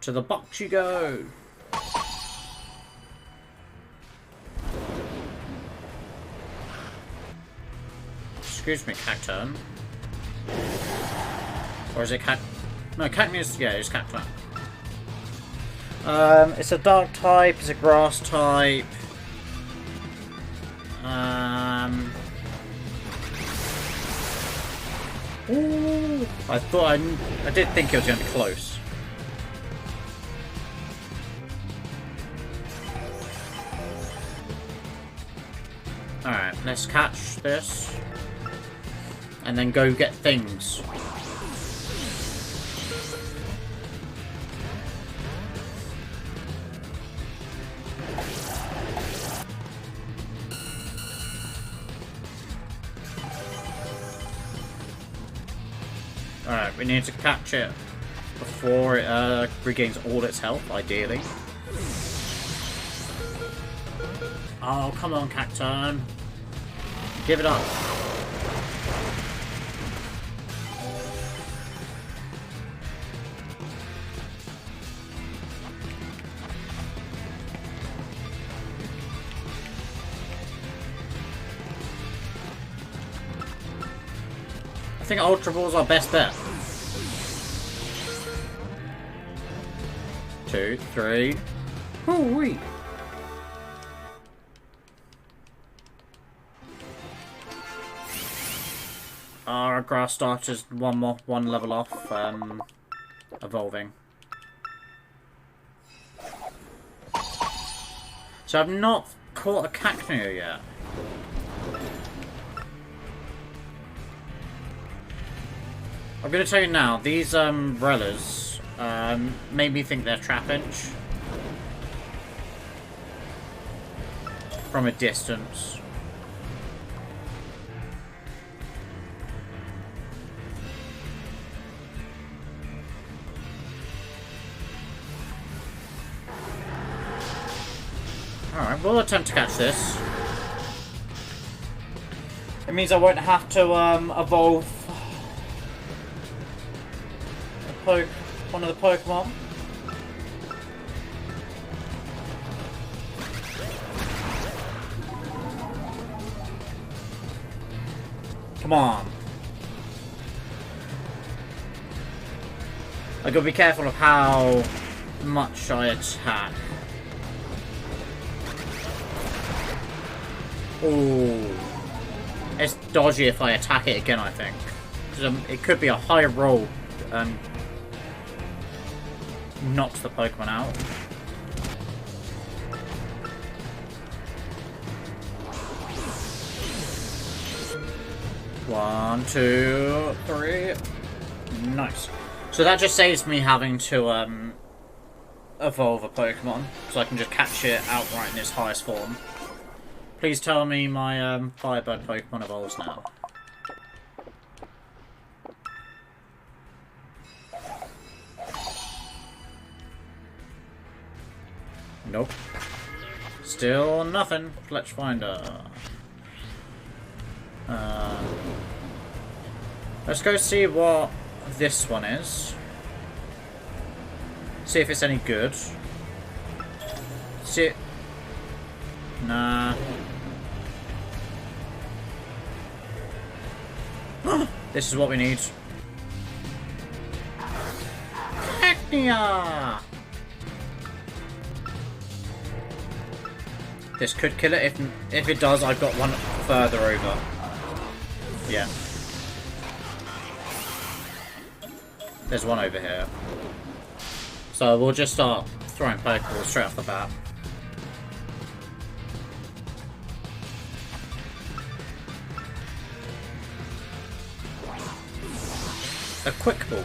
To the box you go. Excuse me, Cacturn. Or is it No, Cacnea. Yeah, it's Cacturn. It's a dark type. It's a grass type. Ooh, I did think it was going to be close. Alright, let's catch this. And then go get things. Alright, we need to catch it before it regains all its health, ideally. Oh, come on, Cacturn. Give it up. I think Ultra Ball's our best bet. 2, 3. Hoo-wee. Our grass starter's one level off, evolving. So I've not caught a Cacnea yet. I'm gonna tell you now, these Rellas made me think they're Trapinch from a distance. Alright, we'll attempt to catch this. It means I won't have to evolve one of the Pokemon. Come on. I gotta be careful of how much I attack. Ooh. It's dodgy if I attack it again, I think. Because it could be a high roll and knocks the Pokemon out. One, 2, 3. Nice. So that just saves me having to evolve a Pokemon. So I can just catch it outright in its highest form. Please tell me my Firebird Pokemon evolves now. Nope. Still nothing. Let's find her. Let's go see what this one is. See if it's any good. See it. Nah. This is what we need. Cacnea! This could kill it. If it does, I've got one further over. Yeah. There's one over here. So we'll just start throwing Pokeballs straight off the bat. A quick ball.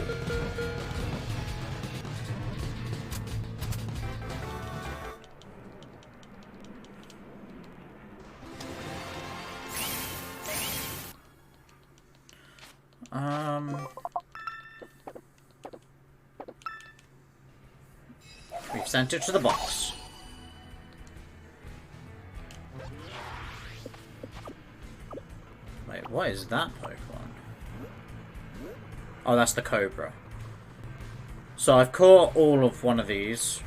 We've sent it to the box. Wait, what is that Pokemon? Oh, that's the Cobra. So I've caught all of one of these.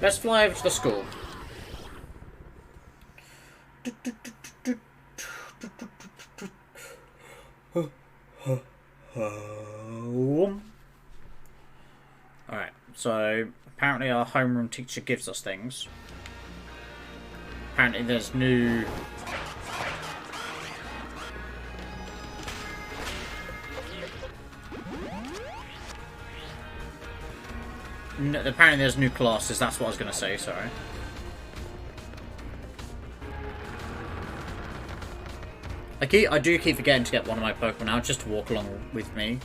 Let's fly over to the school. Alright, so apparently our homeroom teacher gives us things. Apparently there's new... No, apparently there's new classes, that's what I was going to say, sorry. I do keep forgetting to get one of my Pokemon out just to walk along with me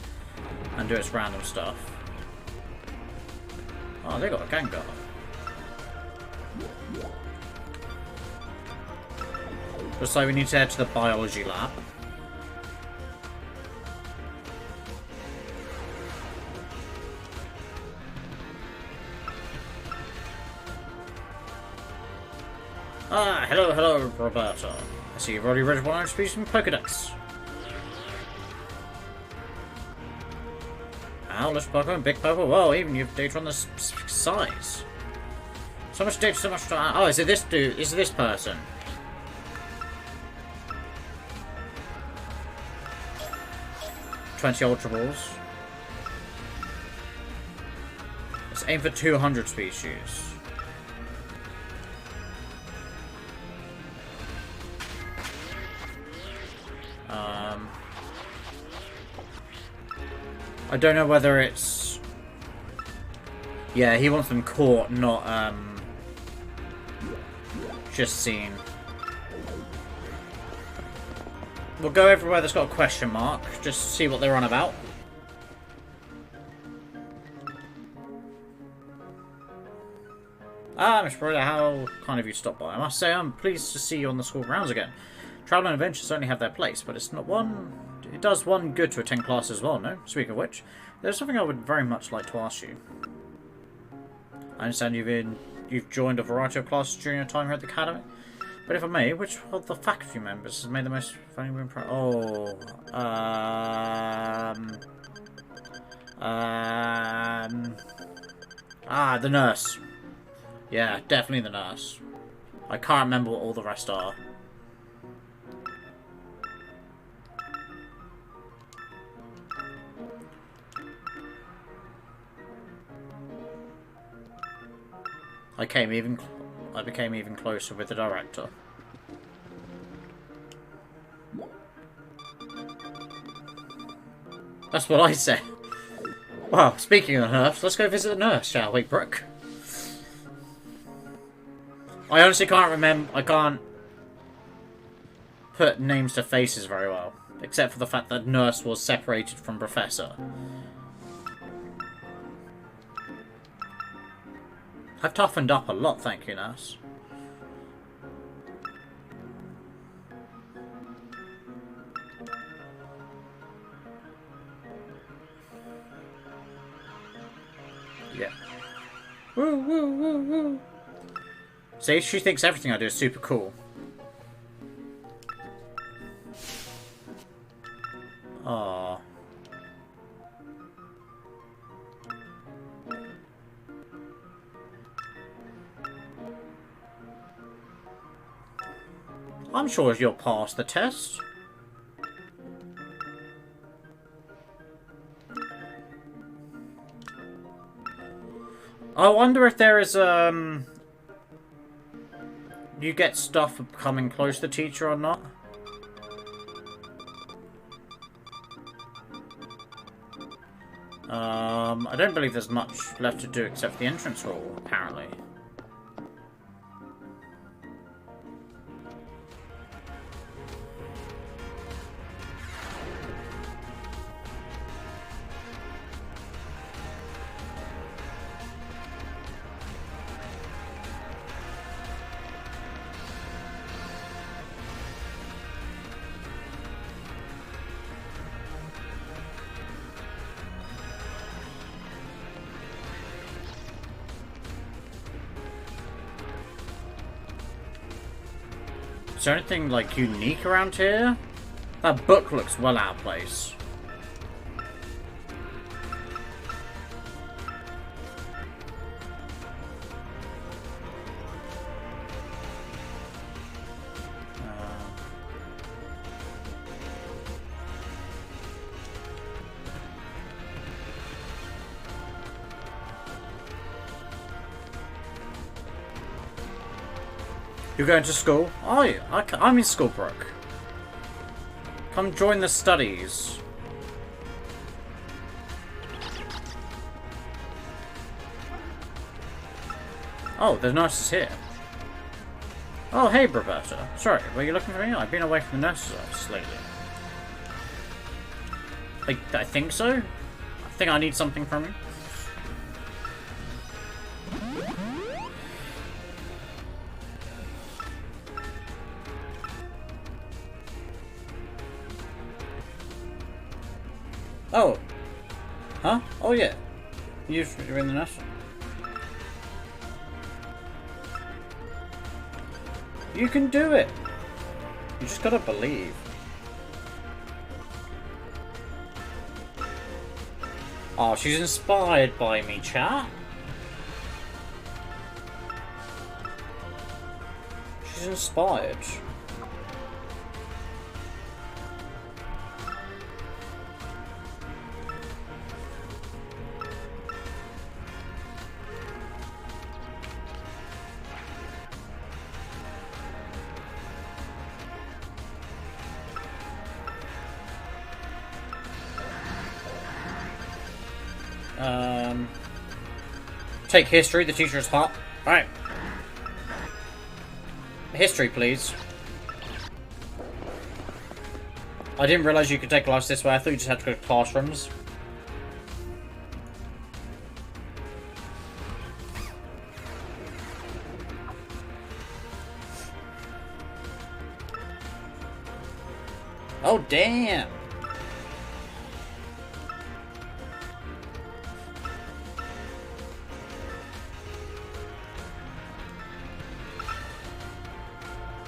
and do its random stuff. Oh, they got a Gengar. Looks like we need to head to the biology lab. Ah, hello, Roberta. I see you've already read 100 species from Pokedex. Owlish Pokemon, big Pokemon. Whoa, even you have data on the specific size. So much data, so much time. Oh, is it this dude? Is it this person? $20 Ultra Balls. Let's aim for 200 species. I don't know whether it's... Yeah, he wants them caught, not, just seen. We'll go everywhere that's got a question mark, just to see what they're on about. Ah, Mr. Brother, how kind of you to stop by. I must say I'm pleased to see you on the school grounds again. Travel and adventures certainly have their place, but it's not one... It does one good to attend class as well, no? Speaking of which, there's something I would very much like to ask you. I understand you've joined a variety of classes during your time here at the academy. But if I may, which of the faculty members has made the most valuable impression? Oh, the nurse. Yeah, definitely the nurse. I can't remember what all the rest are. I became even closer with the director. That's what I said. Well, speaking of the nurse, let's go visit the nurse, shall we, Brooke? I honestly can't remember. I can't put names to faces very well, except for the fact that nurse was separated from professor. I've toughened up a lot, thank you, nurse. Yeah. Woo, woo, woo, woo. See, she thinks everything I do is super cool. Aww. I'm sure you'll pass the test. I wonder if there is, you get stuff for coming close to the teacher or not. I don't believe there's much left to do except for the entrance hall, apparently. Is there anything, like, unique around here? That book looks well out of place. You're going to school? Are you? I'm in school, Brooke. Come join the studies. Oh, the nurse is here. Oh, hey, Roberta. Sorry, were you looking for me? I've been away from the nurse's office lately. I think so? I think I need something from you. Oh. Huh? Oh, yeah. You're in the nurse. You can do it. You just gotta believe. Oh, she's inspired by me, chat. She's inspired. Take history, the teacher is hot. Alright. History, please. I didn't realise you could take class this way. I thought you just had to go to classrooms. Oh, damn.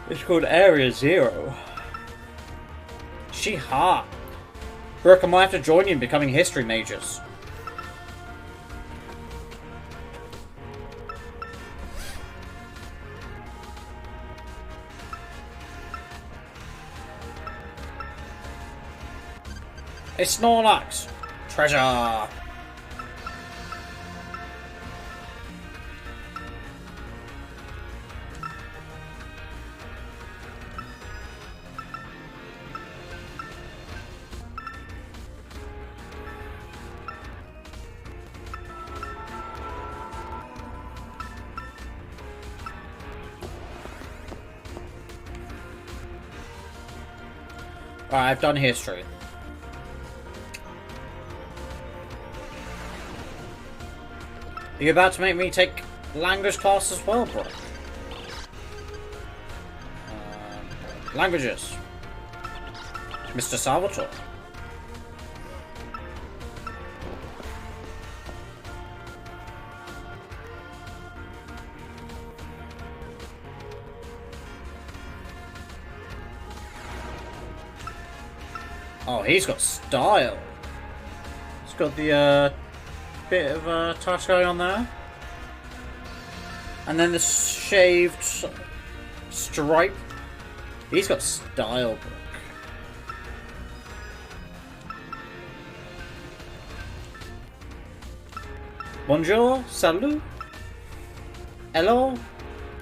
It's called Area Zero. She hot. Brooke, I might have to join you in becoming history majors. It's Snorlax. Treasure. Alright, I've done history. Are you about to make me take language class as well, bro? Languages. Mr. Salvatore. Oh, he's got style. He's got the bit of a touch going on there. And then the shaved stripe. He's got style, Brooke. Bonjour, salut, hello,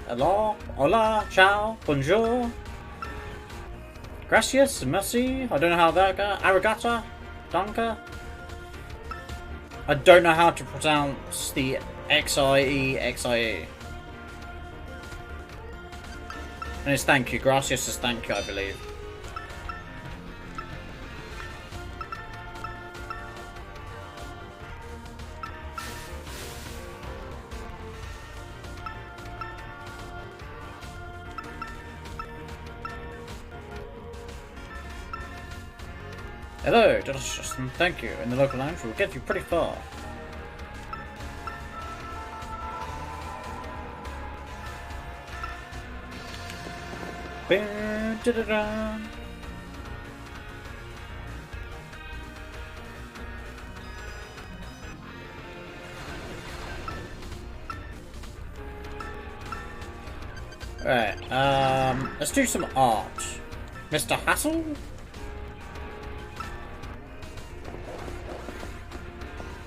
hello, hola, ciao, bonjour. Gracias, merci, I don't know how that goes. Arigata, danke. I don't know how to pronounce the XIE, XIE. And it's thank you. Gracias is thank you, I believe. Hello, Justin. Thank you. In the local language will get you pretty far. Ba-da-da. Right, let's do some art. Mr. Hassel?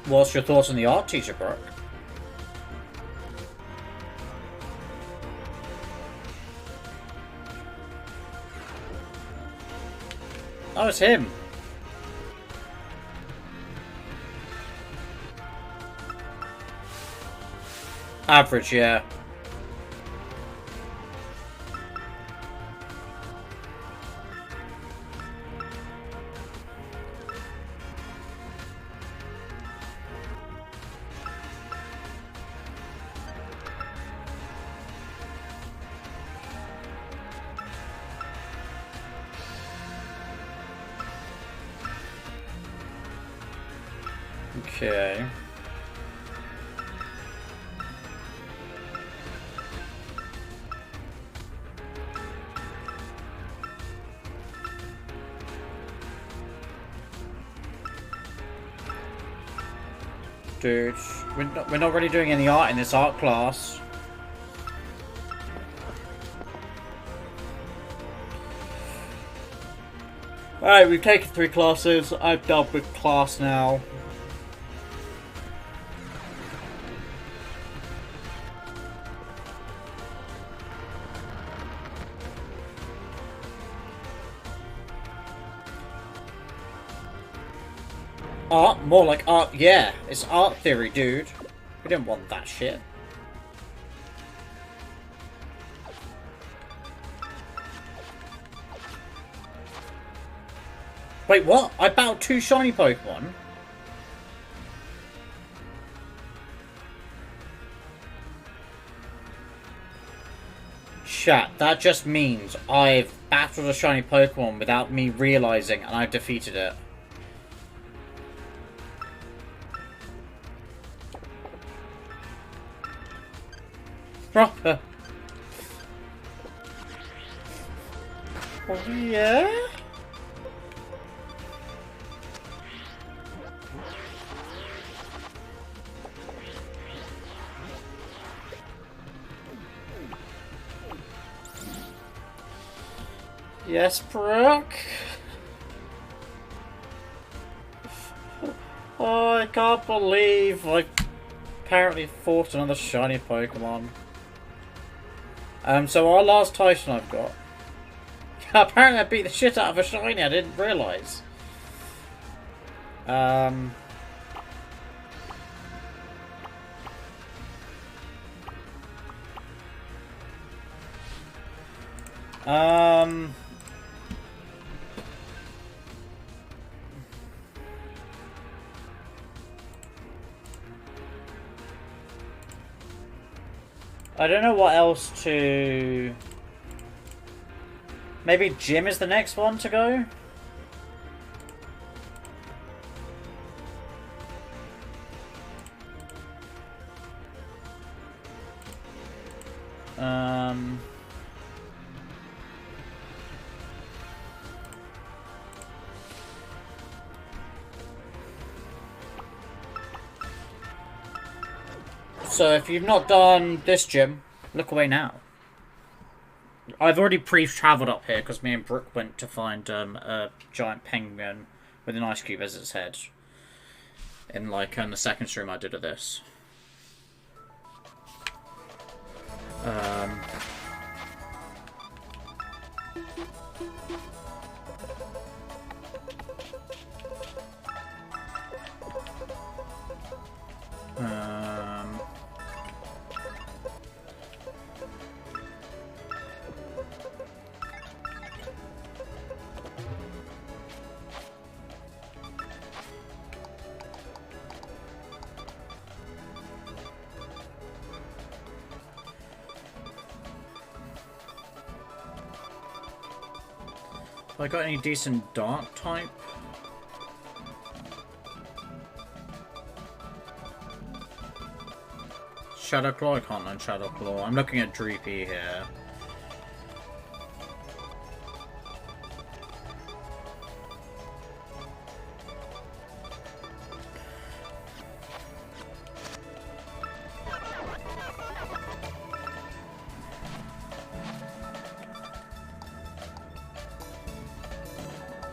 What's your thoughts on the art, teacher Brooke? Oh, it's him. Average, yeah. Okay. Dude, we're not really doing any art in this art class. Alright, we've taken 3 classes. I'm done with class now. Art? More like art. Yeah, it's art theory, dude. We didn't want that shit. Wait, what? I battled 2 shiny Pokemon? Chat, that just means I've battled a shiny Pokemon without me realizing and I've defeated it. Proper. Oh, yeah? Yes, Brooke? Oh, I can't believe I apparently fought another shiny Pokemon. So our last Titan I've got. Apparently I beat the shit out of a shiny, I didn't realise. I don't know what else to... Maybe gym is the next one to go? So if you've not done this gym, look away now. I've already pre-travelled up here because me and Brooke went to find a giant penguin with an ice cube as its head. In the second stream I did of this. Have I got any decent dark type? Shadow Claw? I can't learn Shadow Claw. I'm looking at Dreepy here.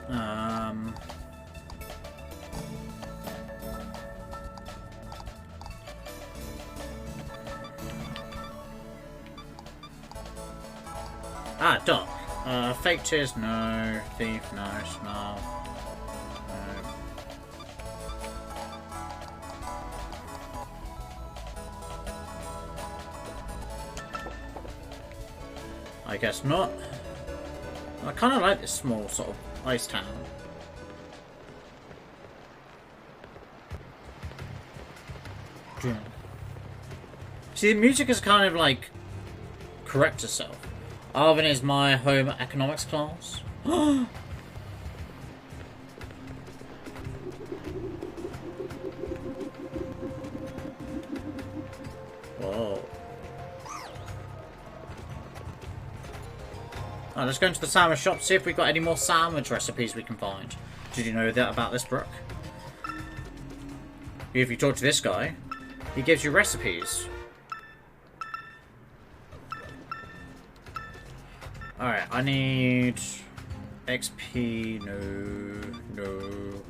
Um... Ah, Doc. Fake tears, no. Thief, no. Snarl, no. I guess not. I kind of like this small sort of ice town. See, the music is kind of like correct itself. Arvin is my home economics class. Whoa. Oh, let's go into the sandwich shop, see if we've got any more sandwich recipes we can find. Did you know that about this, Brooke? If you talk to this guy, he gives you recipes. Alright, I need XP, no.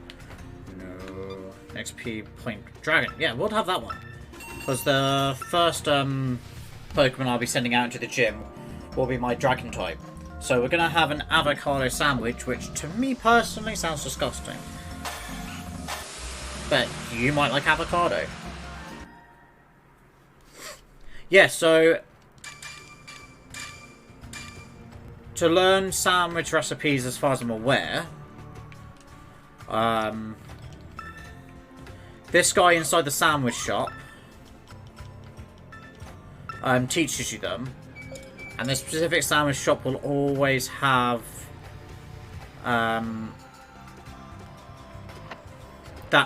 XP point dragon. Yeah, we'll have that one. Because the first Pokemon I'll be sending out into the gym will be my dragon type. So we're going to have an avocado sandwich, which to me personally sounds disgusting. But you might like avocado. Yeah, so to learn sandwich recipes as far as I'm aware, this guy inside the sandwich shop teaches you them. And this specific sandwich shop will always have that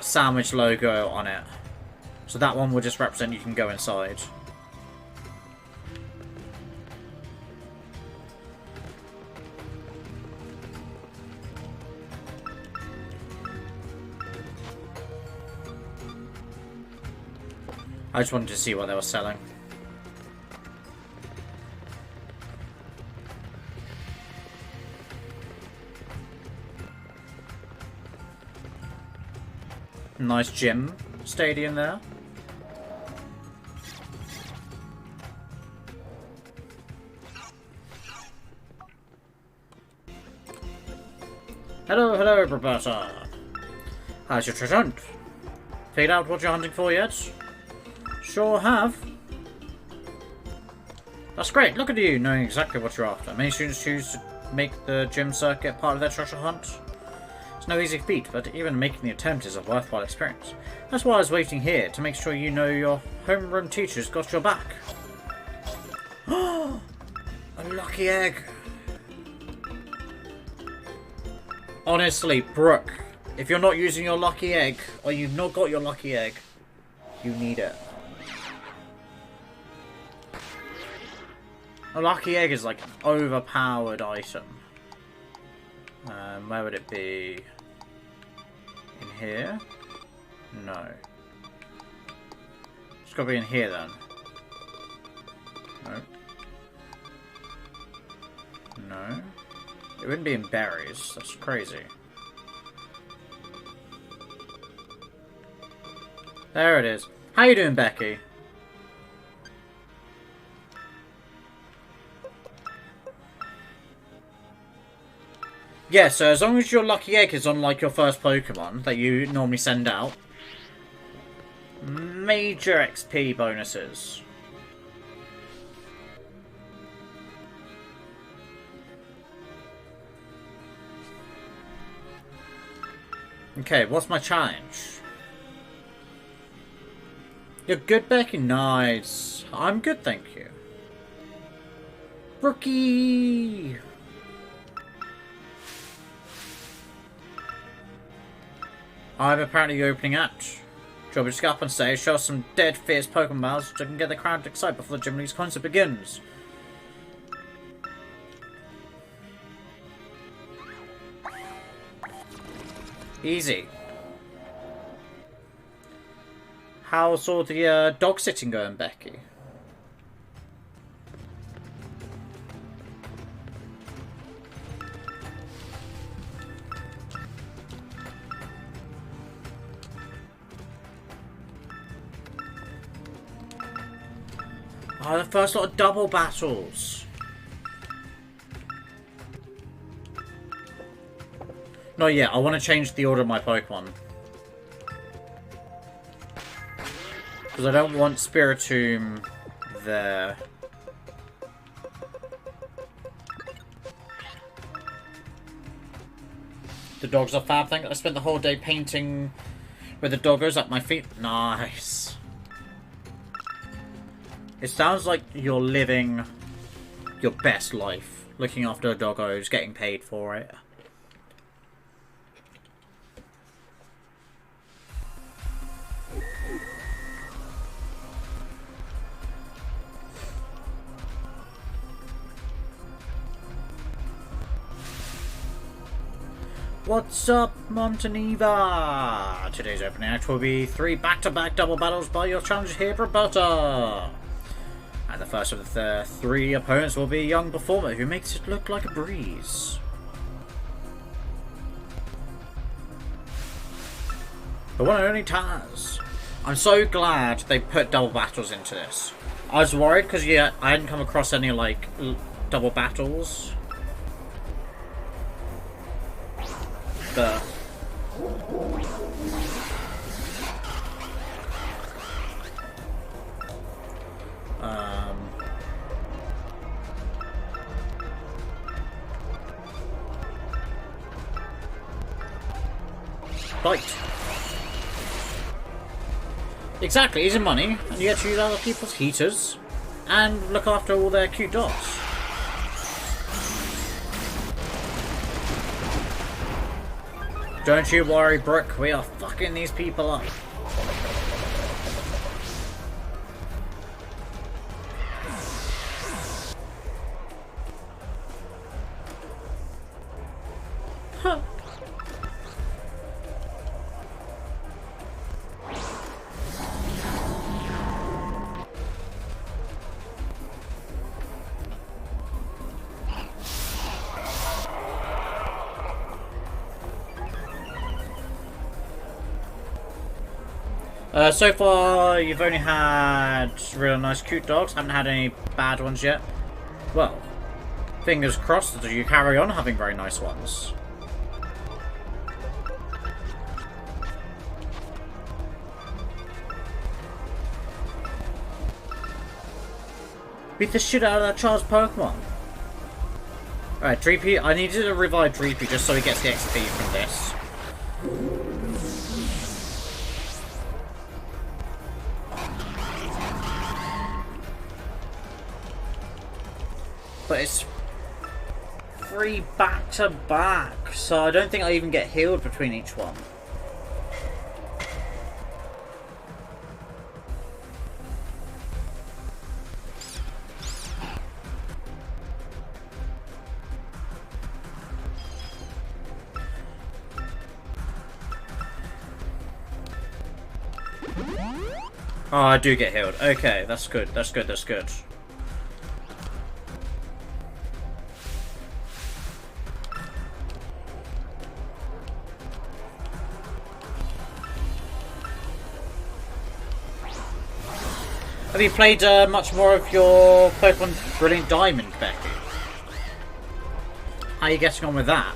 sandwich logo on it. So that one will just represent you can go inside. I just wanted to see what they were selling. Nice gym stadium there. Hello, Roberta. How's your treasure hunt? Figured out what you're hunting for yet? Sure have. That's great. Look at you, knowing exactly what you're after. Many students choose to make the gym circuit part of their treasure hunt. It's no easy feat, but even making the attempt is a worthwhile experience. That's why I was waiting here, to make sure you know your homeroom teacher's got your back. A lucky egg! Honestly, Brooke, if you're not using your lucky egg, or you've not got your lucky egg, you need it. A lucky egg is like an overpowered item. Where would it be? In here? No. It's got to be in here then. No. No. It wouldn't be in berries. That's crazy. There it is. How you doing, Becky? Yeah, so as long as your lucky egg is on like your first Pokemon that you normally send out, major XP bonuses. Okay, what's my challenge? You're good, Becky? Nice. I'm good, thank you. Rookie! I'm apparently the opening act. Shall we just go up on stage, show us some dead fierce Pokemon battles so we can get the crowd excited before the Gym League's concert begins. Easy. How's all the dog sitting going, Becky? Oh, the first lot of double battles. No, yeah, I want to change the order of my Pokemon. Because I don't want Spiritomb there. The dogs are fab. Thank you. I spent the whole day painting with the doggos at my feet. Nice. It sounds like you're living your best life. Looking after doggos, getting paid for it. What's up, Monteneva? Today's opening act will be 3 back-to-back double battles by your challenger here, Roberta. And the first of the 3 opponents will be a young performer who makes it look like a breeze. The one and only Taz. I'm so glad they put double battles into this. I was worried because I hadn't come across any like double battles. But bite. Exactly, easy money, and you get to use other people's heaters and look after all their cute dogs. Don't you worry, Brooke, we are fucking these people up. Huh. So far, you've only had really nice, cute dogs. Haven't had any bad ones yet. Well, fingers crossed that you carry on having very nice ones. Beat the shit out of that child's Pokemon. Alright, Dreepy, I needed to revive Dreepy just so he gets the XP from this. But it's 3 back-to-back, so I don't think I even get healed between each one. Oh, I do get healed. Okay, that's good, that's good, that's good. Have you played much more of your Pokemon Brilliant Diamond, Becky? How are you getting on with that?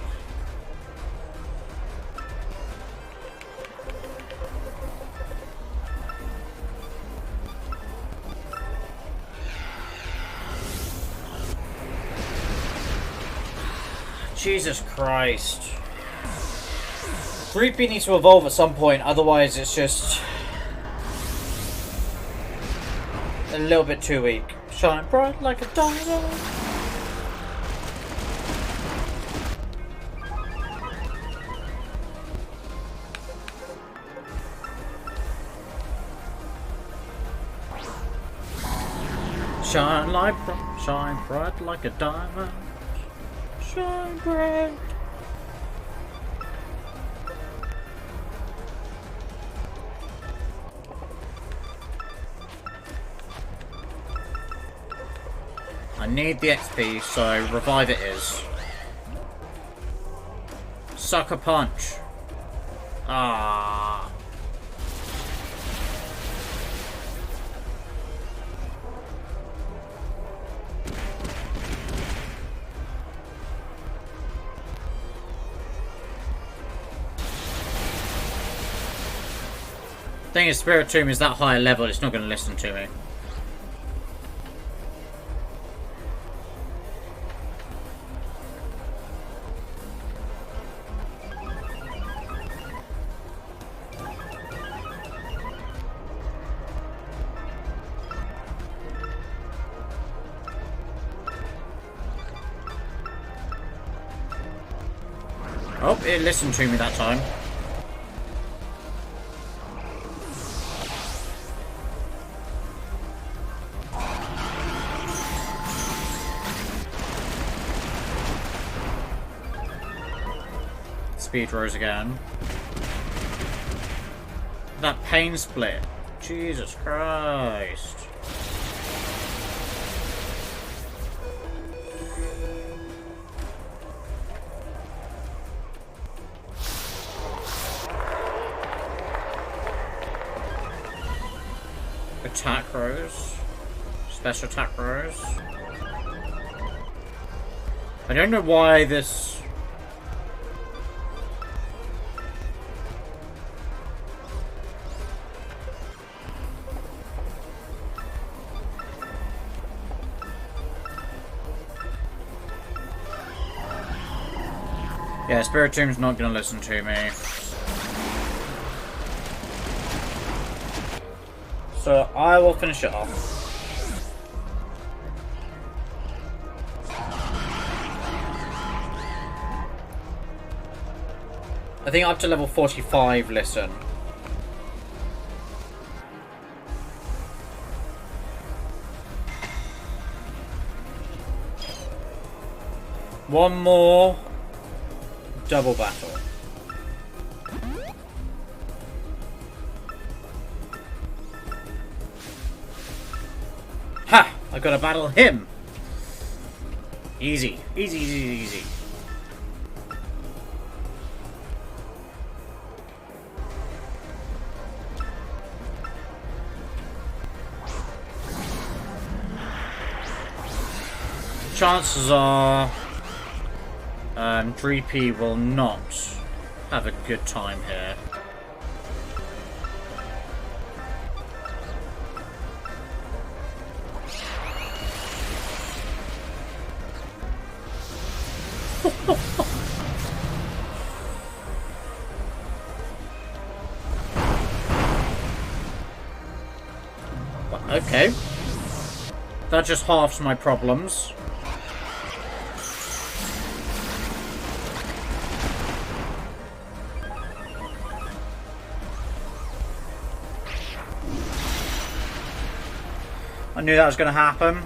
Jesus Christ. Dreepy needs to evolve at some point, otherwise it's just a little bit too weak. Shine bright like a diamond. Shine bright like a diamond. Shine bright. I need the XP, so revive it is. Sucker punch. Ah. thing is, Spirit Tomb is that higher level, it's not going to listen to me. Oh, it listened to me that time. Speed rose again. That pain split. Jesus Christ. Attack rose. Special attack rose. I don't know why this... Yeah, Spirit Tomb's not gonna listen to me. So I will finish it off. I think up to level 45, listen. One more double battle. Ha! I gotta battle him! Easy. Easy, easy, easy. Chances are... Dreepy will not have a good time here. Okay. That just halves my problems. I knew that was going to happen.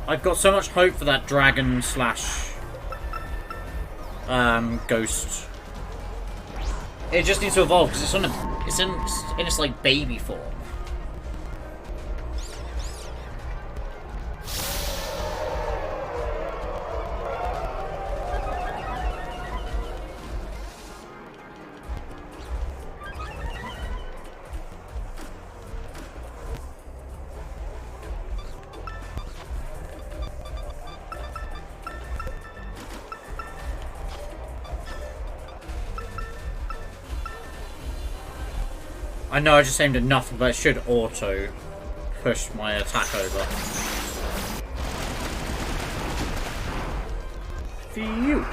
I've got so much hope for that dragon slash ghost. It just needs to evolve because it's in its like baby form. I know I just aimed at nothing, but it should auto push my attack over. Phew!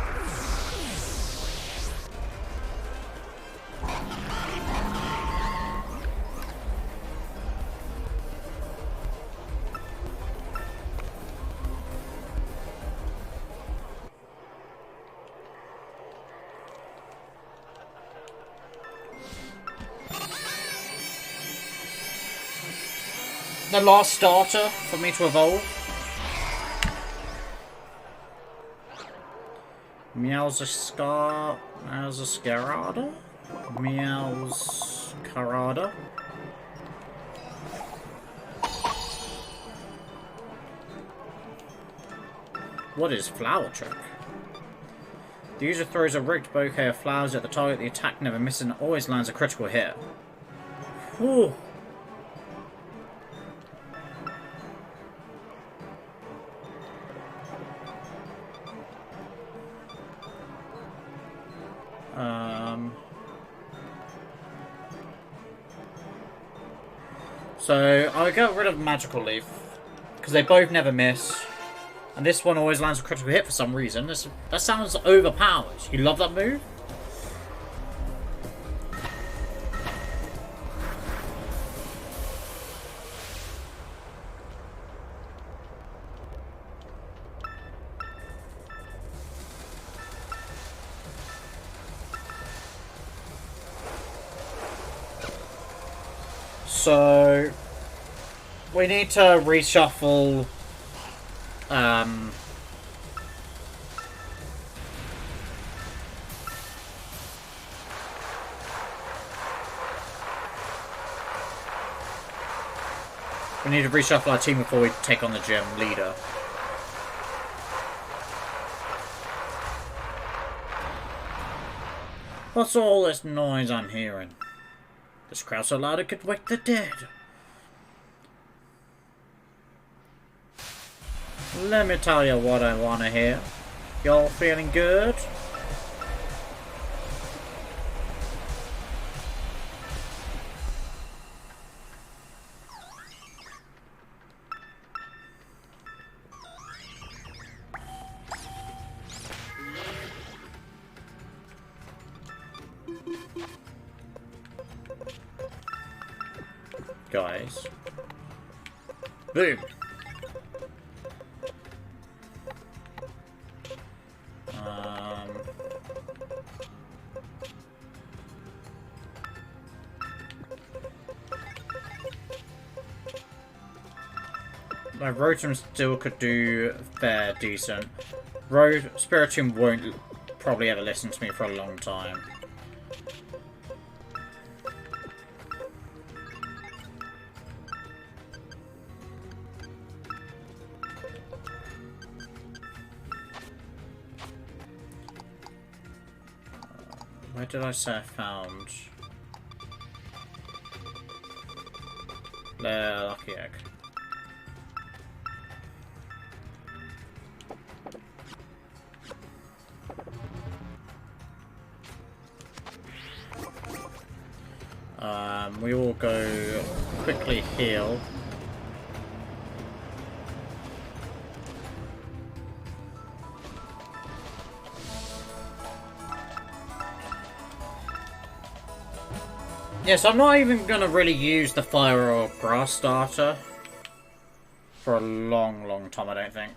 The last starter for me to evolve. Meowscarada? Meowscarada? What is Flower Trick? The user throws a rigged bouquet of flowers at the target. The attack never misses and always lands a critical hit. Whew. So I'll get rid of Magical Leaf because they both never miss, and this one always lands a critical hit for some reason. That sounds overpowered. You love that move? So we need to reshuffle we need to reshuffle our team before we take on the gym leader. What's all this noise I'm hearing? This crowd so loud it could wake the dead. Let me tell you what I want to hear. Y'all feeling good? Guys. Boom. My Rotom still could do fair decent. Spiritomb won't probably ever listen to me for a long time. Where did I say I found? Lucky Egg. We will go quickly heal. Yes, I'm not even going to really use the fire or grass starter for a long time, I don't think.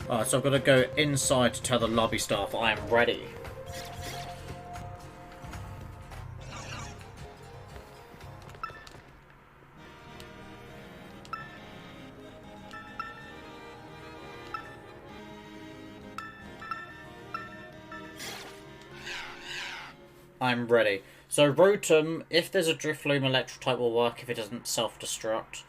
Alright, so I've got to go inside to tell the lobby staff I am ready. I'm ready. So Rotom, if there's a Drifloon, Electric type will work if it doesn't self-destruct.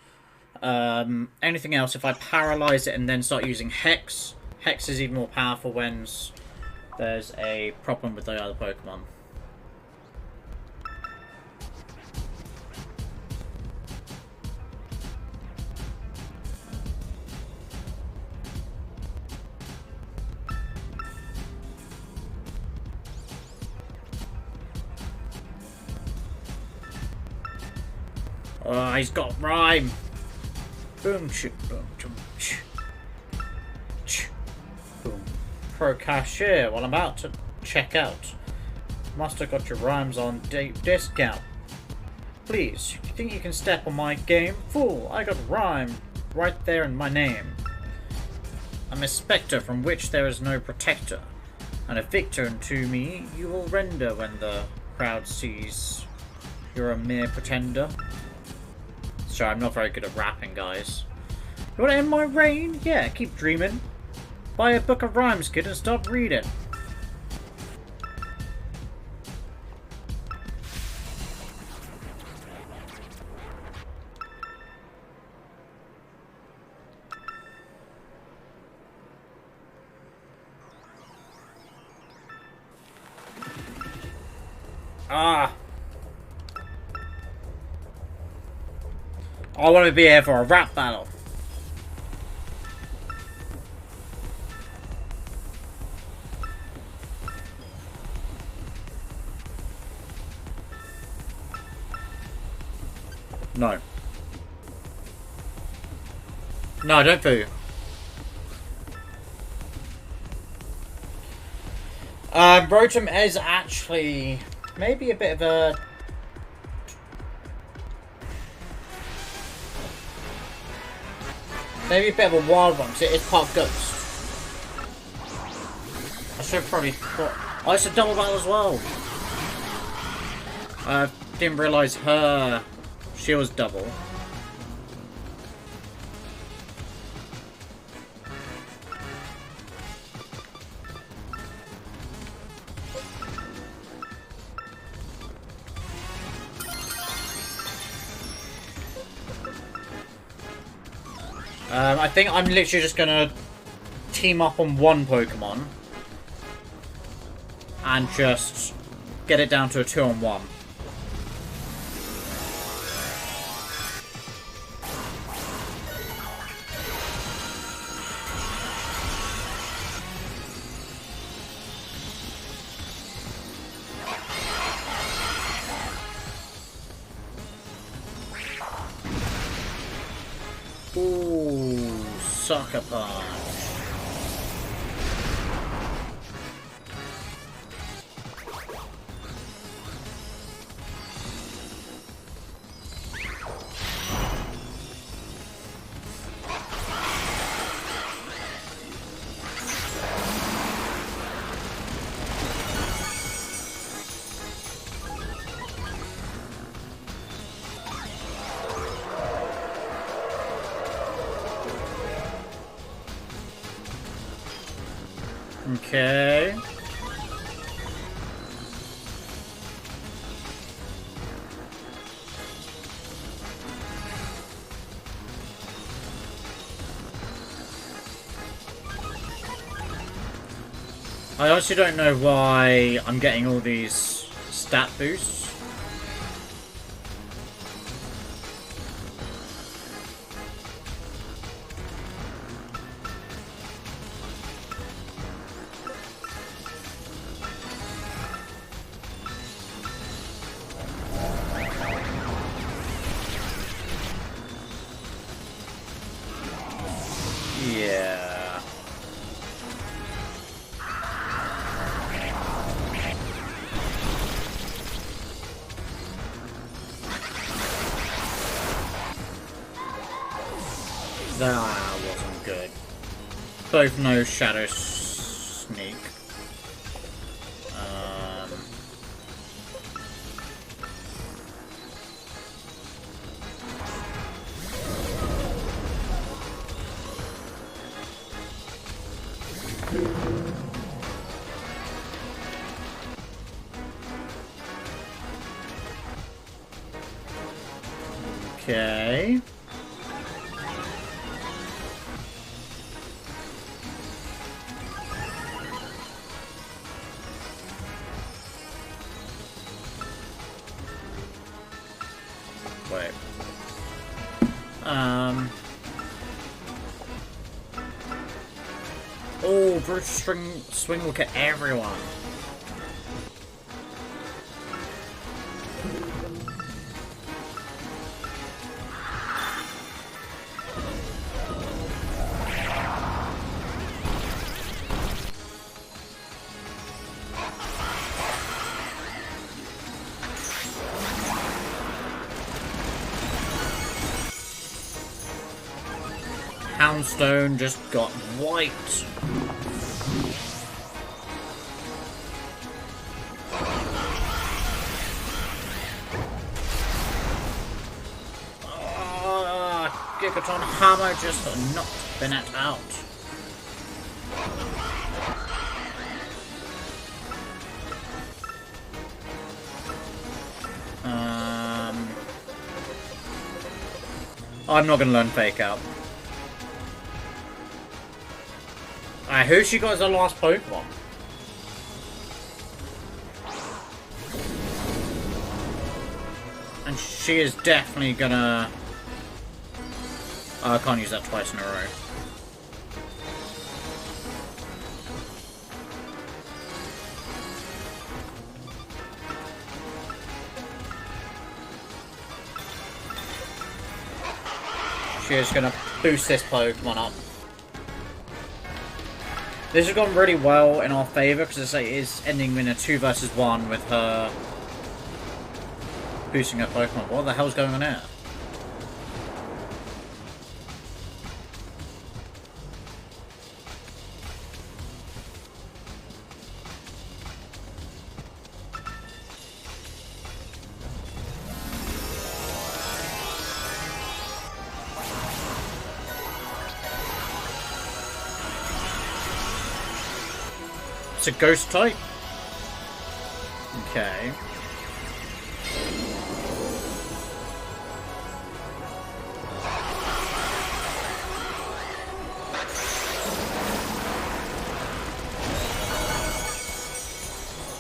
Anything else, if I paralyze it and then start using Hex, Hex is even more powerful when there's a problem with the other Pokemon. Oh, he's got Rhyme! Boom, shoot, boom, boom, boom. Pro cashier, well, I'm about to check out. Must have got your rhymes on deep discount. Please, you think you can step on my game? Fool, I got rhyme right there in my name. I'm a spectre from which there is no protector, and a victor unto me you will render when the crowd sees you're a mere pretender. Sorry, I'm not very good at rapping, guys. You wanna end my reign? Yeah, keep dreaming. Buy a book of rhymes, kid, and stop reading. Ah! I want to be here for a rap battle. No. No, don't boo. Rotom is actually maybe a bit of a... Maybe a bit of a wild one, because it is part ghost. I should have probably thought... Oh, it's a double battle as well. I didn't realise her... She was double. I think I'm literally just gonna team up on one Pokemon and just get it down to a 2-on-1. Ooh, Sucker Punch. Okay. I honestly don't know why I'm getting all these stat boosts. Yeah. That wasn't good. Both know Shadow Sneak. Okay. Wait. Oh, Brute Swing will get everyone. Houndstone just got wiped. Gigaton Hammer just knocked Bennett out. I'm not gonna learn Fake Out. Alright, who she got as her last Pokemon? she is definitely gonna... Oh, I can't use that twice in a row. She is gonna boost this Pokemon up. This has gone really well in our favour because it is ending in a 2 versus 1 with her boosting her Pokemon. What the hell's going on here? It's a ghost type. Okay.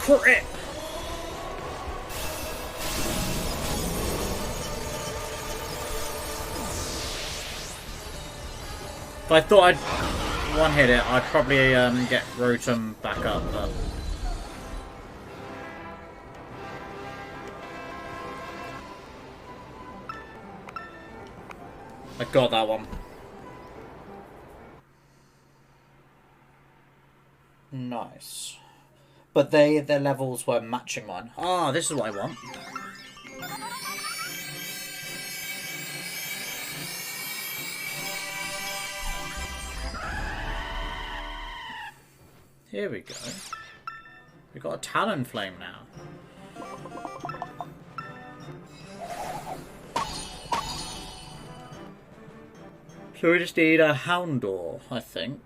Crit. If I thought I'd one-hit it, I'd probably get Rotom back up, but... I got that one. Nice. But their levels were matching mine. Ah, this is what I want. Here we go. We've got a Talonflame now. So we just need a Houndour, I think.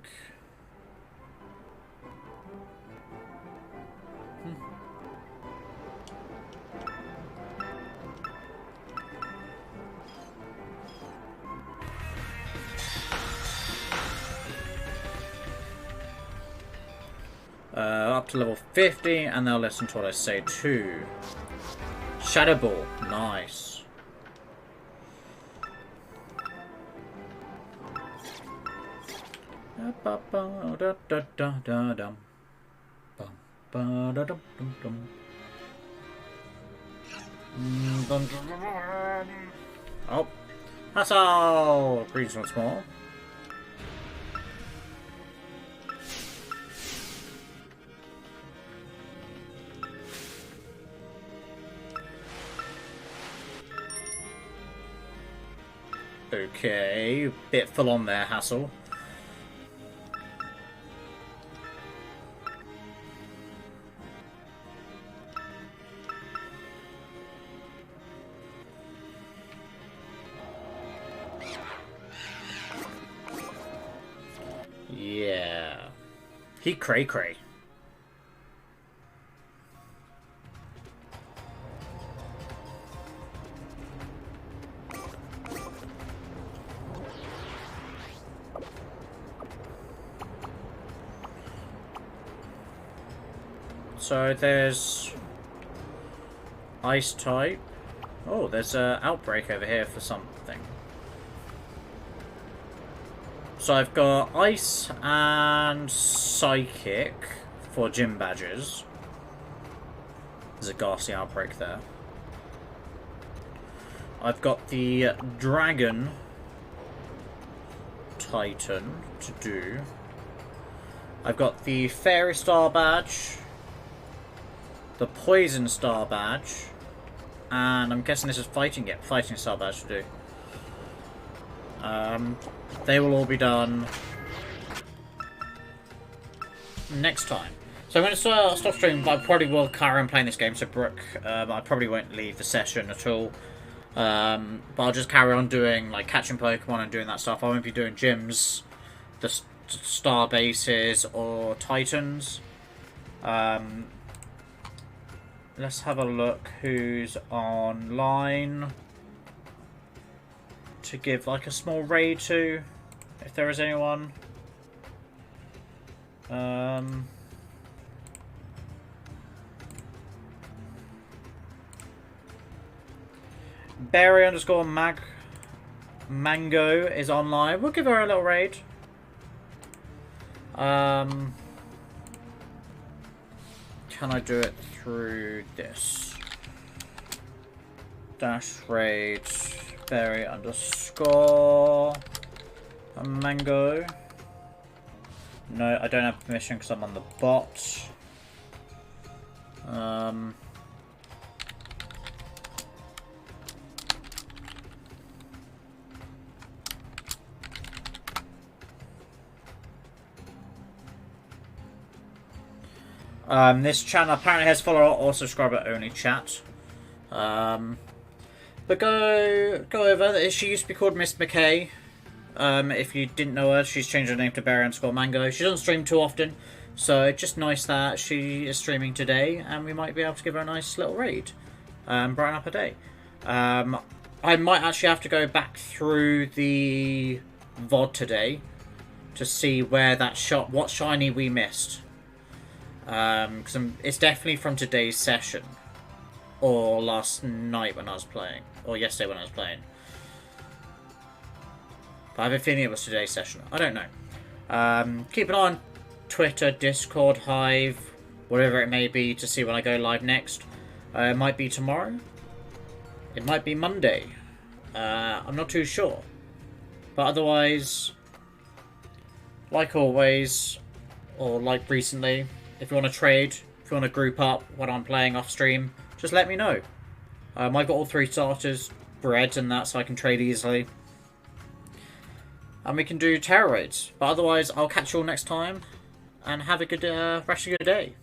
Up to level 50, and they'll listen to what I say too. Shadow Ball, nice. Oh, that's all. Greens once more. Okay, bit full on there, Hassel. Yeah. He cray-cray. So there's Ice type. Oh, there's an Outbreak over here for something. So I've got Ice and Psychic for gym badges. There's a Ghastly Outbreak there. I've got the Dragon Titan to do. I've got the Fairy Star badge, the Poison Star badge, and I'm guessing this is Fighting Star badge to do. They will all be done next time. So I'm going to stop streaming, but I probably will carry on playing this game. So Brooke, I probably won't leave the session at all. But I'll just carry on doing, like, catching Pokemon and doing that stuff. I won't be doing gyms, the star bases, or Titans. Let's have a look who's online to give, like, a small raid to, if there is anyone. Berry underscore Mango is online. We'll give her a little raid. Can I do it through this? Dash raid Berry underscore Mango. No, I don't have permission because I'm on the bot. This channel apparently has follower or subscriber only chat. But go over. She used to be called Miss McKay. If you didn't know her, she's changed her name to Berry underscore Mango. She doesn't stream too often, so it's just nice that she is streaming today, and we might be able to give her a nice little raid, brighten up her day. I might actually have to go back through the VOD today to see where that shot, what shiny we missed. Because it's definitely from today's session, or last night when I was playing, or yesterday when I was playing. But I have a feeling it was today's session. I don't know. Keep an eye on Twitter, Discord, Hive, whatever it may be, to see when I go live next. It might be tomorrow. It might be Monday. I'm not too sure. But otherwise, like always, or like recently, if you want to trade, if you want to group up when I'm playing off stream, just let me know. I've got all 3 starters, bread and that, so I can trade easily. And we can do terror raids. But otherwise, I'll catch you all next time. And have a good rest of your day.